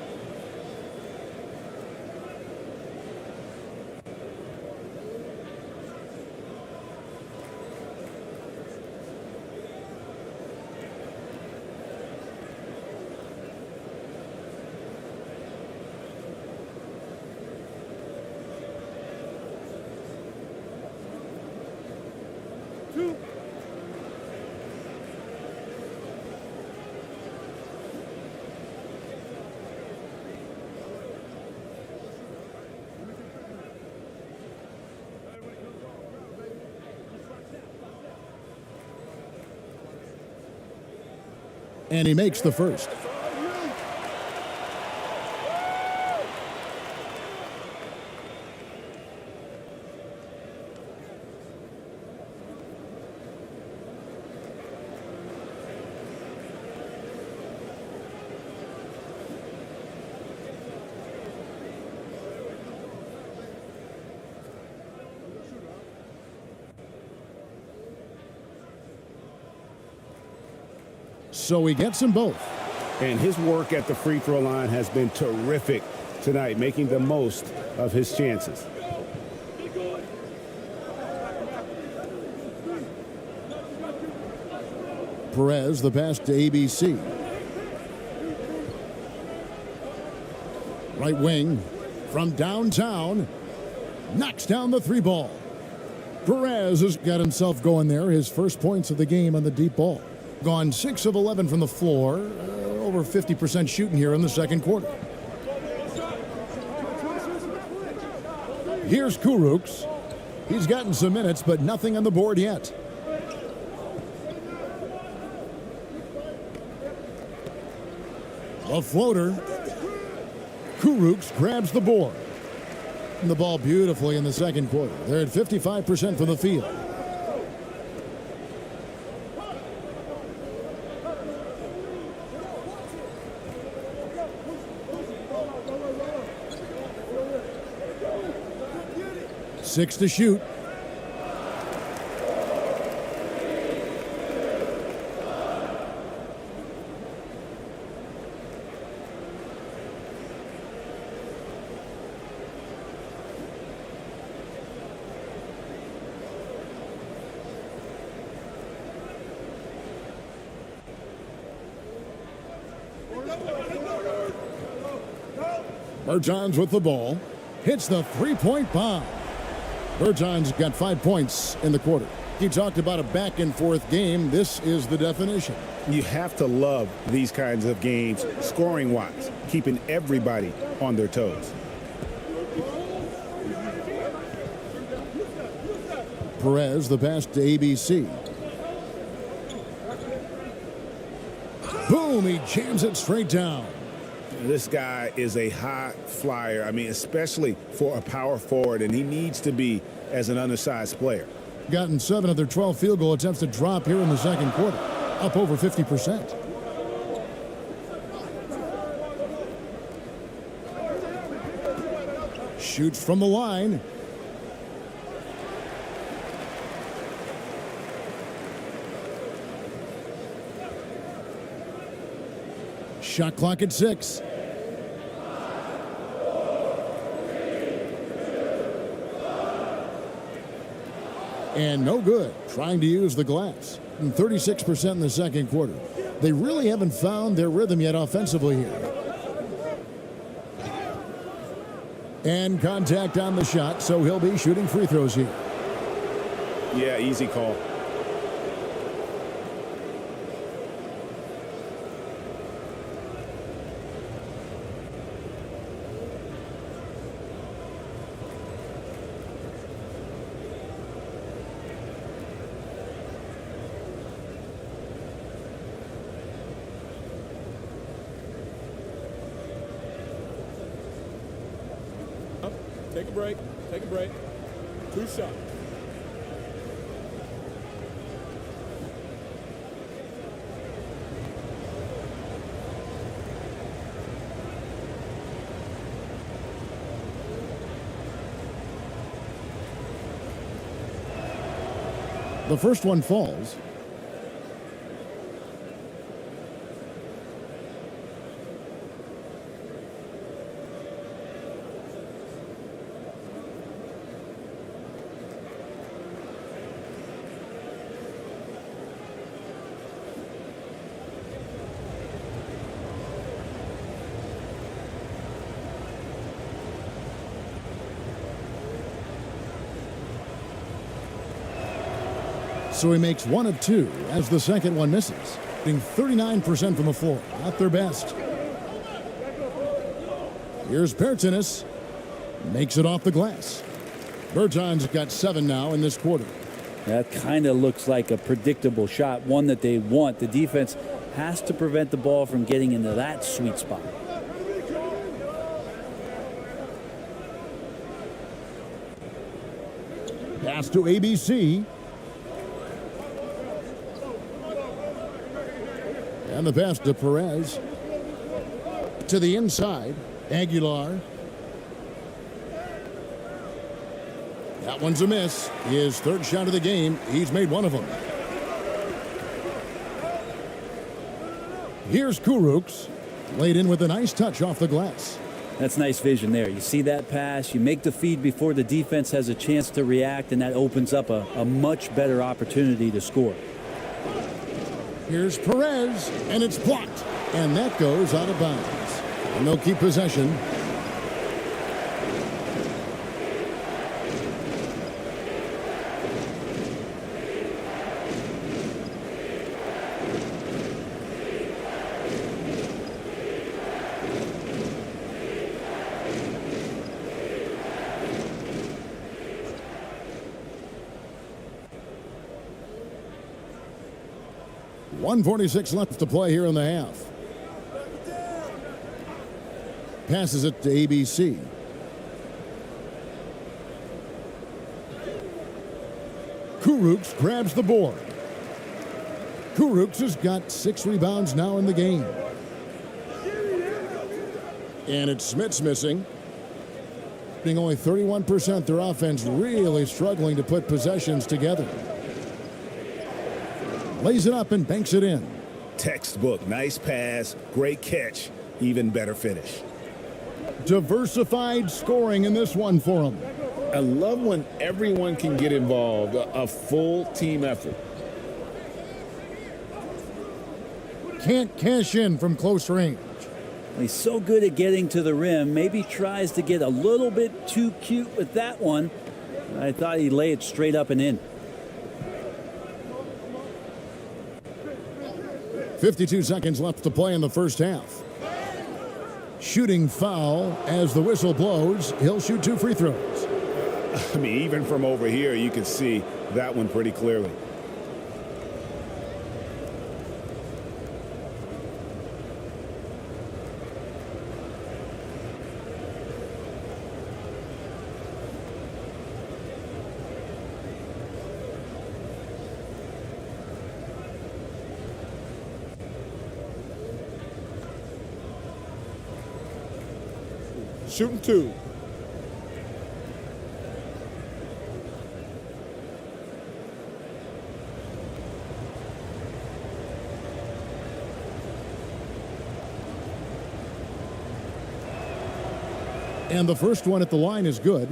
And he makes the first. So he gets them both. And his work at the free throw line has been terrific tonight, making the most of his chances. Perez, the pass to ABC. Right wing from downtown. Knocks down the 3 ball. Perez has got himself going there. His first points of the game on the deep ball. Gone 6 of 11 from the floor. Over 50% shooting here in the second quarter. Here's Kuruks. He's gotten some minutes, but nothing on the board yet. A floater. Kuruks grabs the board. And the ball beautifully in the second quarter. They're at 55% from the field. Six to shoot. Bertans with the ball. Hits the three-point bomb. Bertans got 5 points in the quarter. He talked about a back-and-forth game. This is the definition. You have to love these kinds of games, scoring-wise, keeping everybody on their toes. Perez, the pass to ABC. Boom, he jams it straight down. This guy is a high flyer. I mean, especially for a power forward, and he needs to be as an undersized player. Gotten 7 of their 12 field goal attempts to drop here in the second quarter. Up over 50%. Shoots from the line. Shot clock at 6. And no good. Trying to use the glass. And 36% in the second quarter. They really haven't found their rhythm yet offensively here. And contact on the shot, so he'll be shooting free throws here. Yeah, easy call. a break. Take a break. 2 shots. The first one falls. So he makes 1 of 2 as the second one misses. Being 39% from the floor, not their best. Here's Pertinis. Makes it off the glass. Berton's got 7 now in this quarter. That kind of looks like a predictable shot, one that they want. The defense has to prevent the ball from getting into that sweet spot. Pass to ABC. And the pass to Perez. To the inside, Aguilar. That one's a miss. His third shot of the game. He's made 1 of them. Here's Kurucs. Laid in with a nice touch off the glass. That's nice vision there. You see that pass, you make the feed before the defense has a chance to react, and that opens up a much better opportunity to score. Here's Perez, and it's blocked. And that goes out of bounds. And they'll keep possession. .146 left to play here in the half. Passes it to ABC. Kurucs grabs the board. Kurucs has got 6 rebounds now in the game. And it's Smith's missing. Being only 31%, their offense really struggling to put possessions together. Lays it up and banks it in. Textbook. Nice pass. Great catch. Even better finish. Diversified scoring in this one for them. I love when everyone can get involved. A full team effort. Can't cash in from close range. He's so good at getting to the rim. Maybe tries to get a little bit too cute with that one. I thought he'd lay it straight up and in. 52 seconds left to play in the first half. Shooting foul as the whistle blows. He'll shoot 2 free throws. I mean, even from over here, you can see that one pretty clearly. Shooting 2. And the first one at the line is good.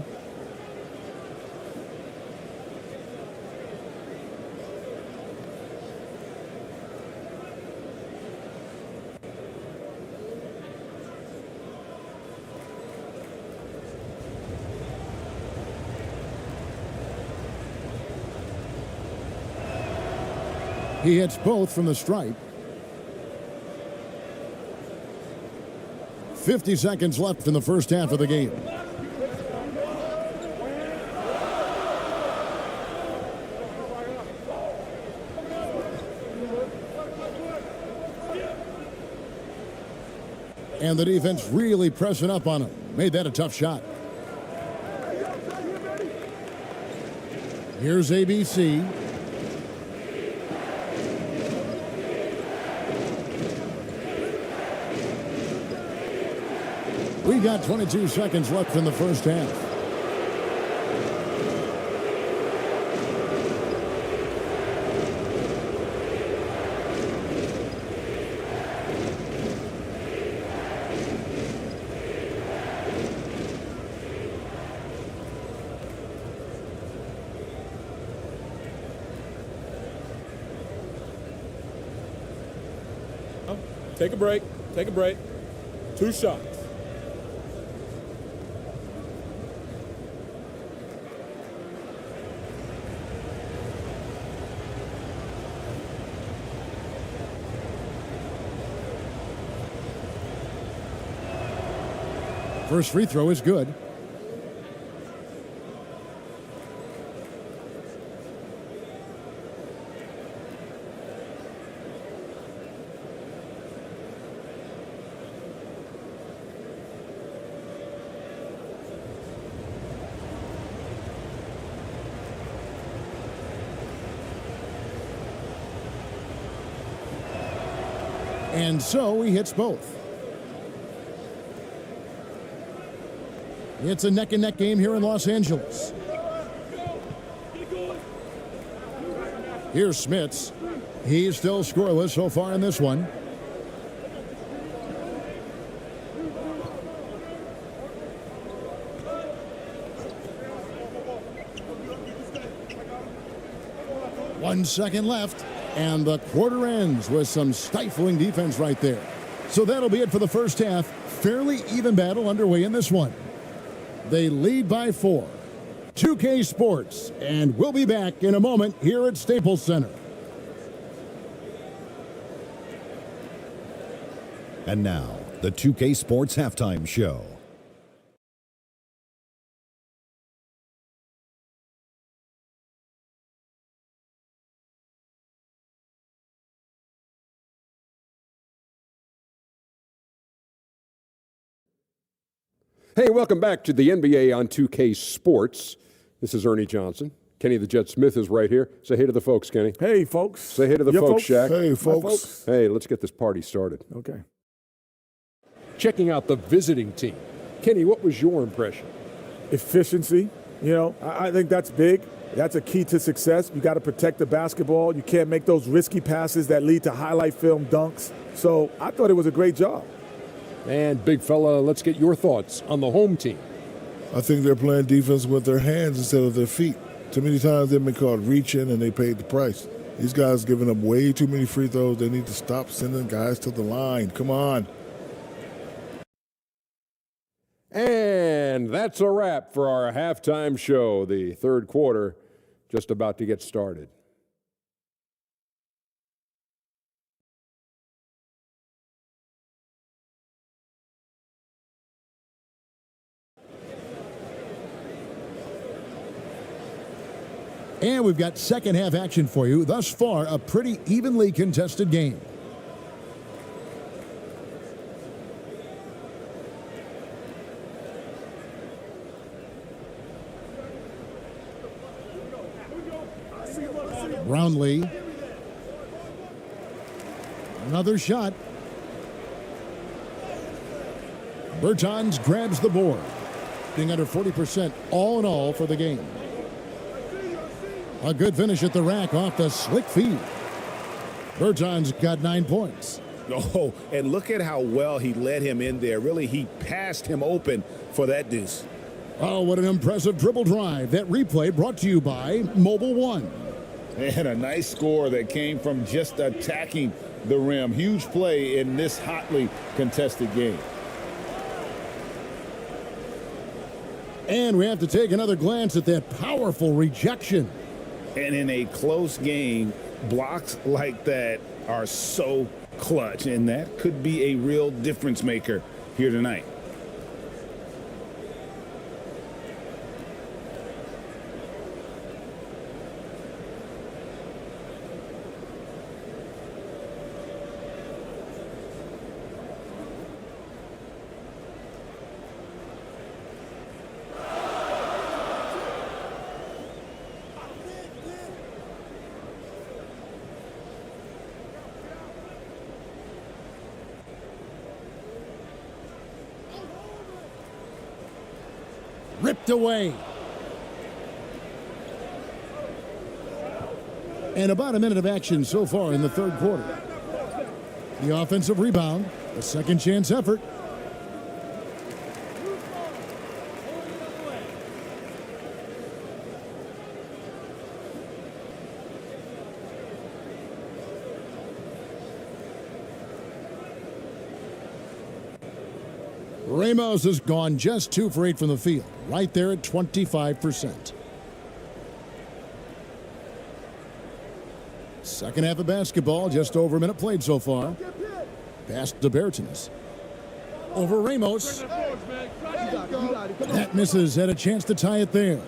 He hits both from the stripe. 50 seconds left in the first half of the game. And the defense really pressing up on him. Made that a tough shot. Here's ABC. We've got 22 seconds left in the first half. Take a break. Take a break. 2 shots. First free throw is good. And so he hits both. It's a neck-and-neck game here in Los Angeles. Here's Smits. He's still scoreless so far in this one. One second left, and the quarter ends with some stifling defense right there. So that'll be it for the first half. Fairly even battle underway in this one. They lead by 4. 2K Sports, and we'll be back in a moment here at Staples Center. And now, the 2K Sports Halftime Show. Hey, welcome back to the NBA on 2K Sports. This is Ernie Johnson. Kenny the Jet Smith is right here. Say hey to the folks, Kenny. Hey, folks. Say hey to the folks, Shaq. Hey, folks. Hey, let's get this party started. Okay. Checking out the visiting team. Kenny, what was your impression? Efficiency. You know, I think that's big. That's a key to success. You got to protect the basketball. You can't make those risky passes that lead to highlight film dunks. So I thought it was a great job. And big fella, let's get your thoughts on the home team. I think they're playing defense with their hands instead of their feet. Too many times they've been caught reaching and they paid the price. These guys giving up way too many free throws. They need to stop sending guys to the line. Come on. And that's a wrap for our halftime show. The third quarter just about to get started. And we've got second half action for you. Thus far, a pretty evenly contested game. Brownlee. Another shot. Bertans grabs the board. Being under 40% all in all for the game. A good finish at the rack off the slick feed. Bertans got 9 points. Oh, and look at how well he led him in there. Really, he passed him open for that deuce. Oh, what an impressive dribble drive. That replay brought to you by Mobile One. And a nice score that came from just attacking the rim. Huge play in this hotly contested game. And we have to take another glance at that powerful rejection. And in a close game, blocks like that are so clutch, and that could be a real difference maker here tonight. Ripped away. And about a minute of action so far in the third quarter. The offensive rebound, a second chance effort. Ramos has gone just 2 for 8 from the field, right there at 25%. Second half of basketball, just over a minute played so far. Pass to Bertans. Over Ramos. That misses, had a chance to tie it there.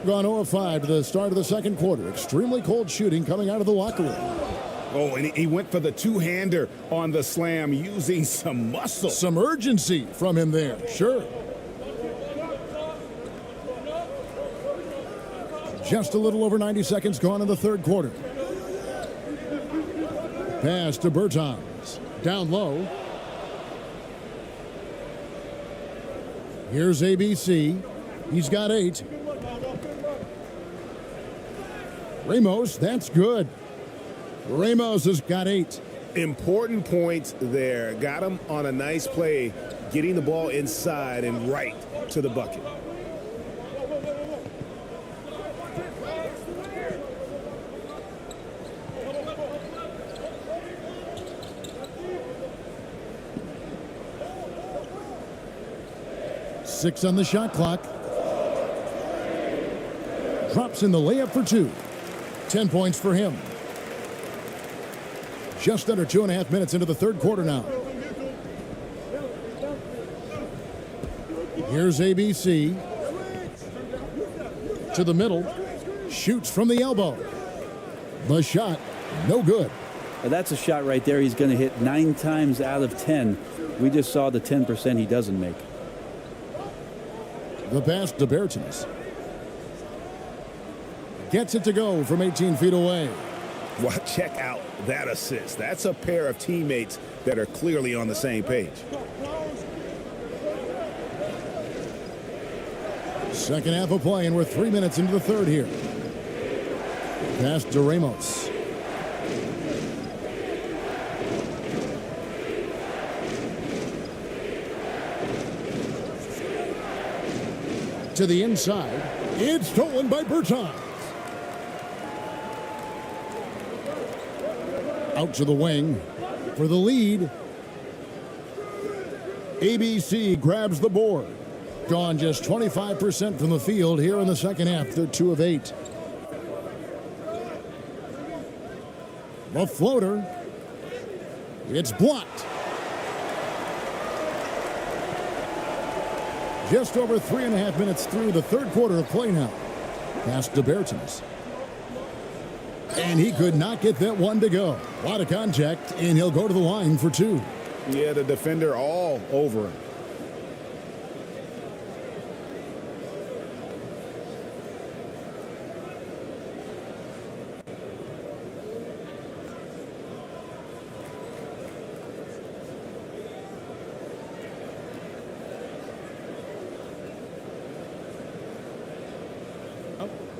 Gone 0 of 5 to the start of the second quarter. Extremely cold shooting coming out of the locker room. Oh, and he went for the two-hander on the slam using some muscle. Some urgency from him there, sure. Just a little over 90 seconds gone in the third quarter. Pass to Bertans. Down low. Here's ABC. He's got 8. Ramos, that's good. Ramos has got 8. Important points there. Got him on a nice play, getting the ball inside and right to the bucket. Six on the shot clock. Drops in the layup for 2. 10 points for him. Just under 2.5 minutes into the third quarter now. Here's ABC. To the middle. Shoots from the elbow. The shot, no good. That's a shot right there he's going to hit 9 times out of 10. We just saw the 10% he doesn't make. The pass to Bertans. Gets it to go from 18 feet away. Well, check out that assist. That's a pair of teammates that are clearly on the same page. Second half of play, and we're 3 minutes into the third here. Pass to Ramos. To the inside. It's stolen by Bertans. Out to the wing for the lead. ABC grabs the board. Gone just 25% from the field here in the second half. They're 2 of 8. The floater. It's blocked. Just over 3.5 minutes through the third quarter of play now. Pass to Bertans. And he could not get that one to go. A lot of contact, and he'll go to the line for 2. Yeah, the defender all over him.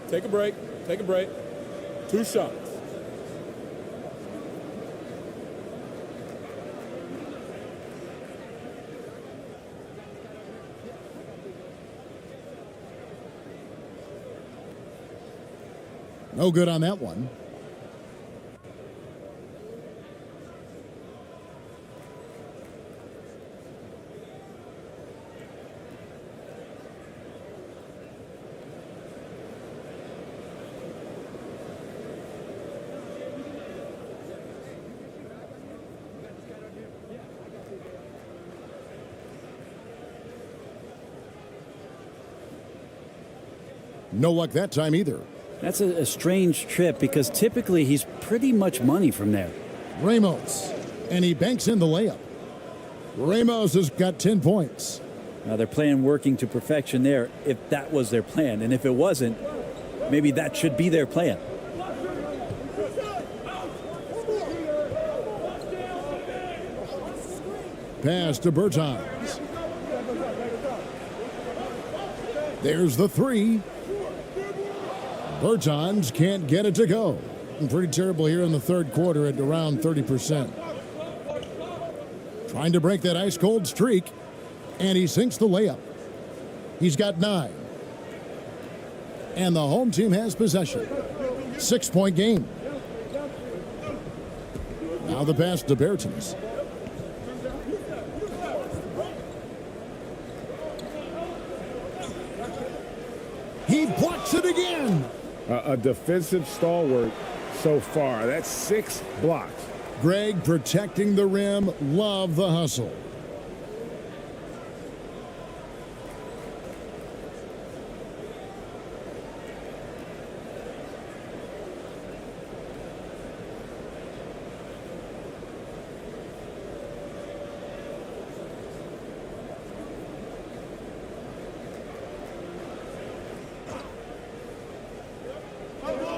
Take a break. Take a break. 2 shots. No good on that one. No luck that time either. That's a strange trip because typically he's pretty much money from there. Ramos, and he banks in the layup. Ramos has got 10 points. Now they're playing working to perfection there if that was their plan. And if it wasn't, maybe that should be their plan. Pass to Bertans. There's the three. Bertans can't get it to go. Pretty terrible here in the third quarter at around 30%. Trying to break that ice-cold streak, and he sinks the layup. He's got 9. And the home team has possession. 6-point game. Now the pass to Bertans. He blocks it again. A defensive stalwart so far. That's 6 blocks. Greg protecting the rim. Love the hustle.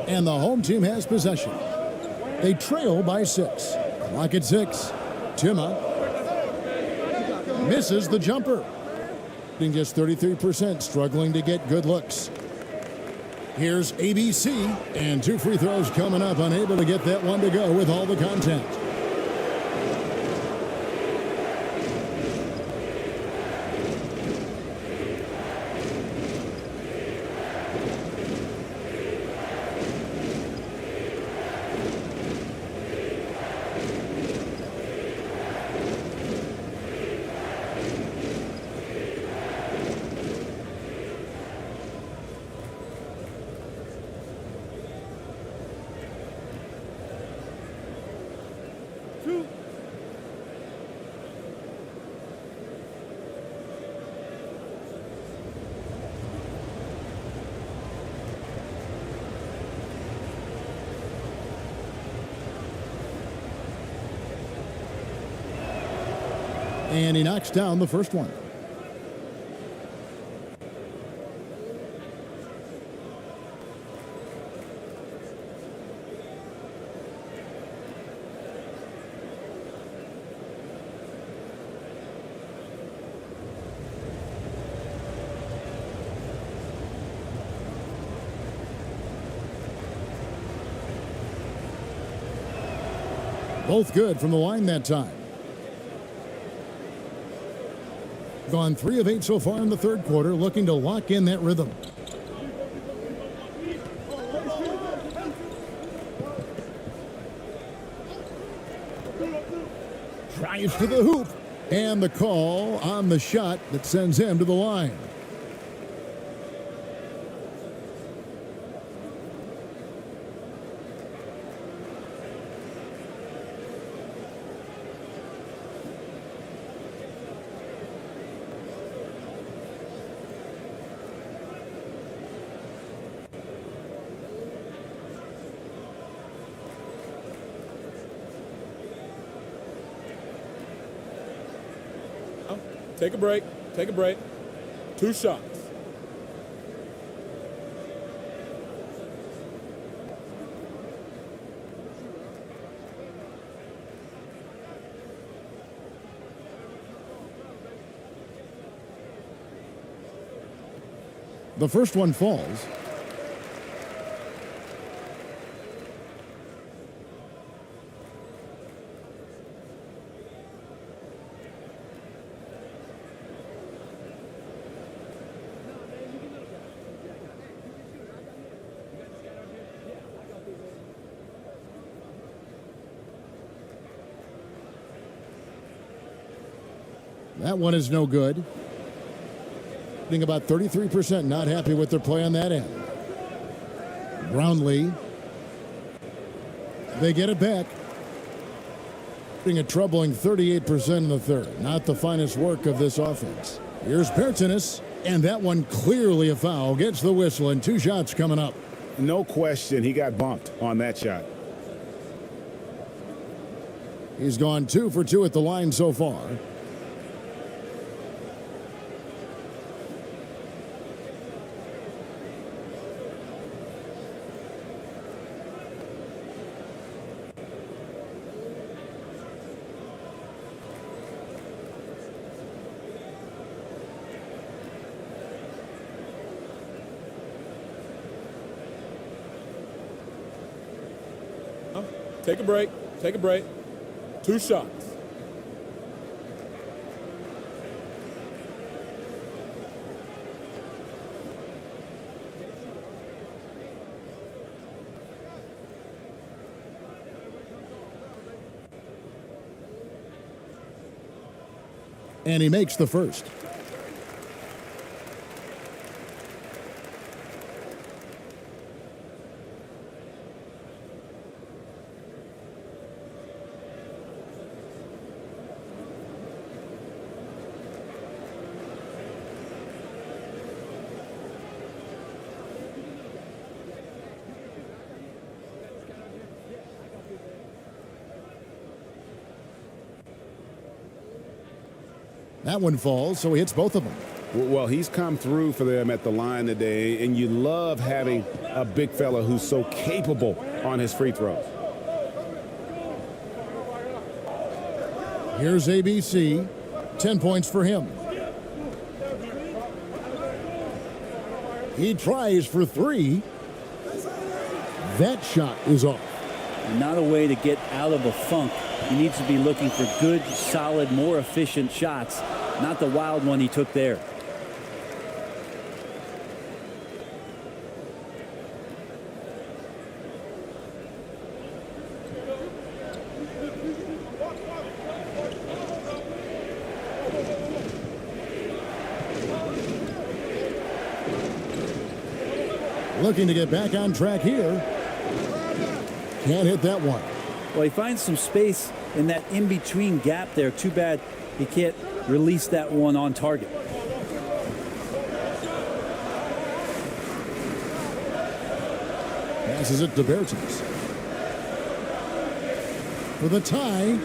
And the home team has possession. They trail by 6. Clock at 6. Tima misses the jumper. Shooting just 33%, struggling to get good looks. Here's ABC, and 2 free throws coming up, unable to get that one to go with all the contact. And he knocks down the first one. Both good from the line that time. Gone 3 of 8 so far in the third quarter, looking to lock in that rhythm. Drives to the hoop, and the call on the shot that sends him to the line. Take a break. Take a break. 2 shots. The first one falls. That one is no good. Being about 33%, not happy with their play on that end. Brownlee. They get it back. Being a troubling 38% in the third. Not the finest work of this offense. Here's Bertans, and that one clearly a foul. Gets the whistle, and 2 shots coming up. No question, he got bumped on that shot. He's gone 2 for 2 at the line so far. Take a break. Take a break. 2 shots. And he makes the first. That one falls, so he hits both of them. Well, he's come through for them at the line today, and you love having a big fella who's so capable on his free throws. Here's ABC. 10 points for him. He tries for 3. That shot is off. Not a way to get out of a funk. He needs to be looking for good, solid, more efficient shots, not the wild one he took there. Looking to get back on track here. Can't hit that one. Well, he finds some space in that in-between gap there. Too bad he can't release that one on target. Passes it to Bertens. For the tie.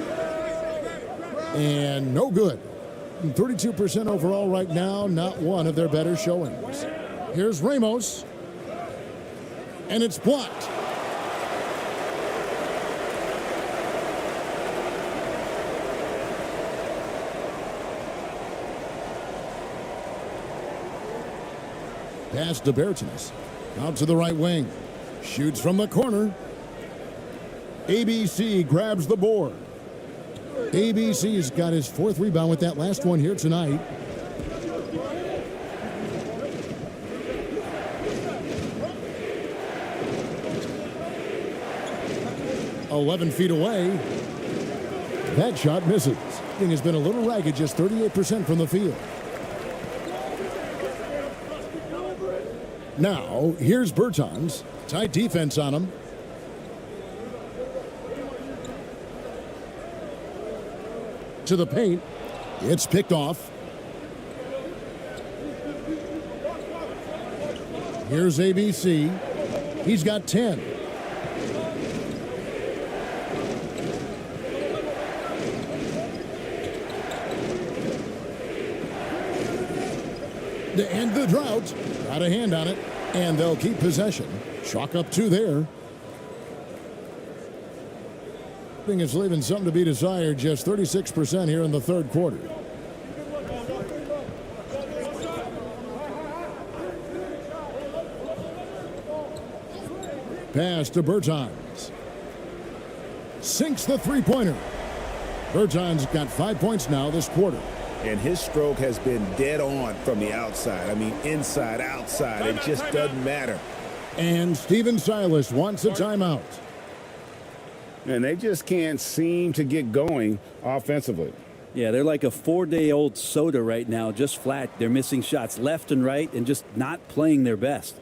And no good. 32% overall right now. Not one of their better showings. Here's Ramos. And it's blocked. Pass to Bertens. Out to the right wing. Shoots from the corner. ABC grabs the board. ABC's got his 4th rebound with that last one here tonight. "11 feet away." That shot misses. Thing has been a little ragged, just 38% from the field. Now, here's Bertans. Tight defense on him. To the paint. It's picked off. Here's ABC. He's got 10. To end the drought. Got a hand on it, and they'll keep possession. Chalk up 2 there. Thing is leaving something to be desired, just 36% here in the 3rd quarter. Pass to Bertans. Sinks the 3-pointer. Bertans got 5 points now this quarter. And his stroke has been dead on from the outside. I mean, inside, outside, it just doesn't matter. And Steven Silas wants a timeout. And they just can't seem to get going offensively. Yeah, they're like a 4-day-old soda right now, just flat. They're missing shots left and right and just not playing their best.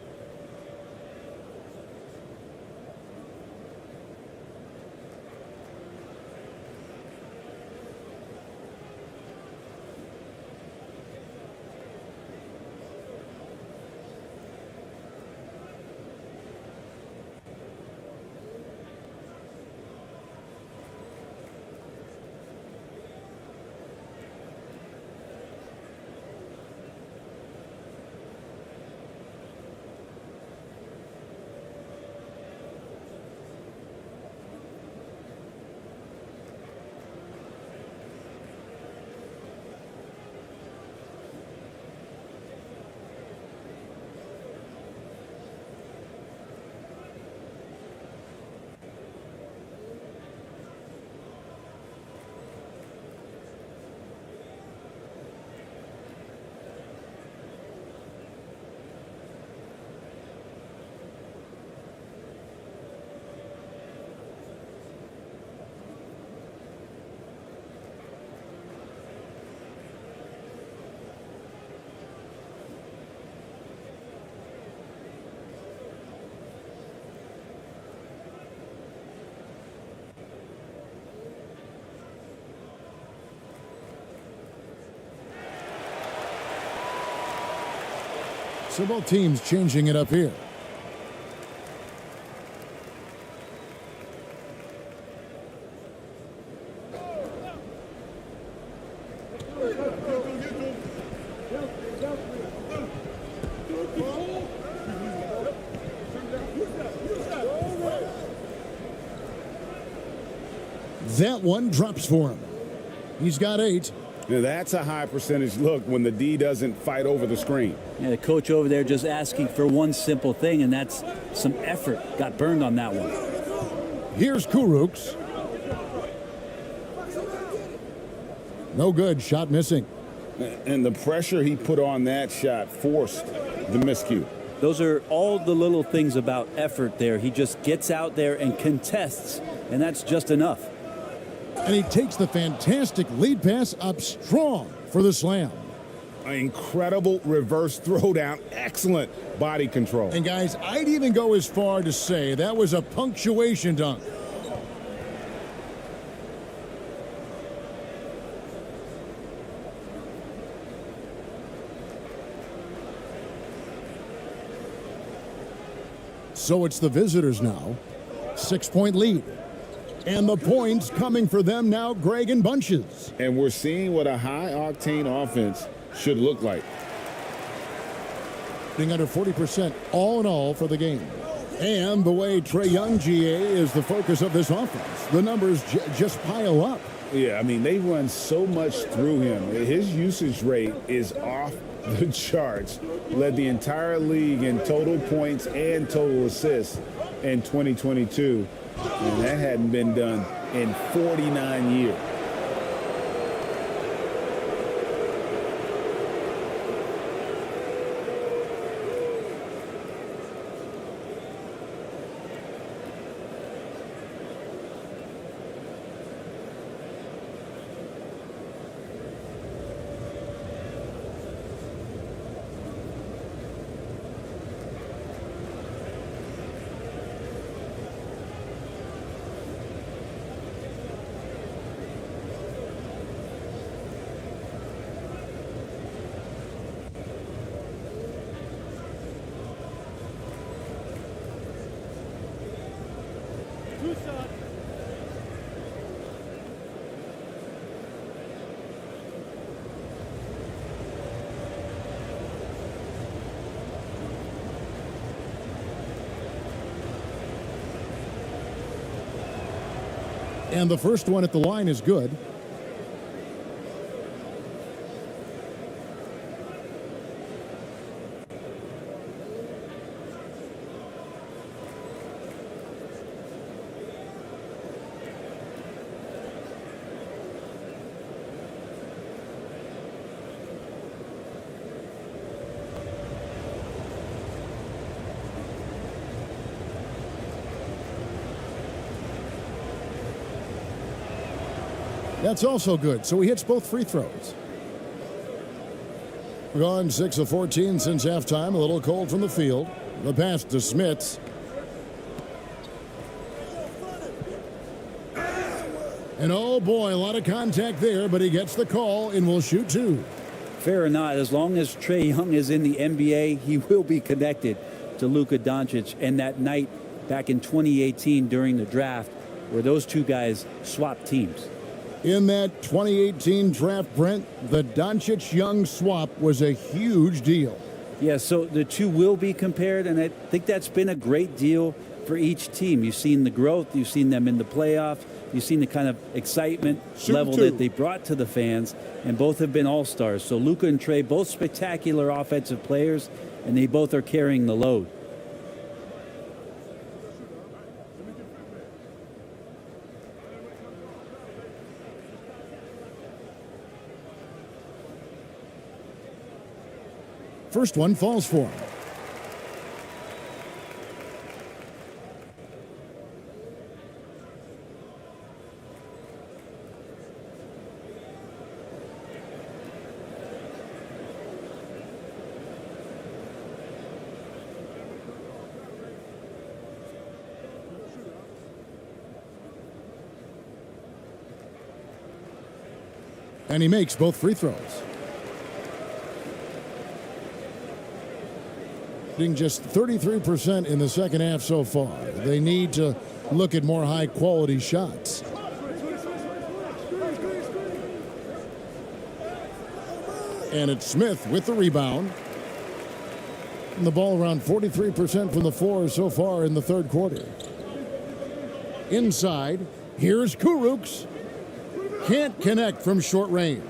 So both teams changing it up here. That one drops for him. He's got 8. Now that's a high percentage look when the D doesn't fight over the screen. Yeah, the coach over there just asking for one simple thing, and that's some effort. Got burned on that one. Here's Kuruks. No good. Shot missing. And the pressure he put on that shot forced the miscue. Those are all the little things about effort there. He just gets out there and contests, and that's just enough. And he takes the fantastic lead pass up strong for the slam. An incredible reverse throwdown. Excellent body control. And guys, I'd even go as far to say that was a punctuation dunk. So it's the visitors now. 6-point lead. And the points coming for them now, Greg, in bunches. And we're seeing what a high-octane offense should look like. Being under 40% all in all for the game. And the way Trae Young, GA, is the focus of this offense. The numbers just pile up. Yeah, I mean, they run so much through him. His usage rate is off the charts. Led the entire league in total points and total assists in 2022. And that hadn't been done in 49 years. And the first one at the line is good. That's also good. So he hits both free throws. Gone 6 of 14 since halftime. A little cold from the field. The pass to Smits. And oh boy, a lot of contact there, but he gets the call and will shoot 2. Fair or not, as long as Trae Young is in the NBA, he will be connected to Luka Doncic. And that night back in 2018 during the draft where those two guys swapped teams. In that 2018 draft, Brent, the Doncic-Young swap was a huge deal. Yeah, so the two will be compared, and I think that's been a great deal for each team. You've seen the growth, you've seen them in the playoffs, you've seen the kind of excitement level that they brought to the fans, and both have been all-stars. So Luka and Trae, both spectacular offensive players, and they both are carrying the load. First one falls for him. And he makes both free throws. Shooting just 33% in the second half so far. They need to look at more high-quality shots. And it's Smith with the rebound. And the ball around 43% from the floor so far in the third quarter. Inside, here's Kurucs. Can't connect from short range.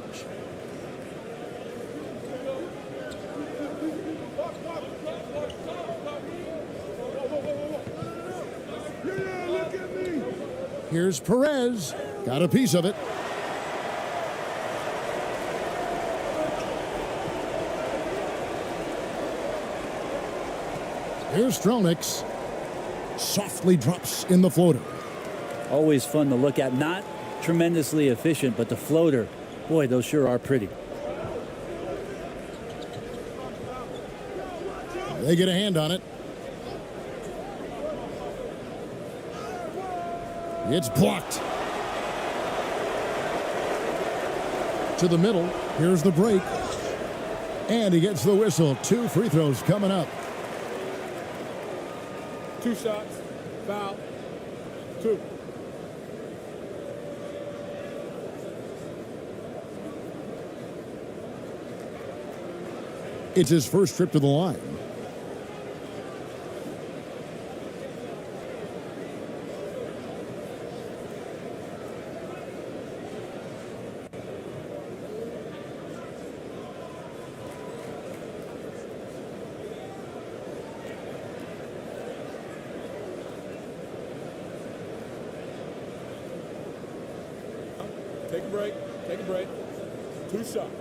Here's Perez. Got a piece of it. Here's Stronix. Softly drops in the floater. Always fun to look at. Not tremendously efficient, but the floater, boy, those sure are pretty. They get a hand on it. It's blocked. To the middle. Here's the break. And he gets the whistle. 2 free throws coming up. 2 shots. Foul. 2. It's his first trip to the line. Take a break. Take a break. 2 shots.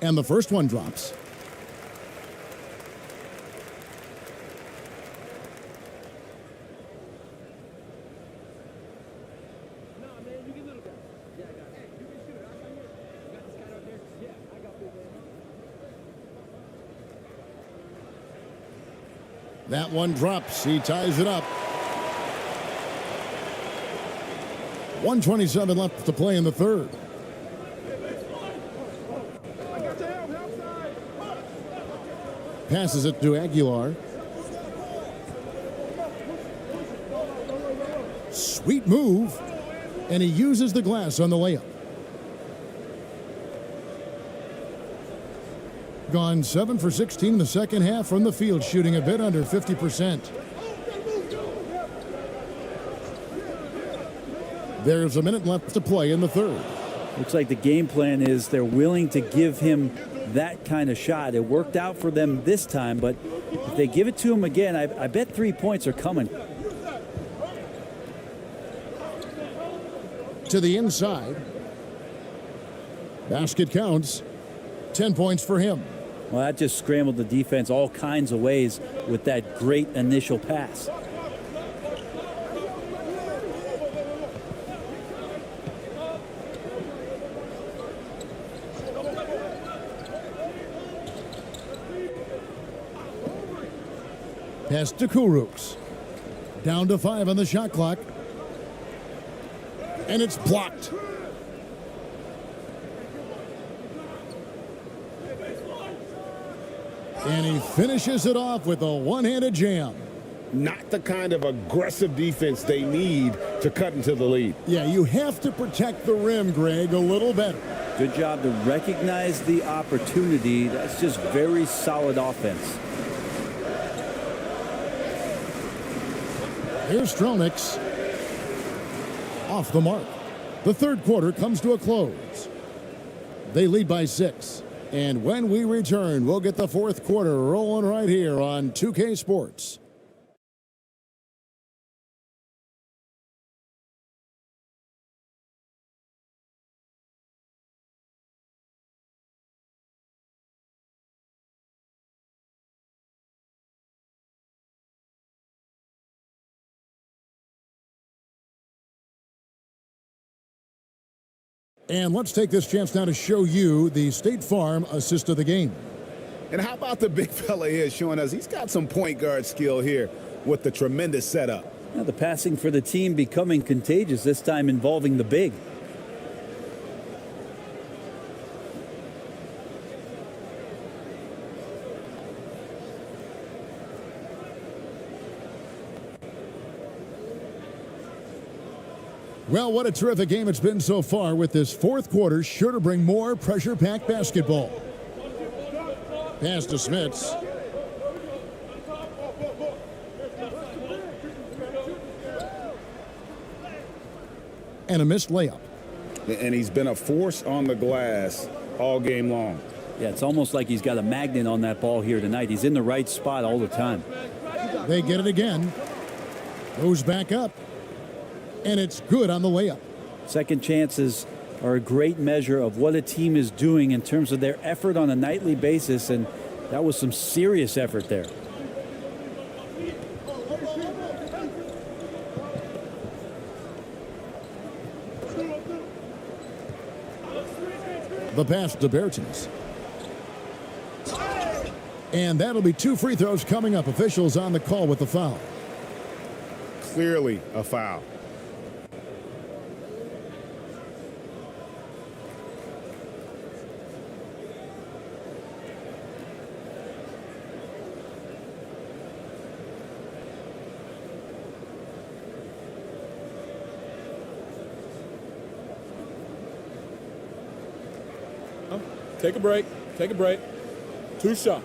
And the first one drops. That one drops. He ties it up. 1:27 left to play in the third. Passes it to Aguilar. Sweet move. And he uses the glass on the layup. Gone 7 for 16 in the second half from the field, shooting a bit under 50%. There's a minute left to play in the third. Looks like the game plan is they're willing to give him that kind of shot. It worked out for them this time, but if they give it to him again, I bet 3 points are coming. To the inside. Basket counts. 10 points for him. Well, that just scrambled the defense all kinds of ways with that great initial pass. Pass to Kurucs. Down to 5 on the shot clock. And it's blocked. And he finishes it off with a one-handed jam. Not the kind of aggressive defense they need to cut into the lead. Yeah, you have to protect the rim, Greg, a little better. Good job to recognize the opportunity. That's just very solid offense. Here's Stronix. Off the mark. The third quarter comes to a close. They lead by 6. And when we return, we'll get the fourth quarter rolling right here on 2K Sports. And let's take this chance now to show you the State Farm assist of the game. And how about the big fella here showing us he's got some point guard skill here with the tremendous setup. Now the passing for the team becoming contagious, this time involving the big. Well, what a terrific game it's been so far, with this fourth quarter sure to bring more pressure-packed basketball. Pass to Smits. And a missed layup. And he's been a force on the glass all game long. Yeah, it's almost like he's got a magnet on that ball here tonight. He's in the right spot all the time. They get it again. Goes back up. And it's good on the layup. Second chances are a great measure of what a team is doing in terms of their effort on a nightly basis, and that was some serious effort there. The pass to Bertens. And that'll be 2 free throws coming up. Officials on the call with the foul. Clearly a foul. Take a break. Take a break. 2 shots.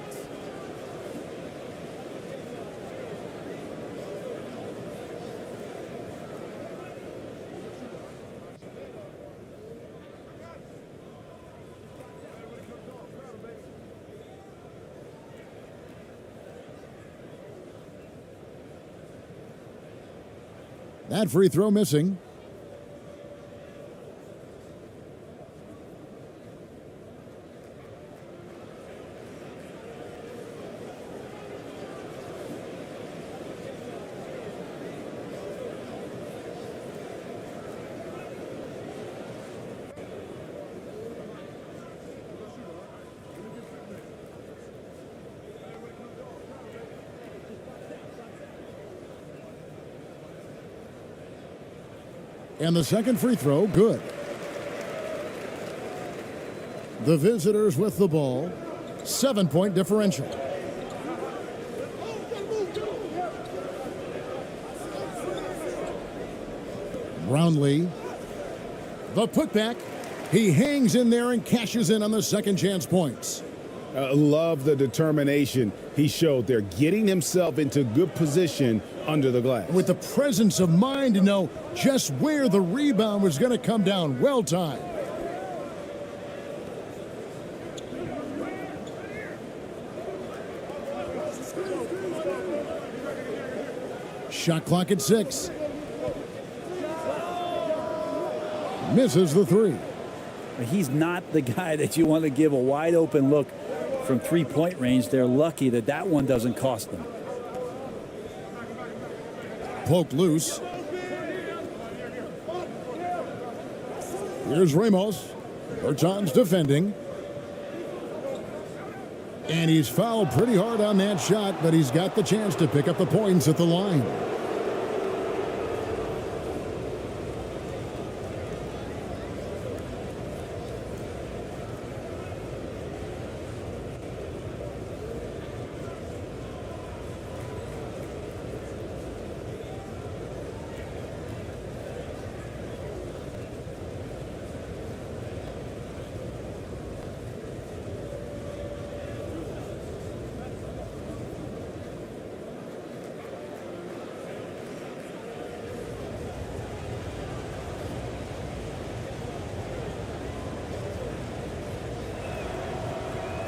That free throw missing. And the second free throw, good. The visitors with the ball. 7-point differential. Brownlee. The putback. He hangs in there and cashes in on the second chance points. Love the determination he showed there, getting himself into good position under the glass. With the presence of mind to know just where the rebound was going to come down. Well timed. Shot clock at 6. Misses the 3. He's not the guy that you want to give a wide open look from 3-point range. They're lucky that that one doesn't cost them. Poked loose. Here's Ramos. Bertans defending. And he's fouled pretty hard on that shot, but he's got the chance to pick up the points at the line.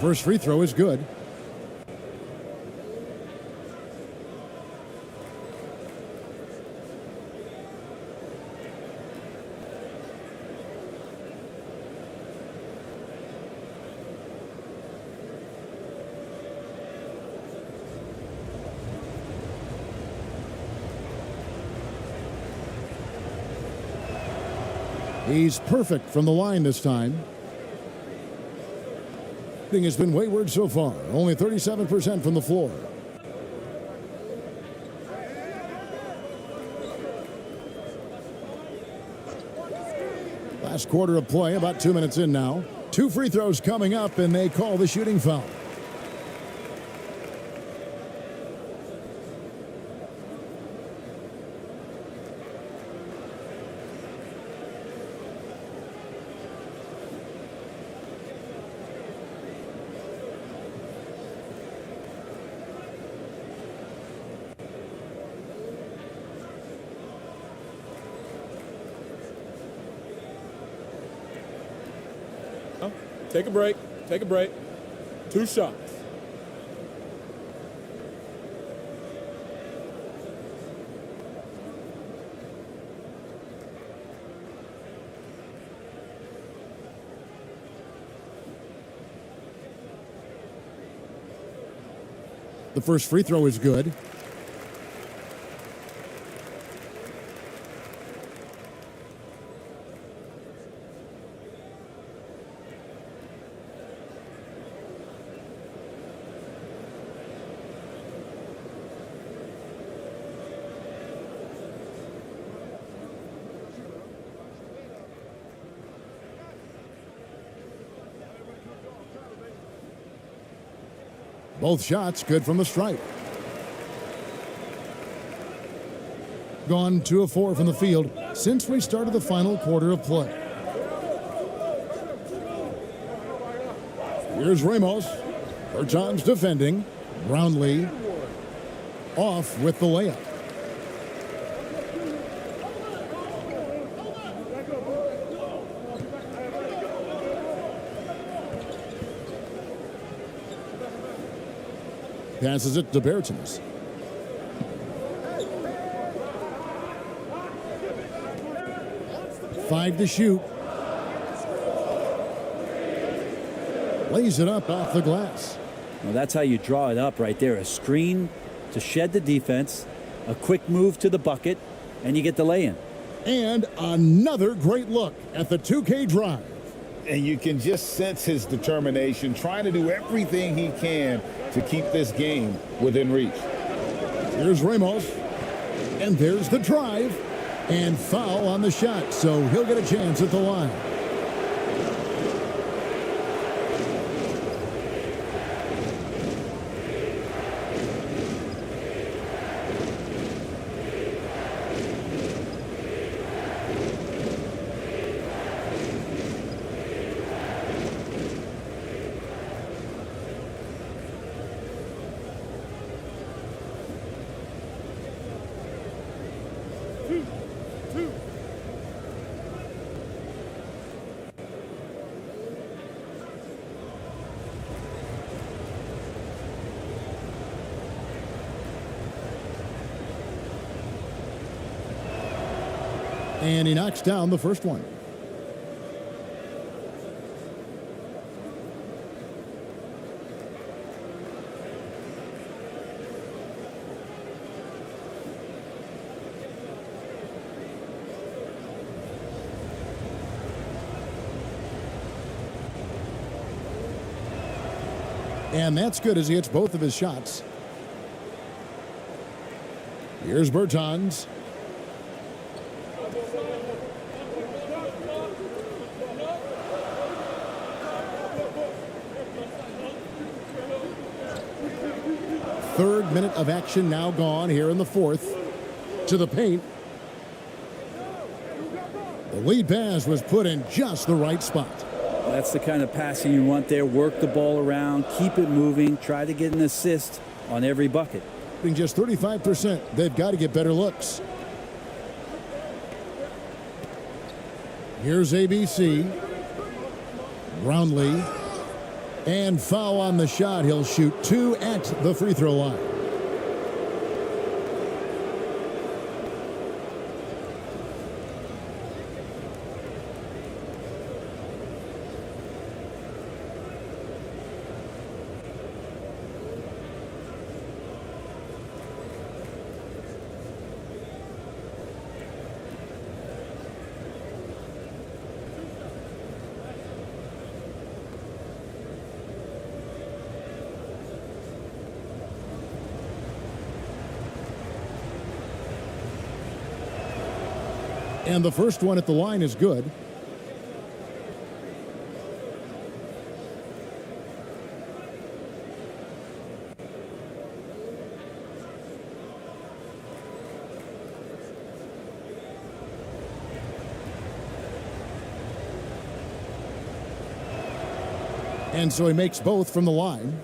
First free throw is good. He's perfect from the line this time. Shooting has been wayward so far, only 37% from the floor. Last quarter of play, about 2 minutes in now. 2 free throws coming up, and they call the shooting foul. Take a break. Take a break. 2 shots. The first free throw is good. Both shots good from the stripe. Gone 2 of 4 from the field since we started the final quarter of play. Here's Ramos. Bertans defending. Brownlee off with the layup. Passes it to Bertans. Five to shoot. Lays it up off the glass. Well, that's how you draw it up right there. A screen to shed the defense, a quick move to the bucket, and you get the lay-in. And another great look at the 2K drive. And you can just sense his determination, trying to do everything he can to keep this game within reach. Here's Ramos. And there's the drive. And foul on the shot, so he'll get a chance at the line. And he knocks down the first one. And that's good as he hits both of his shots. Here's Bertans. Third minute of action now gone here in the fourth. To the paint. The lead pass was put in just the right spot. That's the kind of passing you want there. Work the ball around, keep it moving, try to get an assist on every bucket. Being just 35%, they've got to get better looks. Here's ABC. Brownlee. And foul on the shot. He'll shoot 2 at the free throw line. And the first one at the line is good. And so he makes both from the line.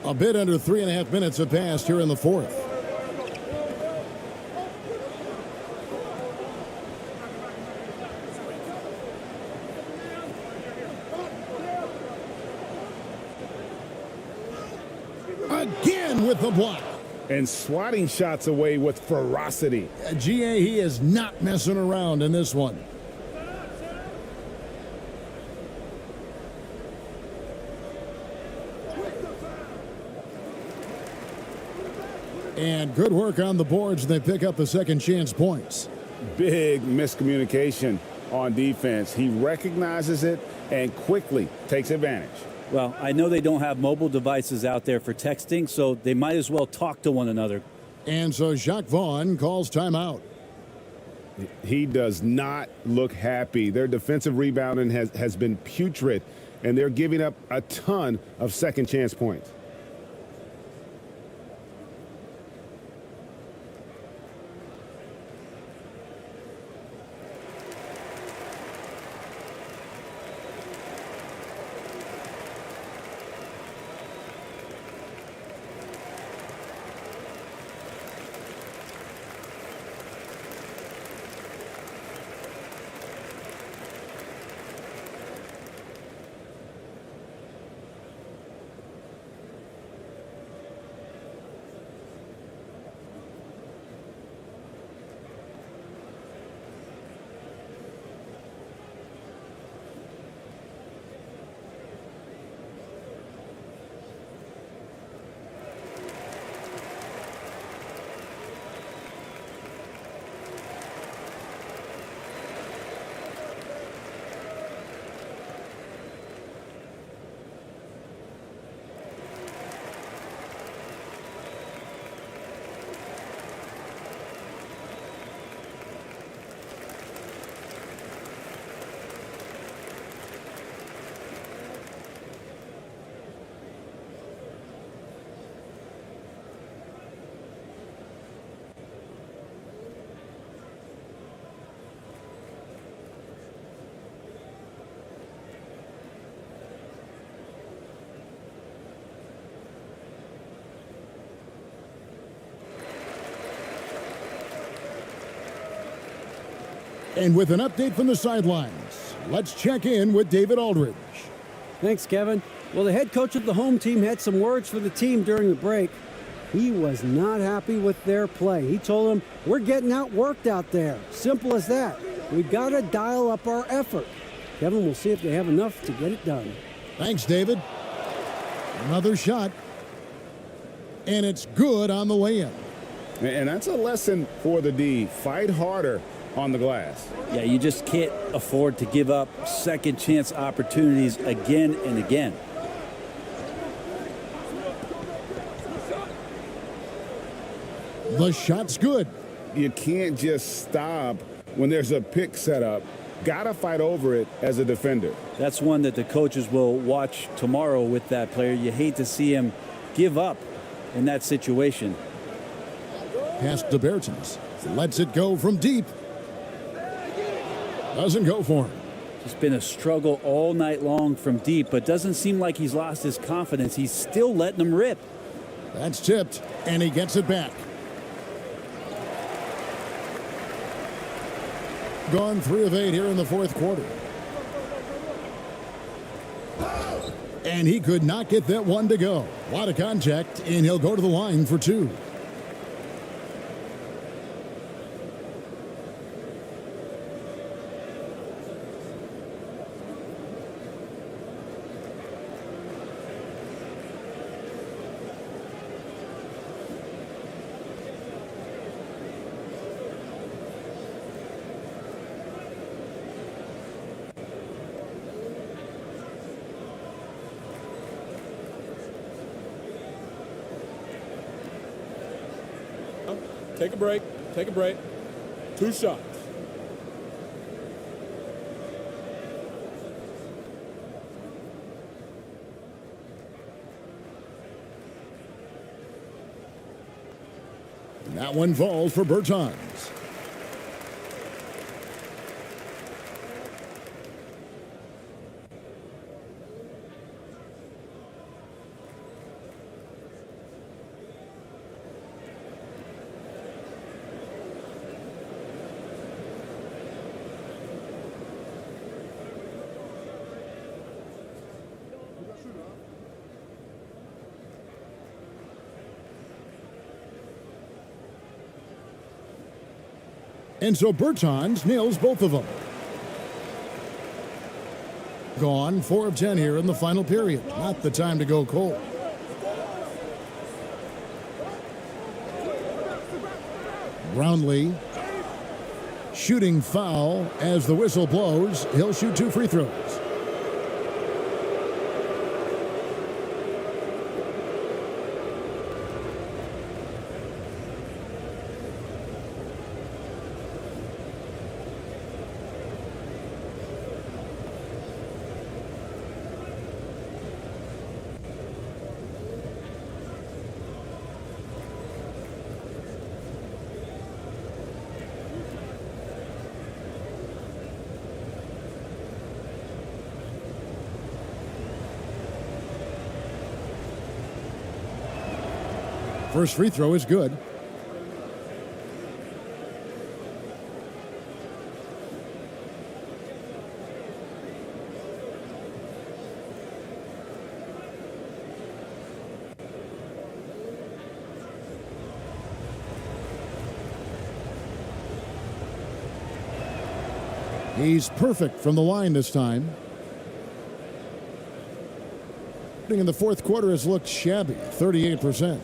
A bit under 3.5 minutes have passed here in the fourth. Again with the block. And swatting shots away with ferocity. GA, he is not messing around in this one. And good work on the boards. They pick up the second chance points. Big miscommunication on defense. He recognizes it and quickly takes advantage. Well, I know they don't have mobile devices out there for texting, so they might as well talk to one another. And so Jacques Vaughn calls timeout. He does not look happy. Their defensive rebounding has been putrid, and they're giving up a ton of second chance points. And with an update from the sidelines, let's check in with David Aldridge. Thanks, Kevin. Well, the head coach of the home team had some words for the team during the break. He was not happy with their play. He told them, we're getting outworked out there. Simple as that. We've got to dial up our effort. Kevin, we'll see if they have enough to get it done. Thanks, David. Another shot. And it's good on the lay-in. And that's a lesson for the D. Fight harder on the glass. Yeah, you just can't afford to give up second chance opportunities again and again. The shot's good. You can't just stop when there's a pick set up. Gotta fight over it as a defender. That's one that the coaches will watch tomorrow with that player. You hate to see him give up in that situation. Pass to Bertens. Lets it go from deep. Doesn't go for him. It's been a struggle all night long from deep, but doesn't seem like he's lost his confidence. He's still letting them rip. That's tipped, and he gets it back. Gone 3 of 8 here in the fourth quarter. And he could not get that one to go. A lot of contact, and he'll go to the line for 2. Take a break. Take a break. 2 shots. That one falls for Bertans. And so Bertans nails both of them. Gone 4 of 10 here in the final period. Not the time to go cold. Brownlee shooting foul as the whistle blows. He'll shoot 2 free throws. First free throw is good. He's perfect from the line this time. In the fourth quarter has looked shabby, 38%.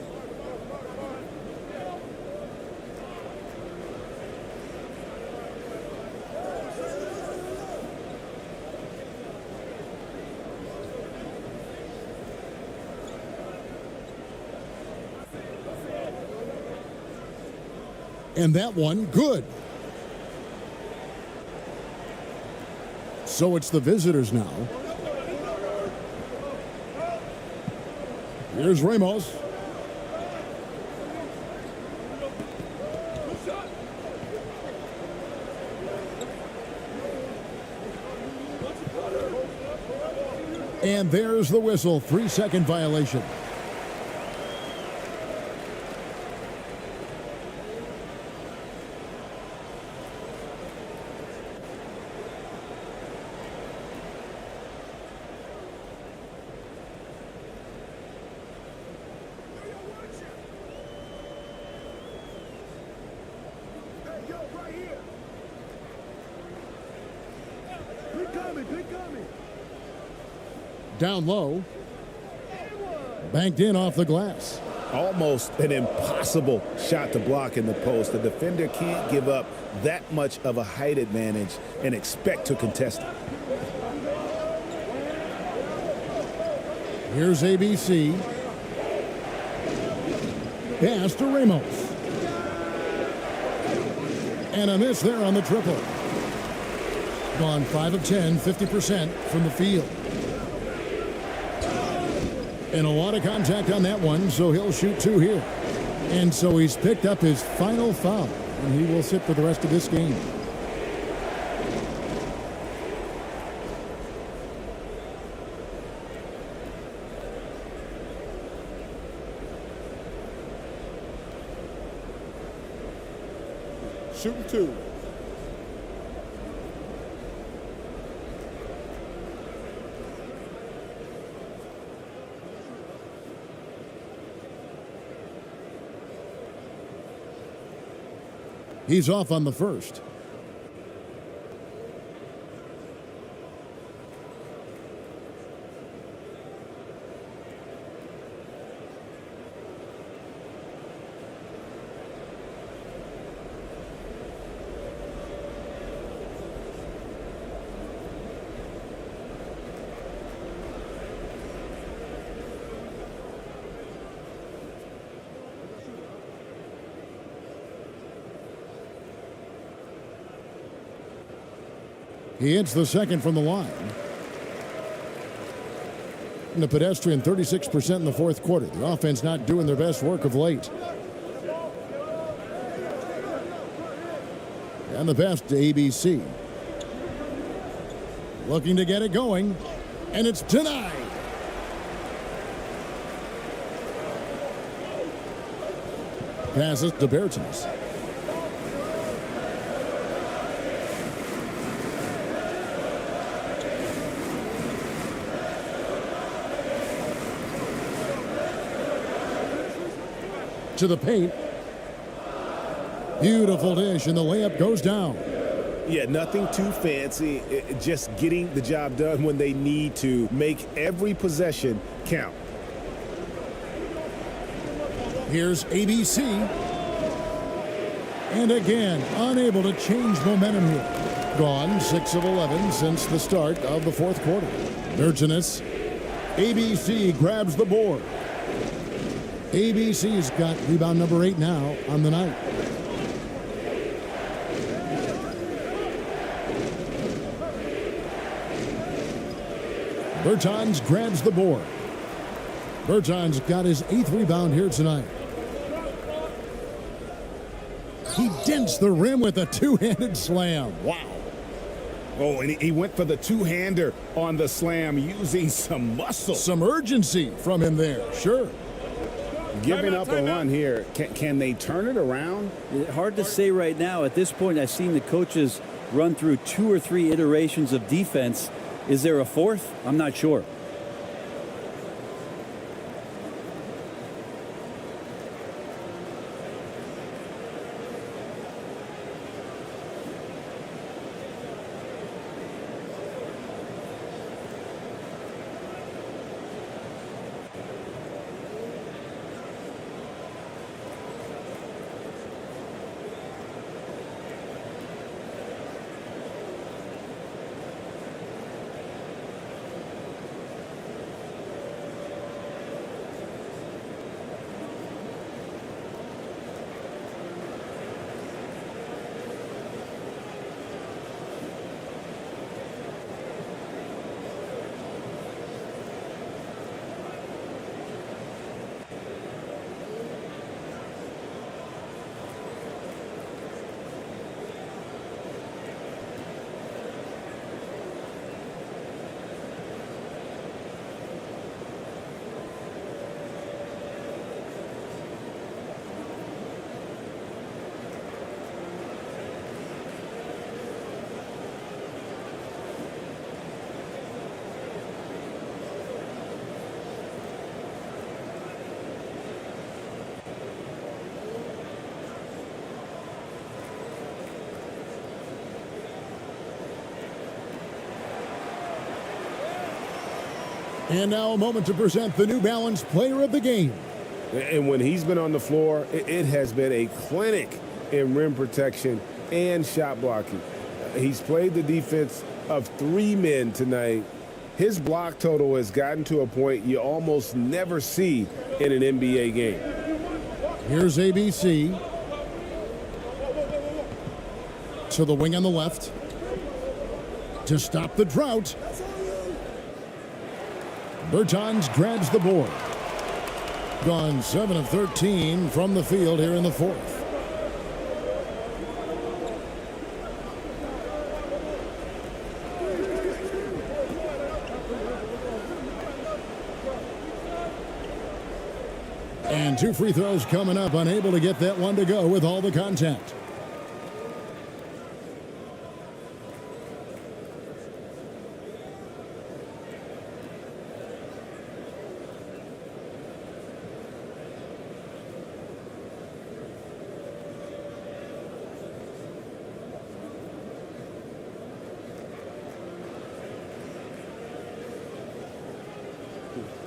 And that one, good. So it's the visitors now. Here's Ramos. And there's the whistle, 3-second violation. Down low. Banked in off the glass. Almost an impossible shot to block in the post. The defender can't give up that much of a height advantage and expect to contest it. Here's ABC. Pass to Ramos. And a miss there on the triple. Gone 5 of 10, 50% from the field. And a lot of contact on that one, so he'll shoot 2 here. And so he's picked up his final foul, and he will sit for the rest of this game. Shooting 2. He's off on the first. He hits the second from the line. And the pedestrian 36% in the fourth quarter. The offense not doing their best work of late. And the pass to ABC. Looking to get it going. And it's denied. Passes to Bertens. To the paint. Beautiful dish, and the layup goes down. Yeah, nothing too fancy. Just getting the job done when they need to. Make every possession count. Here's ABC. And again, unable to change momentum here. Gone 6 of 11 since the start of the fourth quarter. Bertens. ABC grabs the board. ABC's got rebound number 8 now on the night. Bertans grabs the board. Bertans got his 8th rebound here tonight. He dents the rim with a two-handed slam. Wow. Oh, and he went for the two-hander on the slam using some muscle. Some urgency from him there, sure. Giving up a run here. Can they turn it around? Hard to say right now. At this point, I've seen the coaches run through 2 or 3 iterations of defense. Is there a fourth? I'm not sure. And now a moment to present the New Balance Player of the Game. And when he's been on the floor, it has been a clinic in rim protection and shot blocking. He's played the defense of 3 men tonight. His block total has gotten to a point you almost never see in an NBA game. Here's ABC. To the wing on the left. To stop the drought. Bertans grabs the board. Gone 7 of 13 from the field here in the fourth. And 2 free throws coming up, unable to get that one to go with all the contact.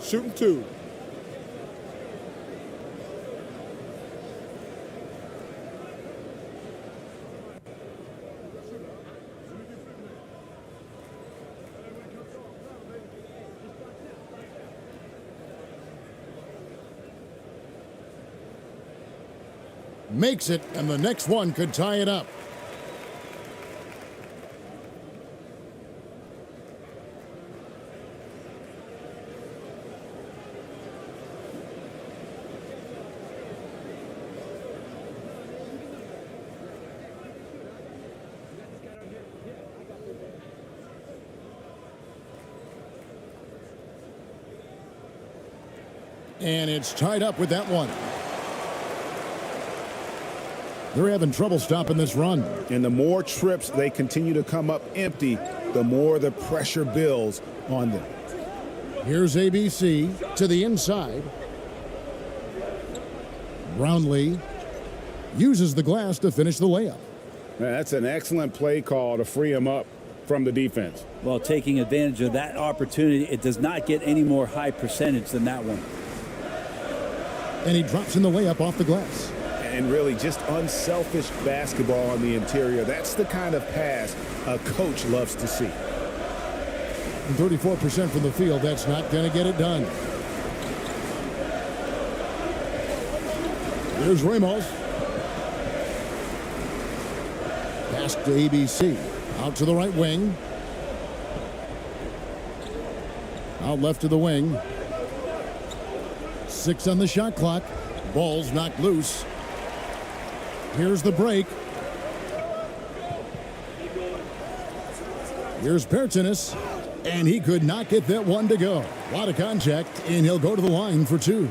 Shooting 2. Makes it, and the next one could tie it up. And it's tied up with that one. They're having trouble stopping this run. And the more trips they continue to come up empty, the more the pressure builds on them. Here's ABC to the inside. Brownlee uses the glass to finish the layup. Man, that's an excellent play call to free him up from the defense. Well, taking advantage of that opportunity, it does not get any more high percentage than that one. And he drops in the layup off the glass. And really just unselfish basketball on the interior. That's the kind of pass a coach loves to see. And 34% from the field, that's not going to get it done. Here's Ramos. Pass to ABC. Out to the right wing. Out left to the wing. 6 on the shot clock. Ball's knocked loose. Here's the break. Here's Pertinis. And he could not get that one to go. A lot of contact, and he'll go to the line for 2.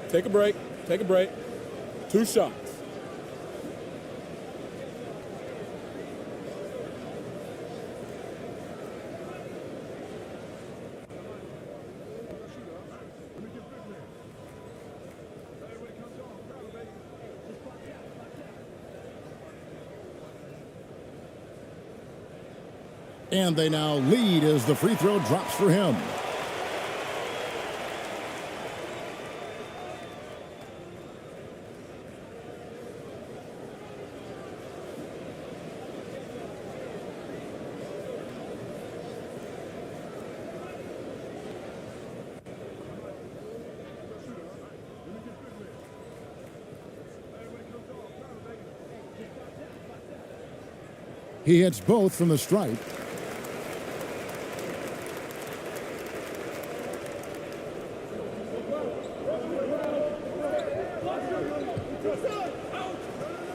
Take a break. Take a break. 2 shots. And they now lead as the free throw drops for him. He hits both from the stripe.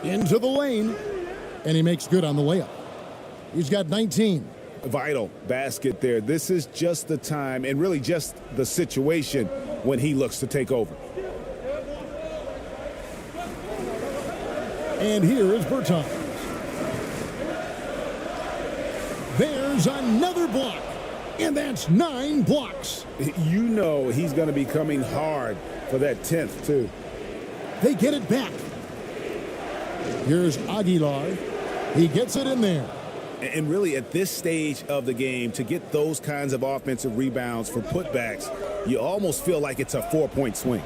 Into the lane, and he makes good on the layup. He's got 19. Vital basket there. This is just the time and really just the situation when he looks to take over. And here is Bertans. There's another block, and that's 9 blocks. You know he's going to be coming hard for that 10th, too. They get it back. Here's Aguilar. He gets it in there. And really, at this stage of the game, to get those kinds of offensive rebounds for putbacks, you almost feel like it's a 4-point swing.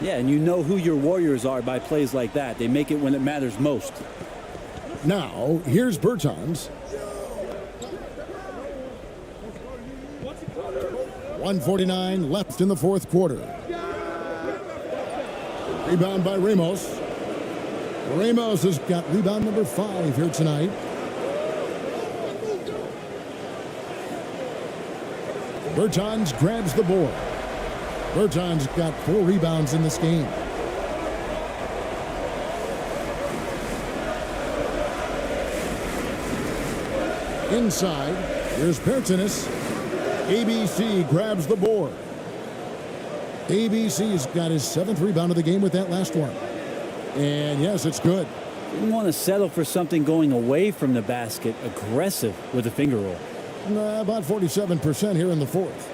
Yeah, and you know who your Warriors are by plays like that. They make it when it matters most. Now, here's Bertans. 1:49 left in the fourth quarter. Rebound by Ramos. Ramos has got rebound number 5 here tonight. Bertans grabs the board. Bertans got 4 rebounds in this game. Inside, here's Pertinis. ABC grabs the board. ABC's got his 7th rebound of the game with that last one. And yes, it's good. Didn't want to settle for something going away from the basket. Aggressive with a finger roll. About 47% here in the fourth.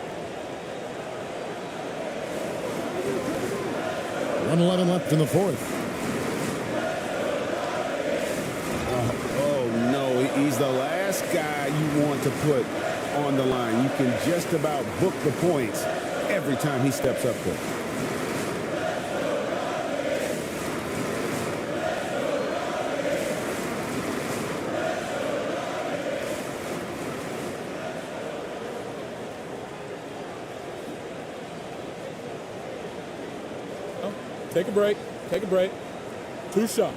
1:11 left in the fourth. Oh, no, he's the last guy you want to put on the line. You can just about book the points every time he steps up there. Take a break. Take a break. 2 shots.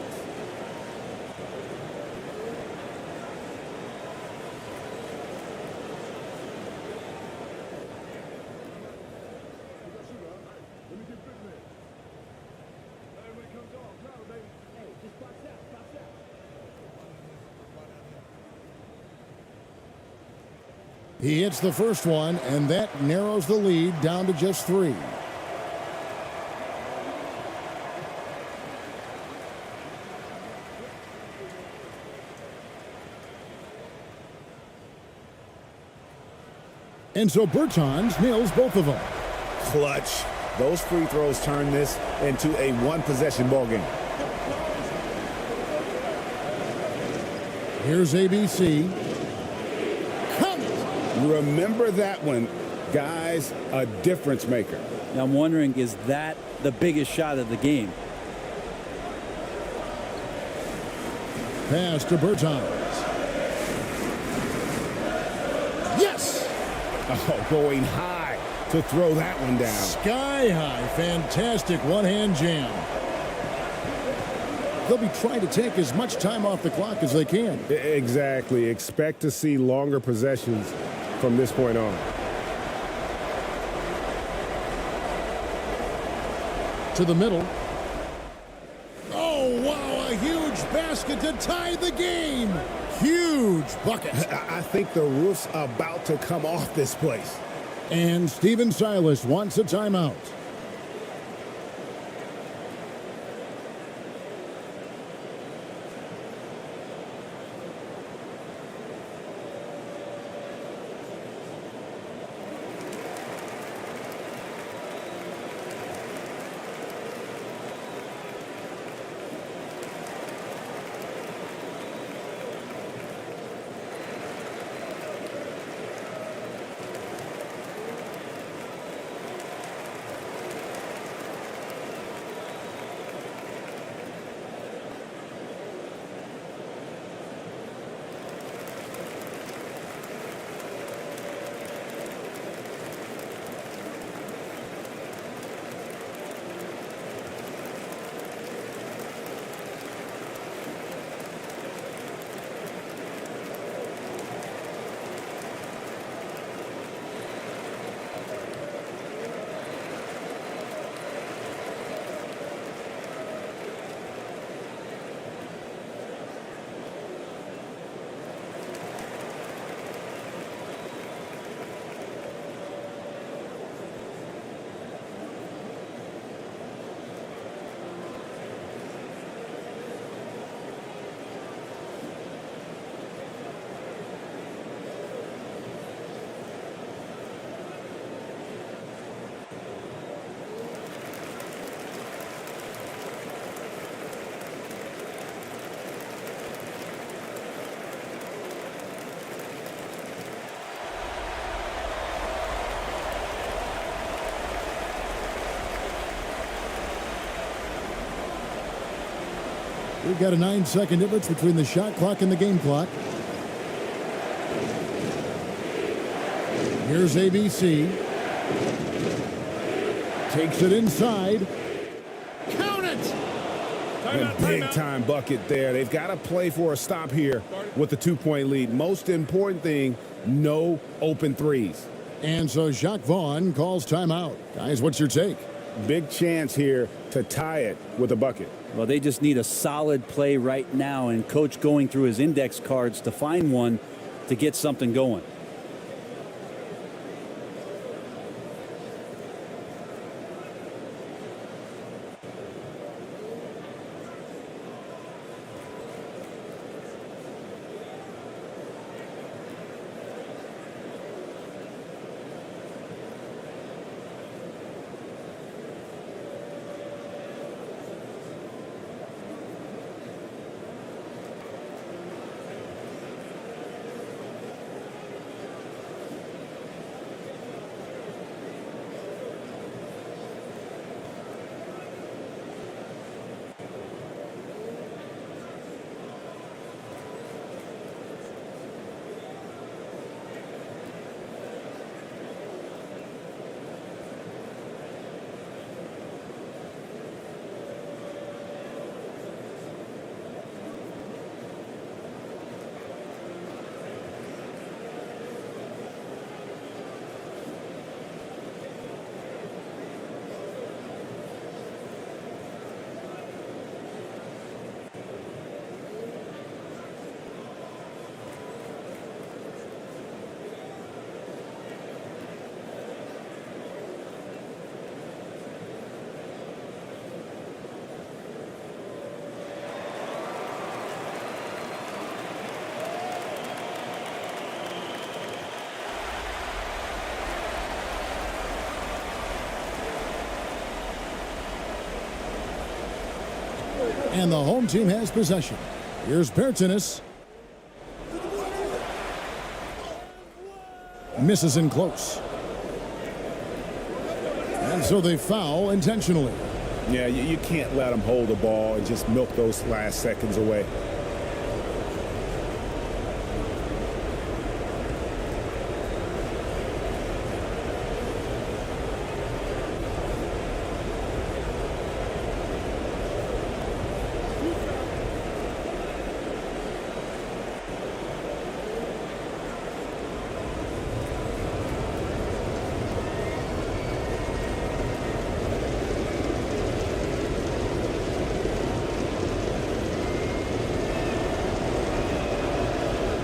He hits the first one, and that narrows the lead down to just 3. And so Bertans nails both of them. Clutch. Those free throws turn this into a one-possession ball game. Here's ABC. Remember that one, guys, a difference maker. Now I'm wondering, is that the biggest shot of the game? Pass to Bertans. Yes! Oh, going high to throw that one down. Sky high. Fantastic one-hand jam. They'll be trying to take as much time off the clock as they can. Exactly. Expect to see longer possessions from this point on. To the middle. Oh, wow, a huge basket to tie the game. Huge bucket. I think the roof's about to come off this place. And Steven Silas wants a timeout. We've got a 9-second difference between the shot clock and the game clock. Here's ABC. Takes it inside. Count it! A big-time bucket there. They've got to play for a stop here with the 2-point lead. Most important thing, no open threes. And so Jacques Vaughn calls timeout. Guys, what's your take? Big chance here to tie it with a bucket. Well, they just need a solid play right now, and Coach going through his index cards to find one to get something going. And the home team has possession. Here's Bertinis. Misses in close. And so they foul intentionally. Yeah, you can't let them hold the ball and just milk those last seconds away.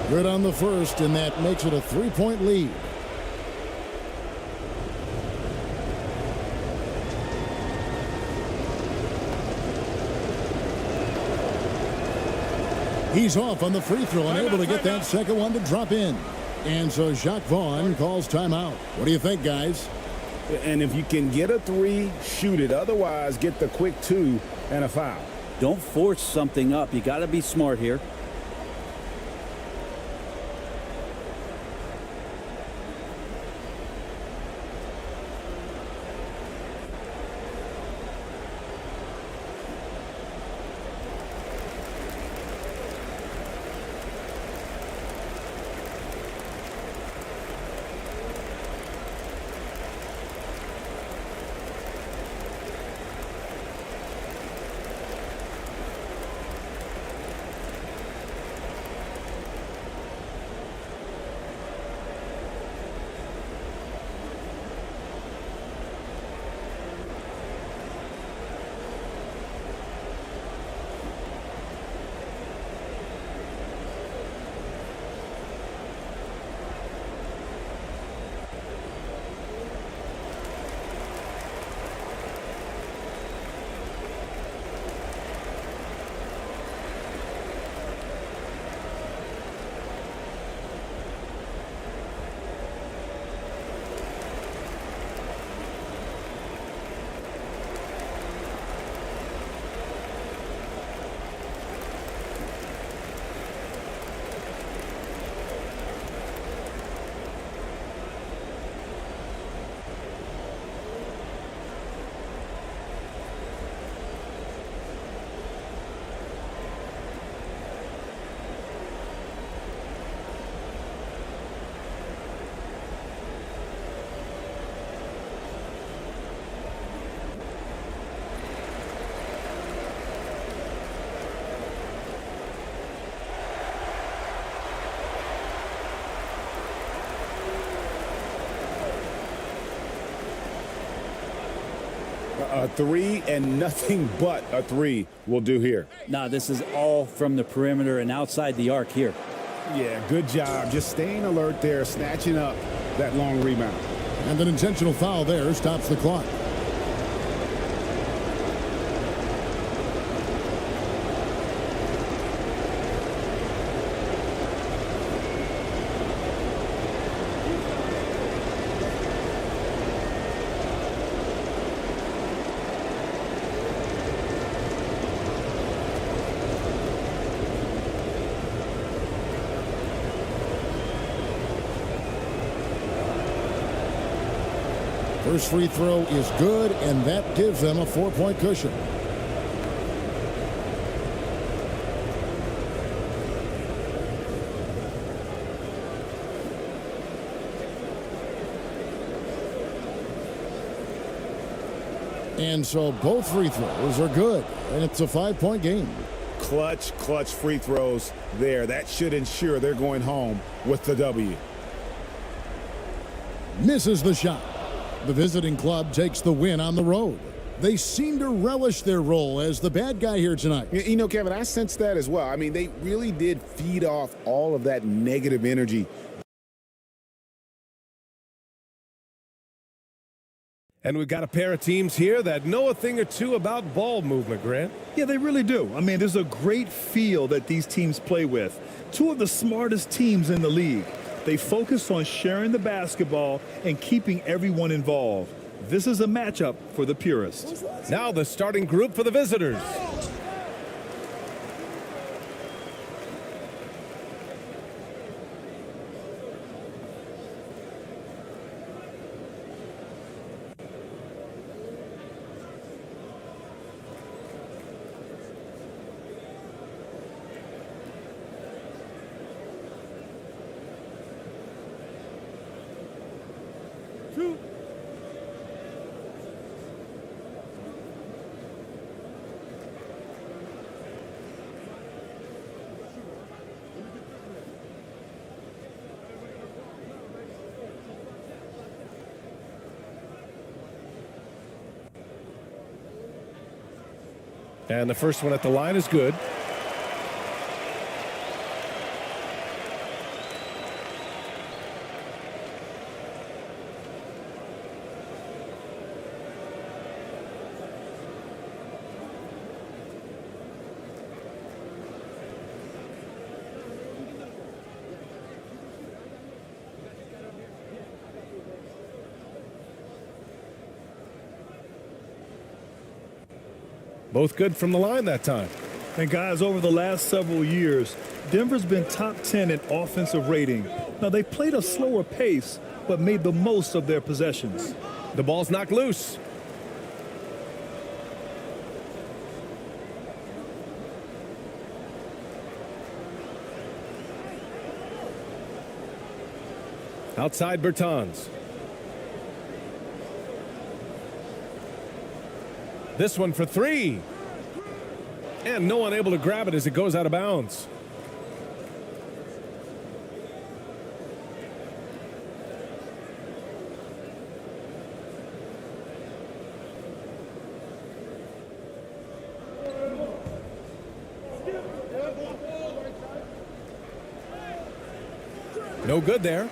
Good on the first, and that makes it a 3-point lead. He's off on the free throw and able to get that second one to drop in. And so Jacques Vaughn calls timeout. What do you think, guys? And if you can get a 3, shoot it. Otherwise, get the quick 2 and a foul. Don't force something up. You got to be smart here. A 3 and nothing but a 3 will do here. Nah, this is all from the perimeter and outside the arc here. Yeah, good job. Just staying alert there, snatching up that long rebound. And an intentional foul there stops the clock. First free throw is good, and that gives them a 4-point cushion. And so both free throws are good, and it's a 5-point game. Clutch free throws there. That should ensure they're going home with the W. Misses the shot. The visiting club takes the win on the road. They seem to relish their role as the bad guy here tonight. You know, Kevin, I sense that as well. I mean, they really did feed off all of that negative energy. And we've got a pair of teams here that know a thing or two about ball movement, Grant. Yeah, they really do. I mean, there's a great feel that these teams play with. Two of the smartest teams in the league. They focus on sharing the basketball and keeping everyone involved. This is a matchup for the purists. Now the starting group for the visitors. And the first one at the line is good. Both good from the line that time. And guys, over the last several years, Denver's been top 10 in offensive rating. Now, they played a slower pace, but made the most of their possessions. The ball's knocked loose. Outside Bertans. This one for three. And no one able to grab it as it goes out of bounds. No good there.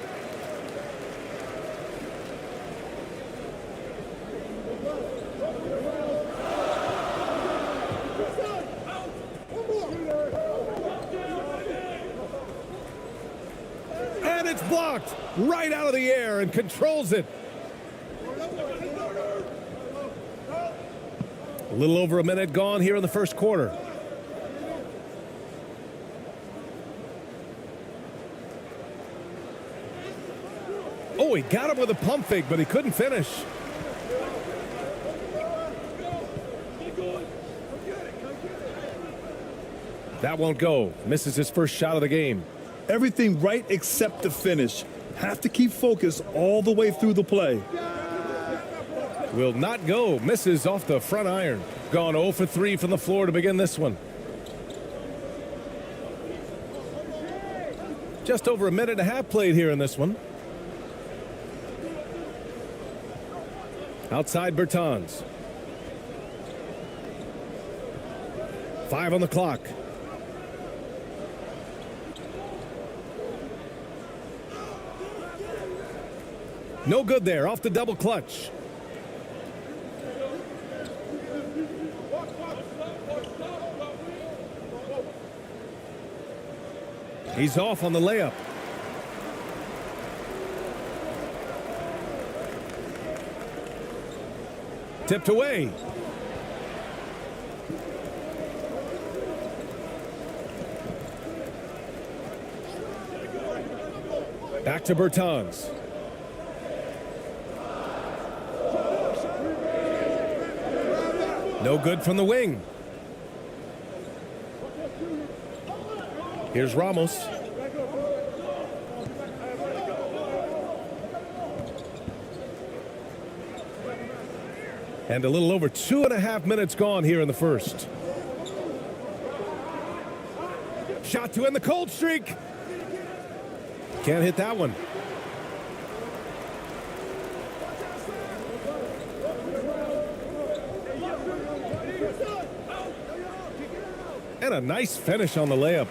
Blocked right out of the air and controls it. A little over a minute gone here in the first quarter. Oh, he got him with a pump fake, but he couldn't finish. That won't go. Misses his first shot of the game. Everything right except the finish. Have to keep focused all the way through the play. Will not go. Misses off the front iron. Gone 0 for 3 from the floor to begin this one. Just over a minute and a half played here in this one. Outside Bertans. 5 on the clock. No good there, off the double clutch. He's off on the layup. Tipped away. Back to Bertans. No good from the wing. Here's Ramos. And a little over 2.5 minutes gone here in the first. Shot to end the cold streak. Can't hit that one. And a nice finish on the layup.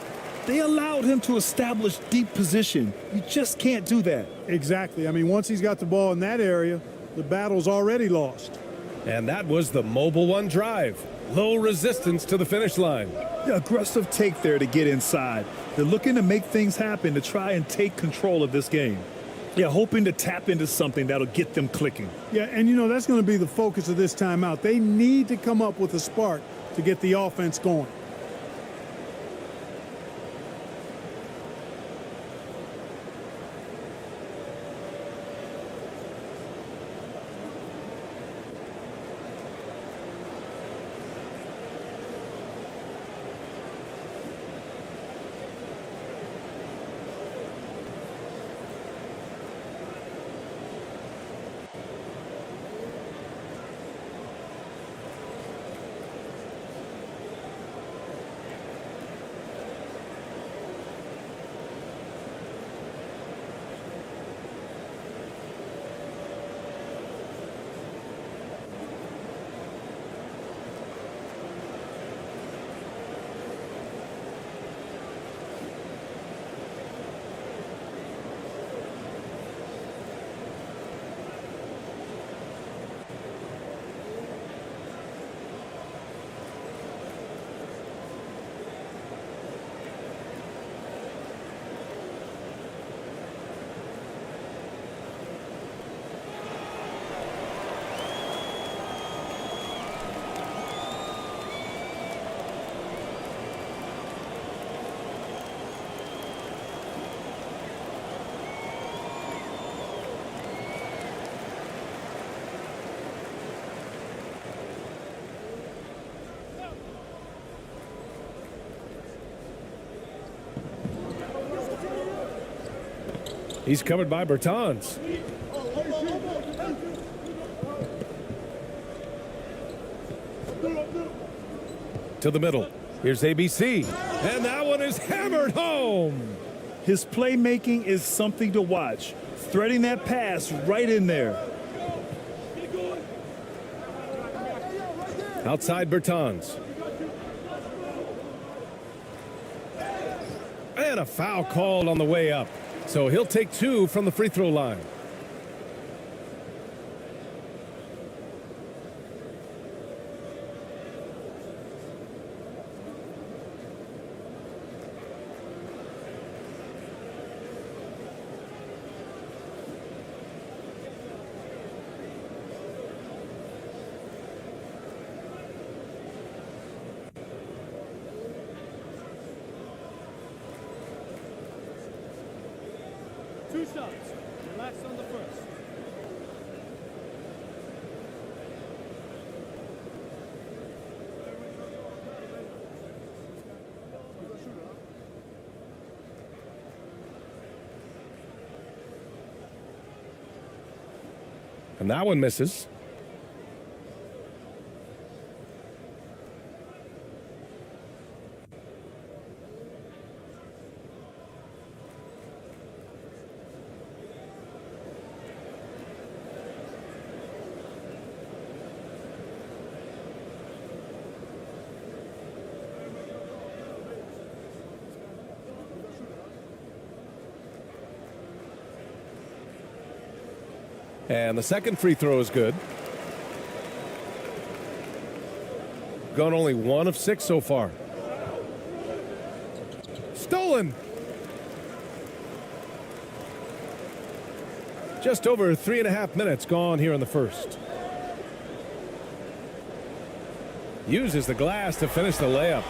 They allowed him to establish deep position. You just can't do that. Exactly. I mean, once he's got the ball in that area, the battle's already lost. And that was the mobile one drive. Low resistance to the finish line. Yeah, aggressive take there to get inside. They're looking to make things happen to try and take control of this game. Yeah, hoping to tap into something that'll get them clicking. Yeah, and you know, that's going to be the focus of this timeout. They need to come up with a spark to get the offense going. He's covered by Bertans. To the middle. Here's ABC. And that one is hammered home. His playmaking is something to watch. Threading that pass right in there. Outside Bertans. And a foul called on the way up. So he'll take 2 from the free throw line. Two shots. Relax on the first. And that one misses. And the second free throw is good. Gone only 1 of 6 so far. Stolen. Just over 3.5 minutes gone here in the first. Uses the glass to finish the layup.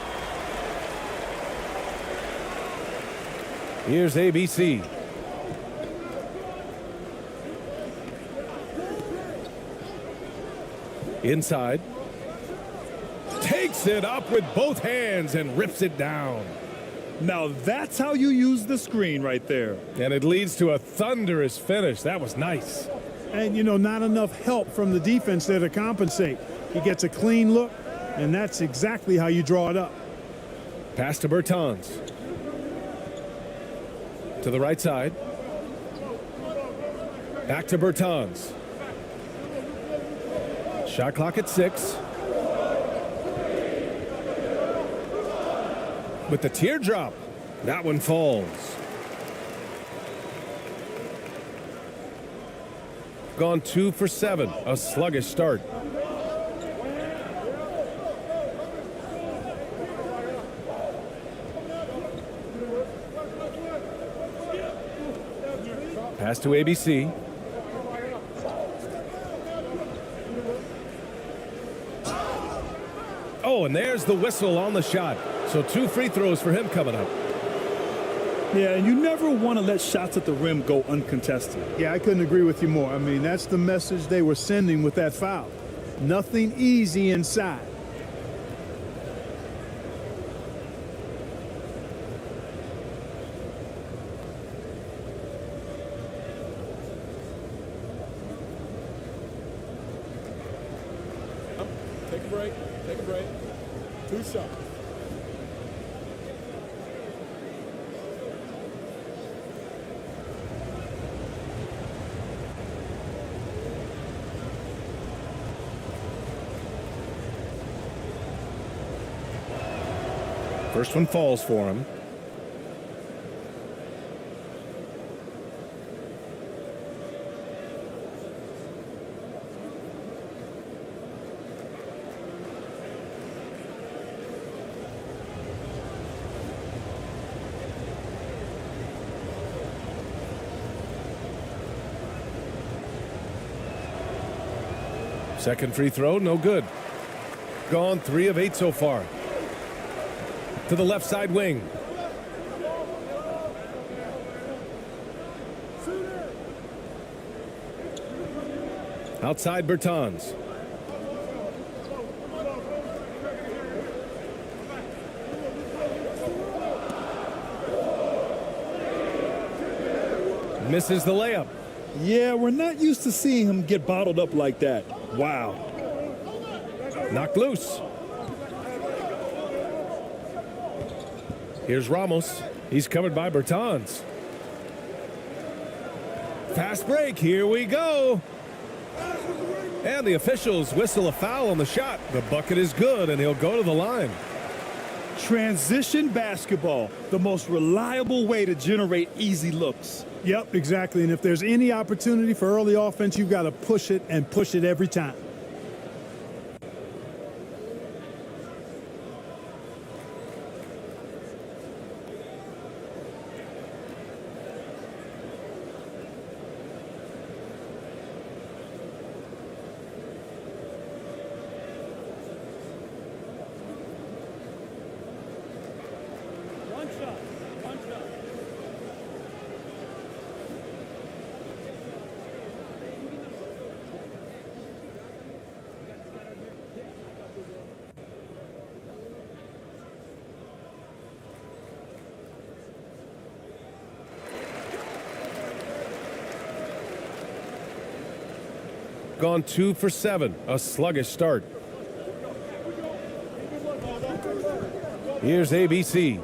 Here's ABC. Inside. Takes it up with both hands and rips it down. Now that's how you use the screen right there. And it leads to a thunderous finish. That was nice. And, you know, not enough help from the defense there to compensate. He gets a clean look, and that's exactly how you draw it up. Pass to Bertans. To the right side. Back to Bertans. Shot clock at 6. With the teardrop, that one falls. Gone 2 for 7, a sluggish start. Pass to ABC. Oh, and there's the whistle on the shot. So 2 free throws for him coming up. Yeah, and you never want to let shots at the rim go uncontested. Yeah, I couldn't agree with you more. I mean, that's the message they were sending with that foul. Nothing easy inside. Take a break. Take a break. 2 shots. First one falls for him. Second free throw, no good. Gone 3 of 8 so far. To the left side wing. Outside Bertans. Misses the layup. Yeah, we're not used to seeing him get bottled up like that. Wow. Knocked loose. Here's Ramos. He's covered by Bertans. Fast break. Here we go. And the officials whistle a foul on the shot. The bucket is good, and he'll go to the line. Transition basketball, the most reliable way to generate easy looks. Yep, exactly. And if there's any opportunity for early offense, you've got to push it and push it every time. Gone 2 for 7. A sluggish start. Here's ABC.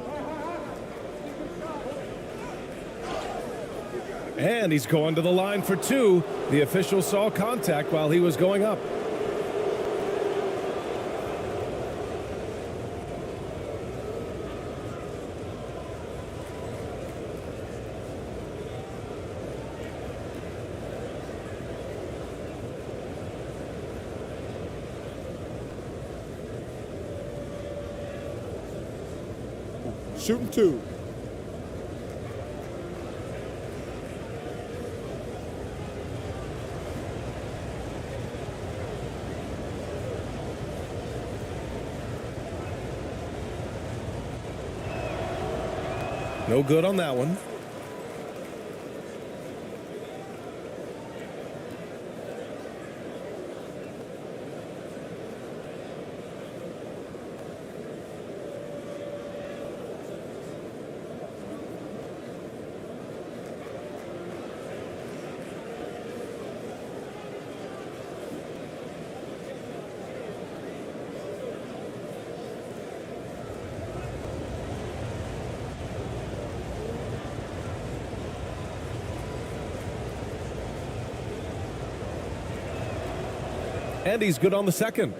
And he's going to the line for 2. The official saw contact while he was going up. Shooting 2. No good on that one. And he's good on the second.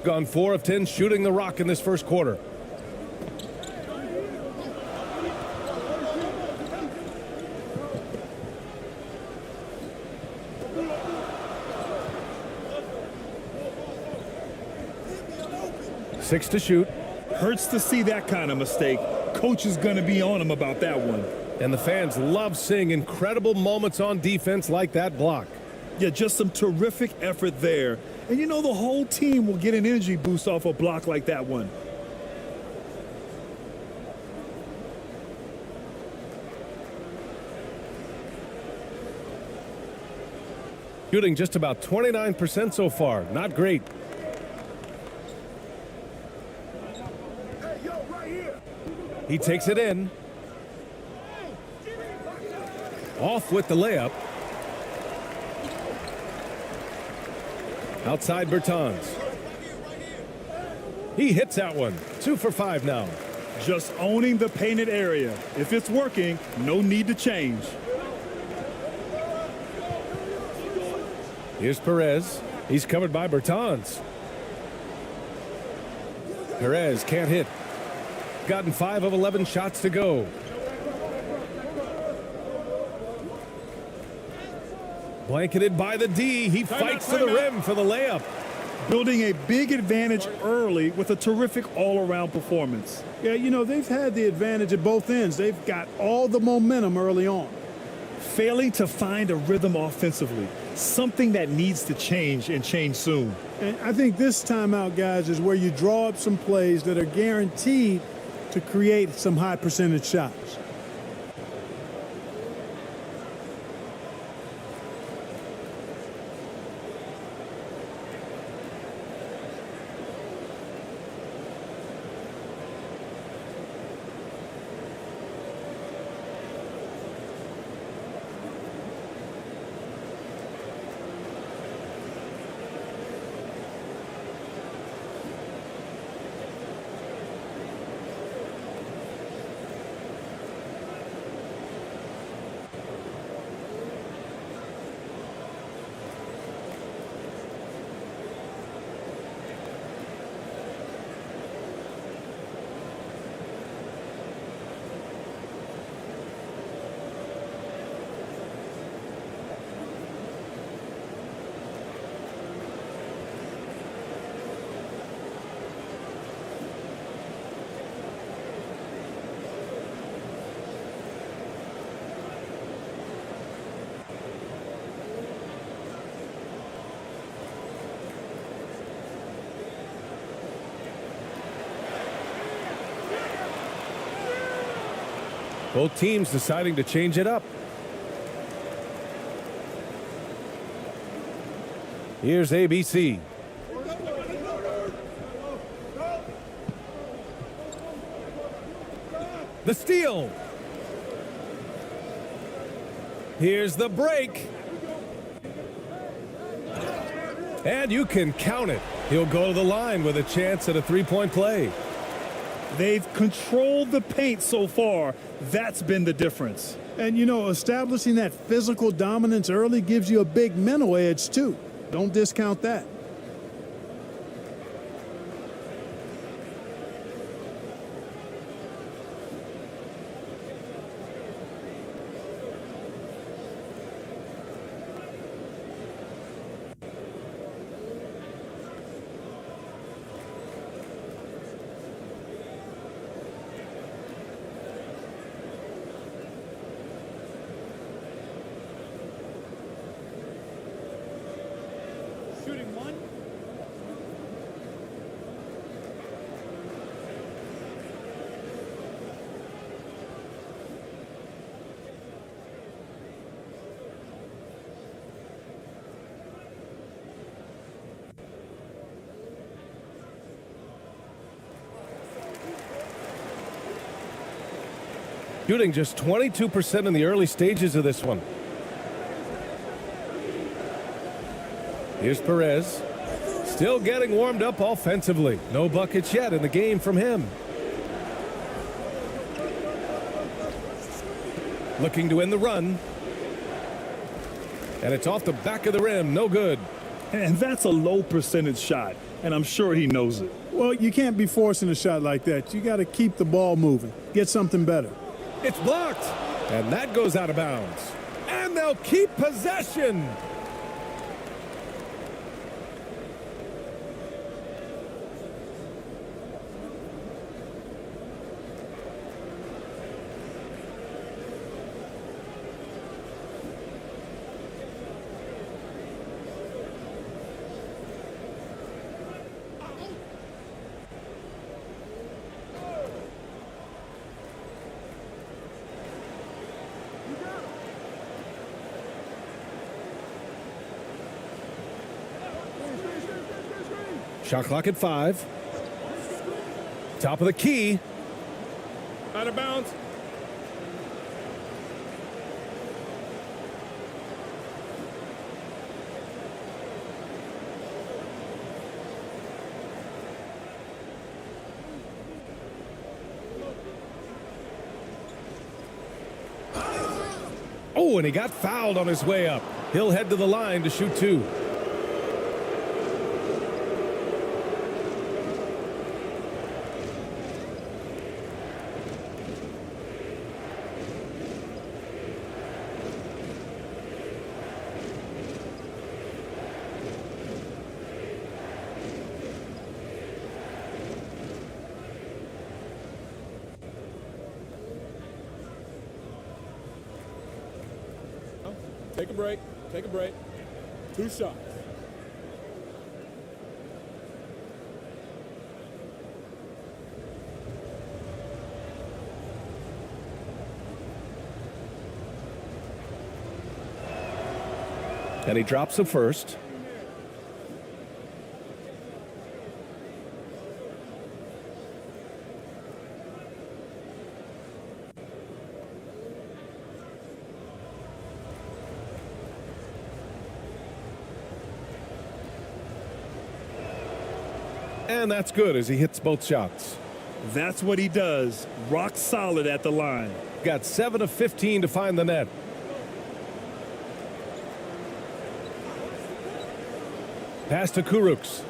Gone 4 of 10 shooting the rock in this first quarter. Six to shoot. Hurts to see that kind of mistake. Coach is going to be on him about that one. And the fans love seeing incredible moments on defense like that block. Yeah, just some terrific effort there. And you know, the whole team will get an energy boost off a block like that one. Shooting just about 29% so far. Not great. He takes it in. Off with the layup. Outside Bertans. He hits that one. 2 for 5 now. Just owning the painted area. If it's working, no need to change. Here's Perez. He's covered by Bertans. Perez can't hit. Gotten 5 of 11 shots to go. Blanketed by the D. He fights to the rim for the layup. Building a big advantage early with a terrific all-around performance. Yeah, you know, they've had the advantage at both ends. They've got all the momentum early on. Failing to find a rhythm offensively. Something that needs to change and change soon. And I think this timeout, guys, is where you draw up some plays that are guaranteed to create some high percentage shots. Both teams deciding to change it up. Here's ABC. The steal. Here's the break. And you can count it. He'll go to the line with a chance at a three-point play. They've controlled the paint so far. That's been the difference. And, you know, establishing that physical dominance early gives you a big mental edge, too. Don't discount that. Shooting just 22% in the early stages of this one. Here's Perez. Still getting warmed up offensively. No buckets yet in the game from him. Looking to end the run. And it's off the back of the rim. No good. And that's a low percentage shot, and I'm sure he knows it. Well, you can't be forcing a shot like that. You got to keep the ball moving. Get something better. It's blocked. And that goes out of bounds. And they'll keep possession. Shot clock at 5. Top of the key. Out of bounds. Oh, and he got fouled on his way up. He'll head to the line to shoot 2. Take a break. Take a break. 2 shots. And he drops the first. And that's good as he hits both shots. That's what he does. Rock solid at the line. Got 7 of 15 to find the net. Pass to Kuruks.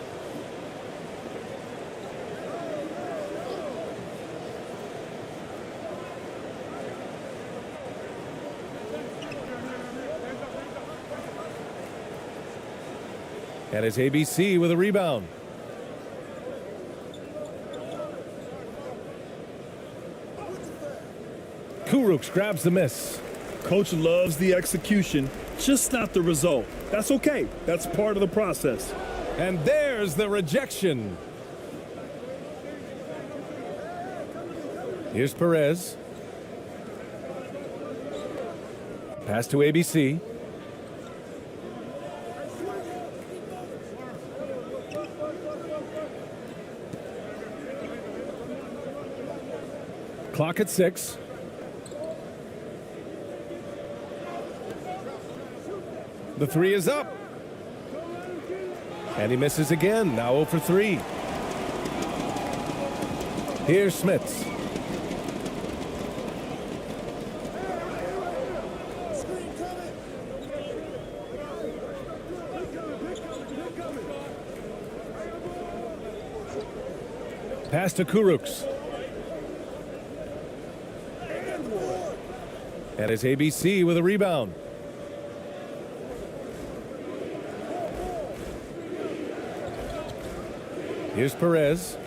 And it's ABC with a rebound. Kuruks grabs the miss. Coach loves the execution, just not the result. That's okay. That's part of the process. And there's the rejection. Here's Perez. Pass to ABC. Clock at 6. The 3 is up. And he misses again. Now 0 for 3. Here's Smits. Pass to Kuruks. And it's ABC with a rebound. Here's Perez.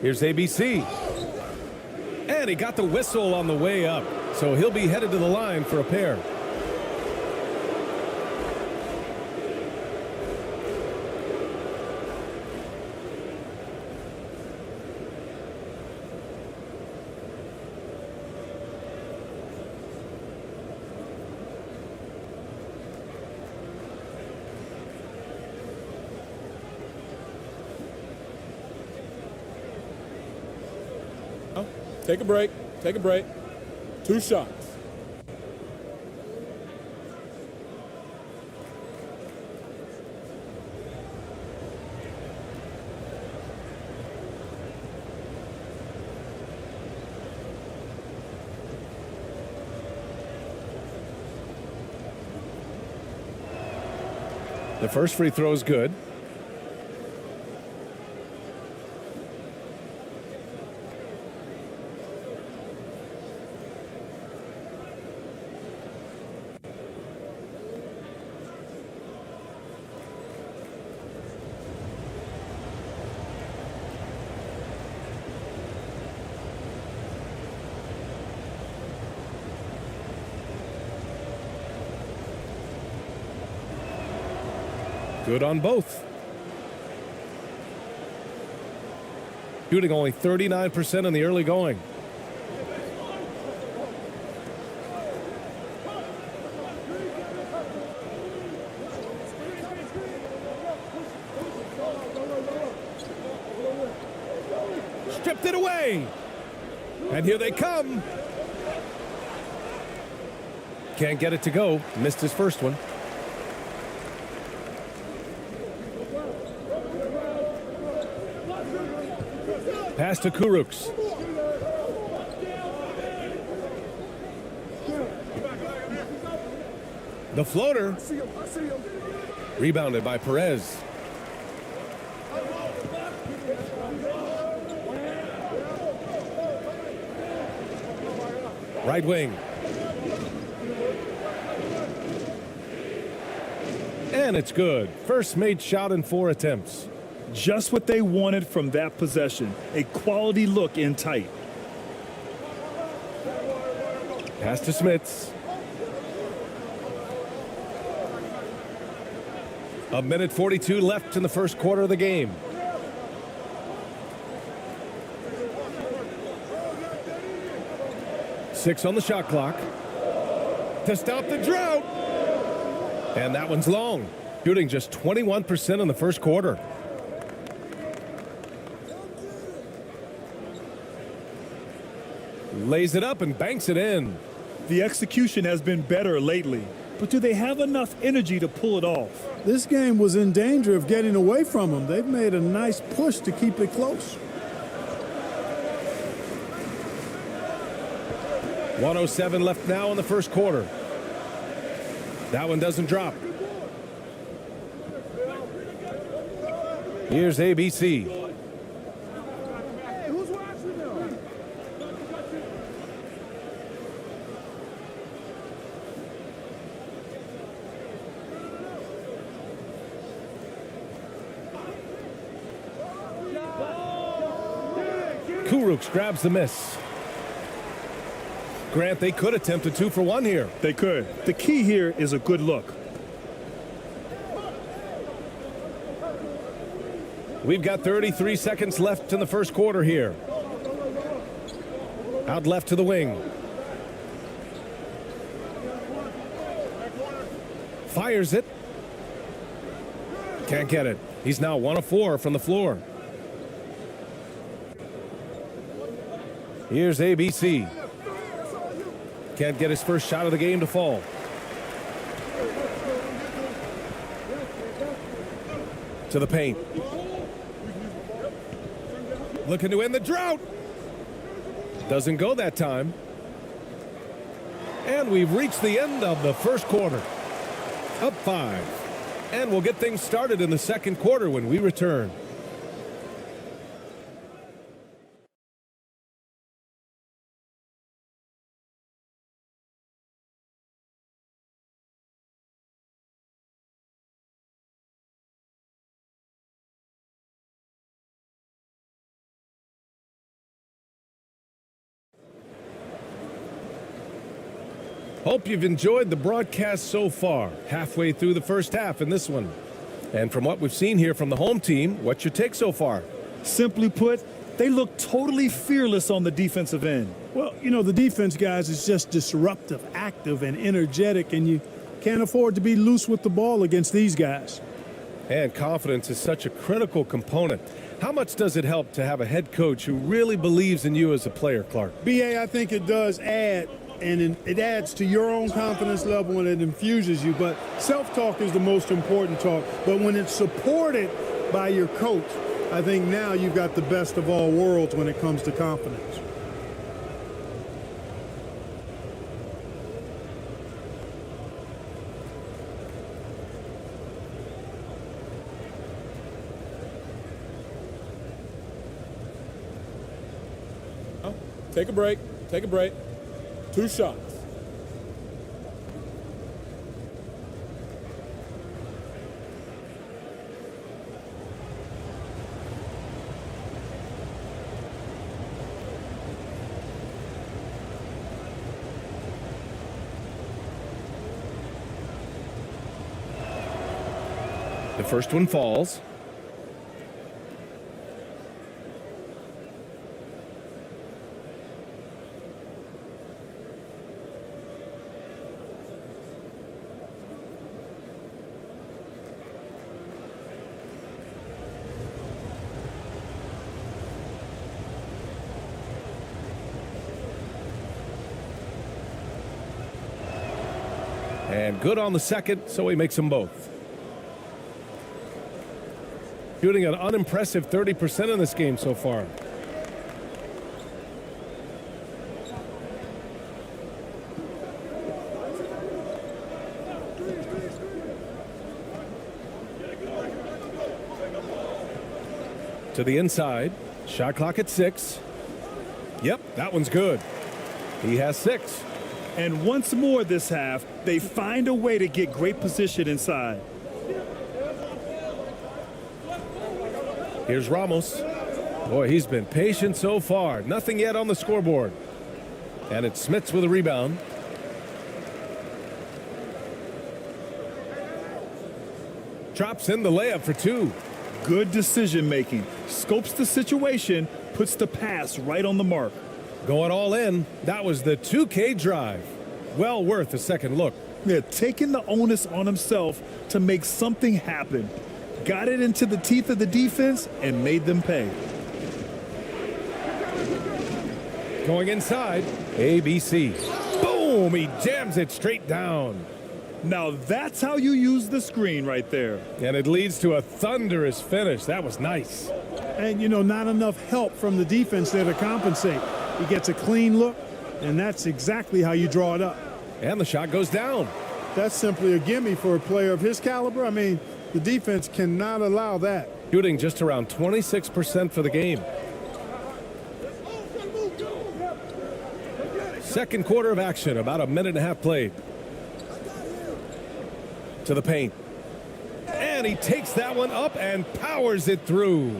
Here's ABC. And he got the whistle on the way up. So he'll be headed to the line for a pair. Take a break. Take a break. 2 shots. The first free throw is good. Good on both. Shooting only 39% in the early going. Stripped it away. And here they come. Can't get it to go. Missed his first one. Pass to Kuruks. The floater. Rebounded by Perez. Right wing. And it's good. First made shot in 4 attempts. Just what they wanted from that possession. A quality look in tight. Pass to Smits. A minute 42 left in the first quarter of the game. Six on the shot clock. To stop the drought. And that one's long. Shooting just 21% in the first quarter. Lays it up and banks it in. The execution has been better lately, but do they have enough energy to pull it off? This game was in danger of getting away from them. They've made a nice push to keep it close. 1:07 left now in the first quarter. That one doesn't drop. Here's ABC. Kuruks grabs the miss. Grant, they could attempt a 2 for 1 here. They could. The key here is a good look. We've got 33 seconds left in the first quarter here. Out left to the wing. Fires it. Can't get it. He's now 1 of 4 from the floor. Here's ABC. Can't get his first shot of the game to fall. To the paint. Looking to end the drought. Doesn't go that time. And we've reached the end of the first quarter. Up 5. And we'll get things started in the second quarter when we return. Hope you've enjoyed the broadcast so far. Halfway through the first half in this one. And from what we've seen here from the home team, what's your take so far? Simply put, they look totally fearless on the defensive end. Well, you know, the defense, guys, is just disruptive, active, and energetic, and you can't afford to be loose with the ball against these guys. And confidence is such a critical component. How much does it help to have a head coach who really believes in you as a player, Clark? BA, I think it does add, and it adds to your own confidence level and it infuses you. But self-talk is the most important talk. But when it's supported by your coach, I think now you've got the best of all worlds when it comes to confidence. Take a break. Take a break. 2 shots. The first one falls. And good on the second, so he makes them both. Shooting an unimpressive 30% in this game so far. To the inside. Shot clock at 6. Yep, that one's good. He has 6. And once more this half, they find a way to get great position inside. Here's Ramos. Boy, he's been patient so far. Nothing yet on the scoreboard. And it's Smits with a rebound. Drops in the layup for 2. Good decision making. Scopes the situation, puts the pass right on the mark. Going all in. That was the 2K drive. Well worth a second look. Yeah, taking the onus on himself to make something happen. Got it into the teeth of the defense and made them pay. Going inside. ABC. Boom! He jams it straight down. Now that's how you use the screen right there. And it leads to a thunderous finish. That was nice. And, you know, not enough help from the defense there to compensate. He gets a clean look, and that's exactly how you draw it up. And the shot goes down. That's simply a gimme for a player of his caliber. I mean, the defense cannot allow that. Shooting just around 26% for the game. Second quarter of action, about a minute and a half played. To the paint. And he takes that one up and powers it through.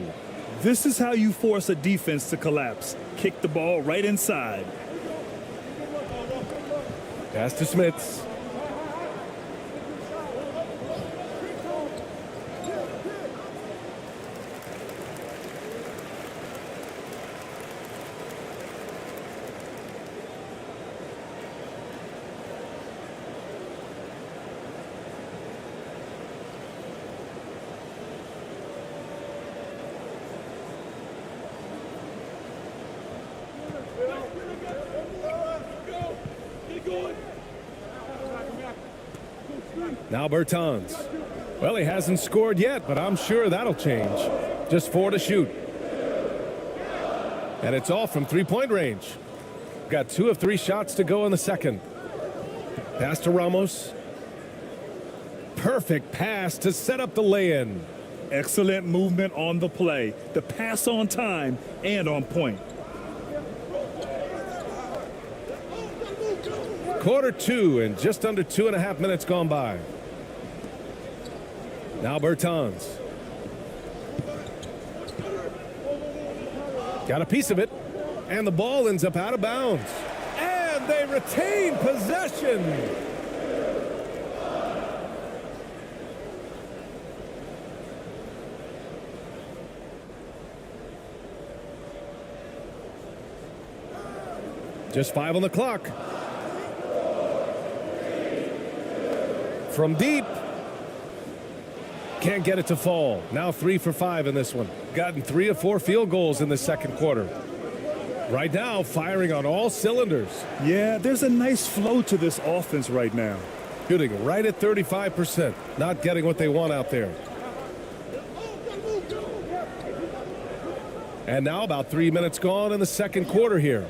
This is how you force a defense to collapse. Kick the ball right inside. Pass to Smits. Now Bertans. Well, he hasn't scored yet, but I'm sure that'll change. Just 4 to shoot. And it's off from three-point range. Got 2 of 3 shots to go in the second. Pass to Ramos. Perfect pass to set up the lay-in. Excellent movement on the play. The pass on time and on point. Quarter 2 and just under 2.5 minutes gone by. Now Bertans. Got a piece of it. And the ball ends up out of bounds. And they retain possession. Just 5 on the clock. From deep. Can't get it to fall. Now 3 for 5 in this one. Gotten 3 of 4 field goals in the second quarter. Right now, firing on all cylinders. Yeah, there's a nice flow to this offense right now. Shooting right at 35%. Not getting what they want out there. And now about 3 minutes gone in the second quarter here.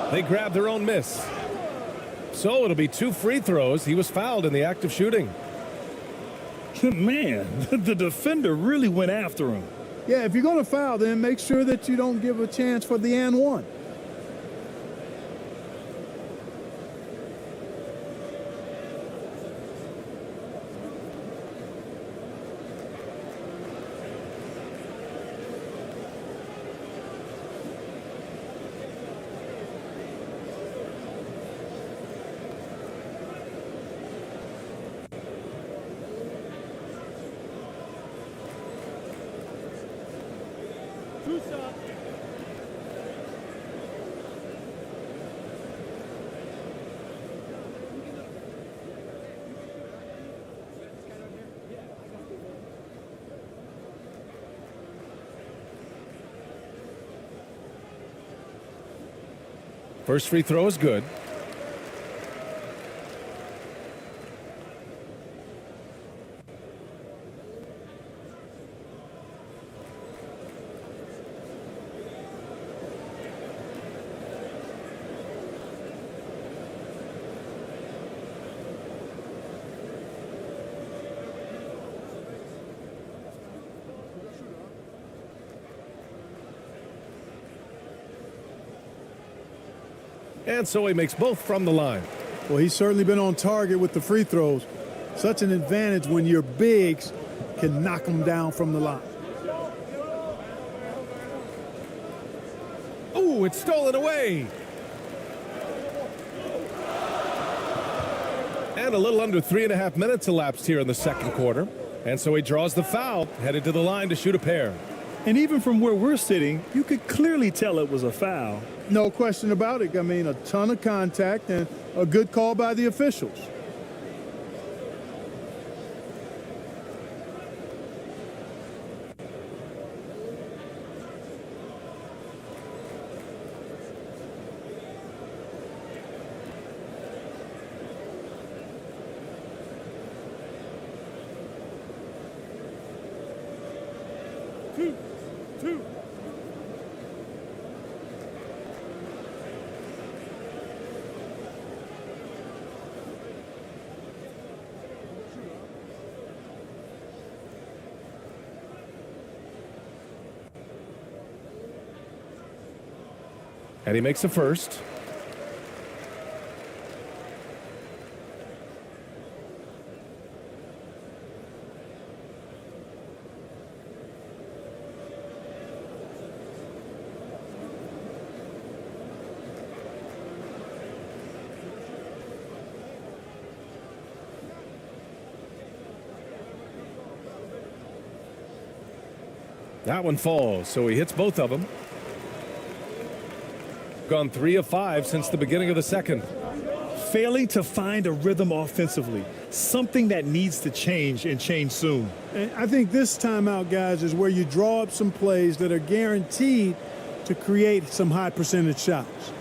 They grab their own miss. So it'll be 2 free throws. He was fouled in the act of shooting. Man, the defender really went after him. Yeah, if you're going to foul, then make sure that you don't give a chance for the and one. First free throw is good. And so he makes both from the line. Well, he's certainly been on target with the free throws. Such an advantage when your bigs can knock them down from the line. Oh, it's stolen away. And a little under 3.5 minutes elapsed here in the second quarter. And so he draws the foul, headed to the line to shoot a pair. And even from where we're sitting, you could clearly tell it was a foul. No question about it. I mean, a ton of contact and a good call by the officials. Two. And he makes the first. That one falls, so he hits both of them. Gone 3 of 5 since the beginning of the second. Failing to find a rhythm offensively. something that needs to change and change soon. And I think this timeout, guys, is where you draw up some plays that are guaranteed to create some high percentage shots.